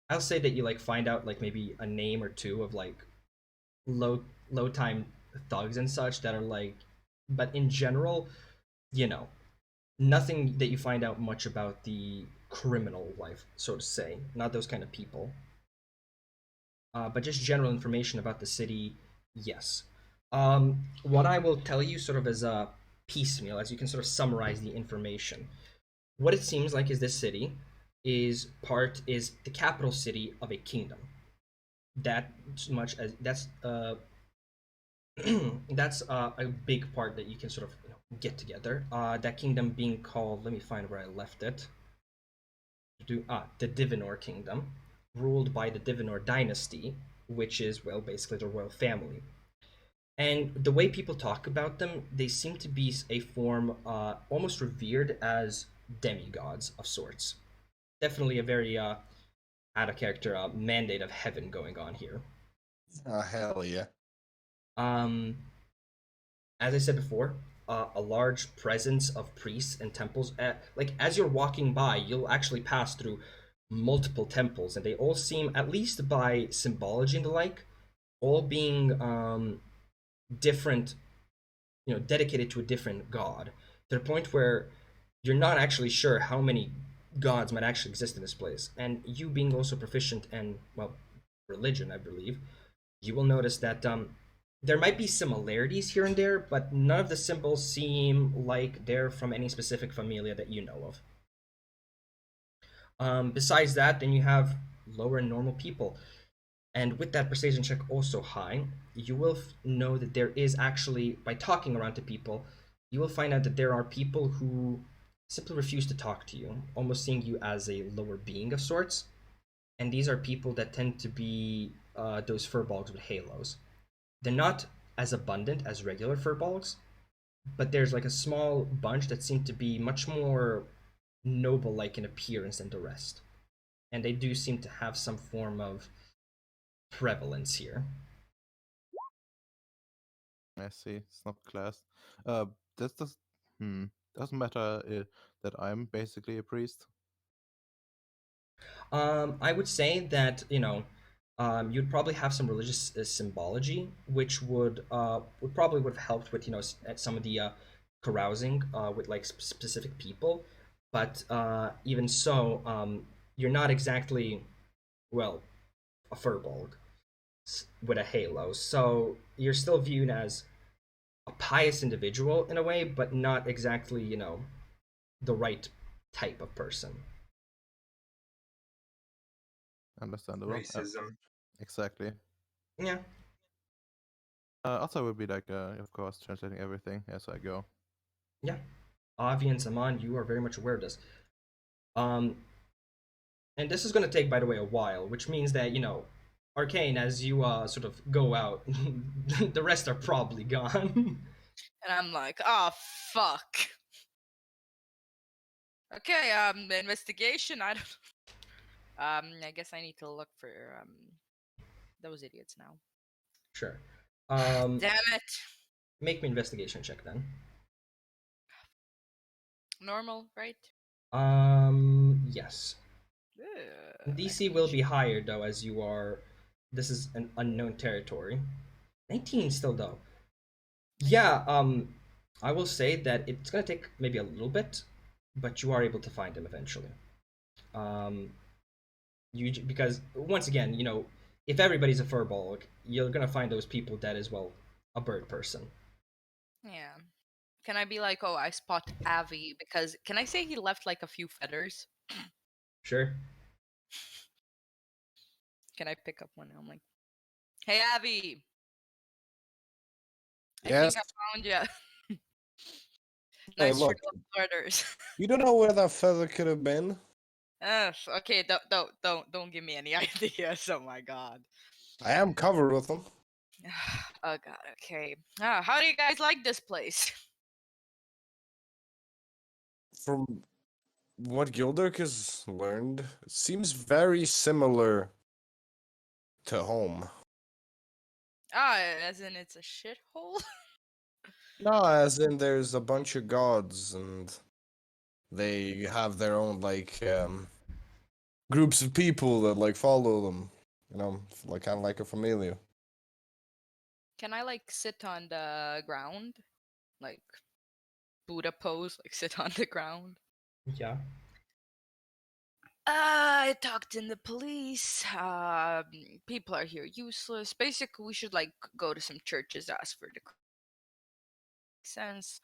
I'll say that you like find out like maybe a name or two of like low low time thugs and such that are like, but in general, you know, nothing that you find out much about the criminal life, so to say. Not those kind of people. But just general information about the city, yes. What I will tell you, sort of as a piecemeal, as you can sort of summarize the information. What it seems like is this city is the capital city of a kingdom. That much as that's a big part that you can sort of get together. That kingdom being called, let me find where I left it. The Divinor Kingdom, ruled by the Divinor dynasty, which is, well, basically the royal family. And the way people talk about them, they seem to be a form almost revered as demigods of sorts. Definitely a very out of character mandate of heaven going on here. Hell yeah. As I said before, a large presence of priests and temples. Like as you're walking by, you'll actually pass through multiple temples, and they all seem, at least by symbology and the like, all being different, dedicated to a different god. To the point where you're not actually sure how many gods might actually exist in this place. And you being also proficient in, well, religion, I believe, you will notice that there might be similarities here and there, but none of the symbols seem like they're from any specific familia that you know of. Besides that, then you have lower and normal people. And with that persuasion check also high, you will know that there is actually, by talking around to people, you will find out that there are people who simply refuse to talk to you, almost seeing you as a lower being of sorts. And these are people that tend to be those furbolgs with halos. They're not as abundant as regular furbolgs, but there's like a small bunch that seem to be much more noble like in appearance than the rest. And they do seem to have some form of prevalence here. I see. It's not class. This does doesn't matter that I'm basically a priest. I would say that you'd probably have some religious symbology, which would probably would have helped with at some of the carousing with like specific people, but even so, you're not exactly, well, a furbolg with a halo, so you're still viewed as a pious individual in a way, but not exactly the right type of person. Understandable. Racism. Exactly. Yeah. Also, I will be like, of course, translating everything as I go. Yeah. Avi and Zamaan, you are very much aware of this. And this is going to take, by the way, a while, which means that, Arcane, as you sort of go out, the rest are probably gone. And I'm like, oh, fuck. Okay, investigation, I don't... I guess I need to look for, those idiots now. Sure. Damn it. Make me investigation check then. Normal, right? Yes. Ugh, DC will be higher, though, as you are... This is an unknown territory. 19 still, though. Yeah, I will say that it's gonna take maybe a little bit, but you are able to find him eventually. Because once again, if everybody's a furbolg, you're gonna find those people that is, well, a bird person. Yeah. Can I be like, oh, I spot Avi, because can I say he left like a few feathers? Sure. Can I pick up one? I'm like, hey, Avi. Yes. I think I found you. Hey, Nice look. feathers. You don't know where that feather could have been? Okay, don't give me any ideas. Oh my god. I am covered with them. Oh god. Okay. How do you guys like this place? From what Gildurk has learned, it seems very similar to home. As in it's a shithole. No, as in there's a bunch of gods and they have their own groups of people that like follow them. You know, like kind of like a familia. Can I like sit on the ground, like Buddha pose, like sit on the ground? Yeah. I talked in the police. People are here useless. Basically, we should like go to some churches, ask for the sense.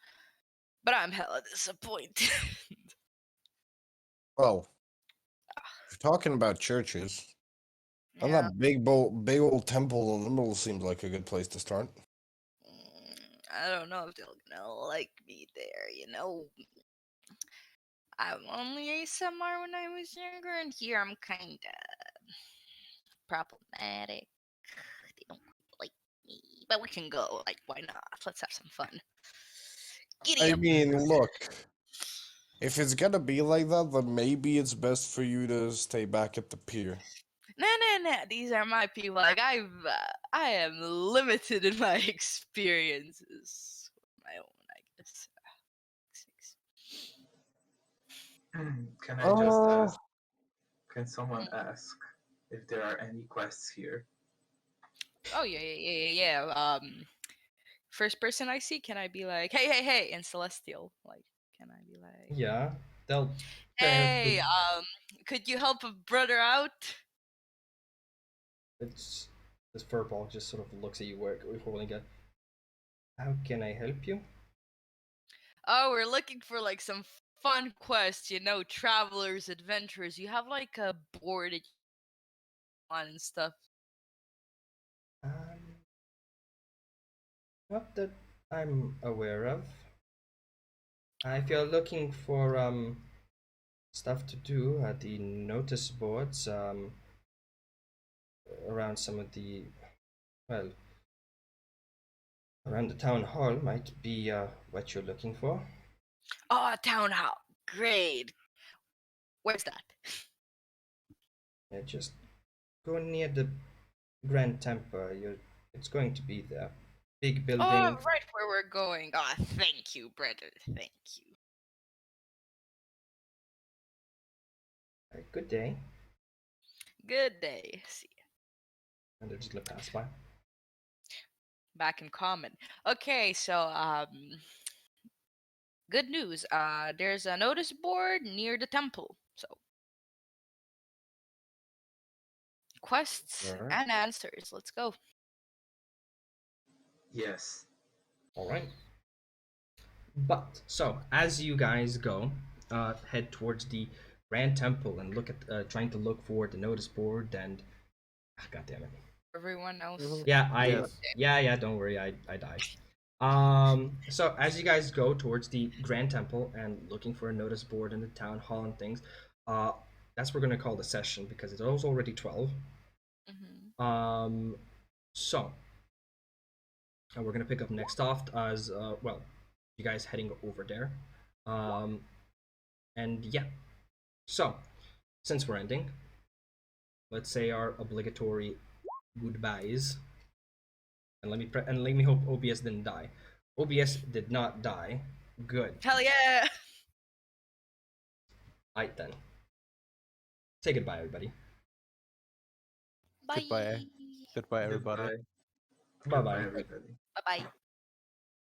But I'm hella disappointed. Well, if you're talking about churches, and Yeah. that big old temple in the middle seems like a good place to start. I don't know if they're gonna like me there, you know. I'm only Aasimar when I was younger, and here I'm kinda problematic. They don't like me. But we can go, like, why not? Let's have some fun. Giddy I up. mean, look, if it's gonna be like that, then maybe it's best for you to stay back at the pier. Nah. These are my people. Like I am limited in my experiences. My own, I guess. Can I just Oh, ask? Can someone ask if there are any quests here? Oh yeah. First person I see, can I be like, hey, in Celestial? Like, can I be like, Yeah. They'll. hey, could you help a brother out? It's this furball just sort of looks at you holding it. How can I help you? Oh, we're looking for like some fun quests, you know, travelers, adventurers. You have like a board that you want and stuff. Um, not that I'm aware of. If you're looking for stuff to do at the notice boards around some of the well around the town hall might be what you're looking for. Oh, town hall. Great. Where's that? Yeah, just go near the Grand Temple. It's going to be there. Big Oh, building. right where we're going. Ah, thank you, brother. Thank you. Good day. Good day. See ya. And they're just gonna pass by. Back in common. Okay, so good news. There's a notice board near the temple. So quests Alright. and answers. Let's go. Yes. Alright. But so as you guys go, head towards the Grand Temple and look at trying to look for the notice board and God damn it. Everyone else. Yeah, don't worry, I died. So as you guys go towards the Grand Temple and looking for a notice board in the town hall and things, that's what we're gonna call the session because it's already 12. Mm-hmm. So and we're gonna pick up next off as well, you guys heading over there. And yeah. So since we're ending, let's say our obligatory goodbyes. And let me hope OBS didn't die. OBS did not die. Good. Hell yeah! Alright then. Say goodbye, everybody. Bye. Goodbye. Goodbye, everybody. Goodbye. Bye Goodbye, bye. everybody. Bye bye.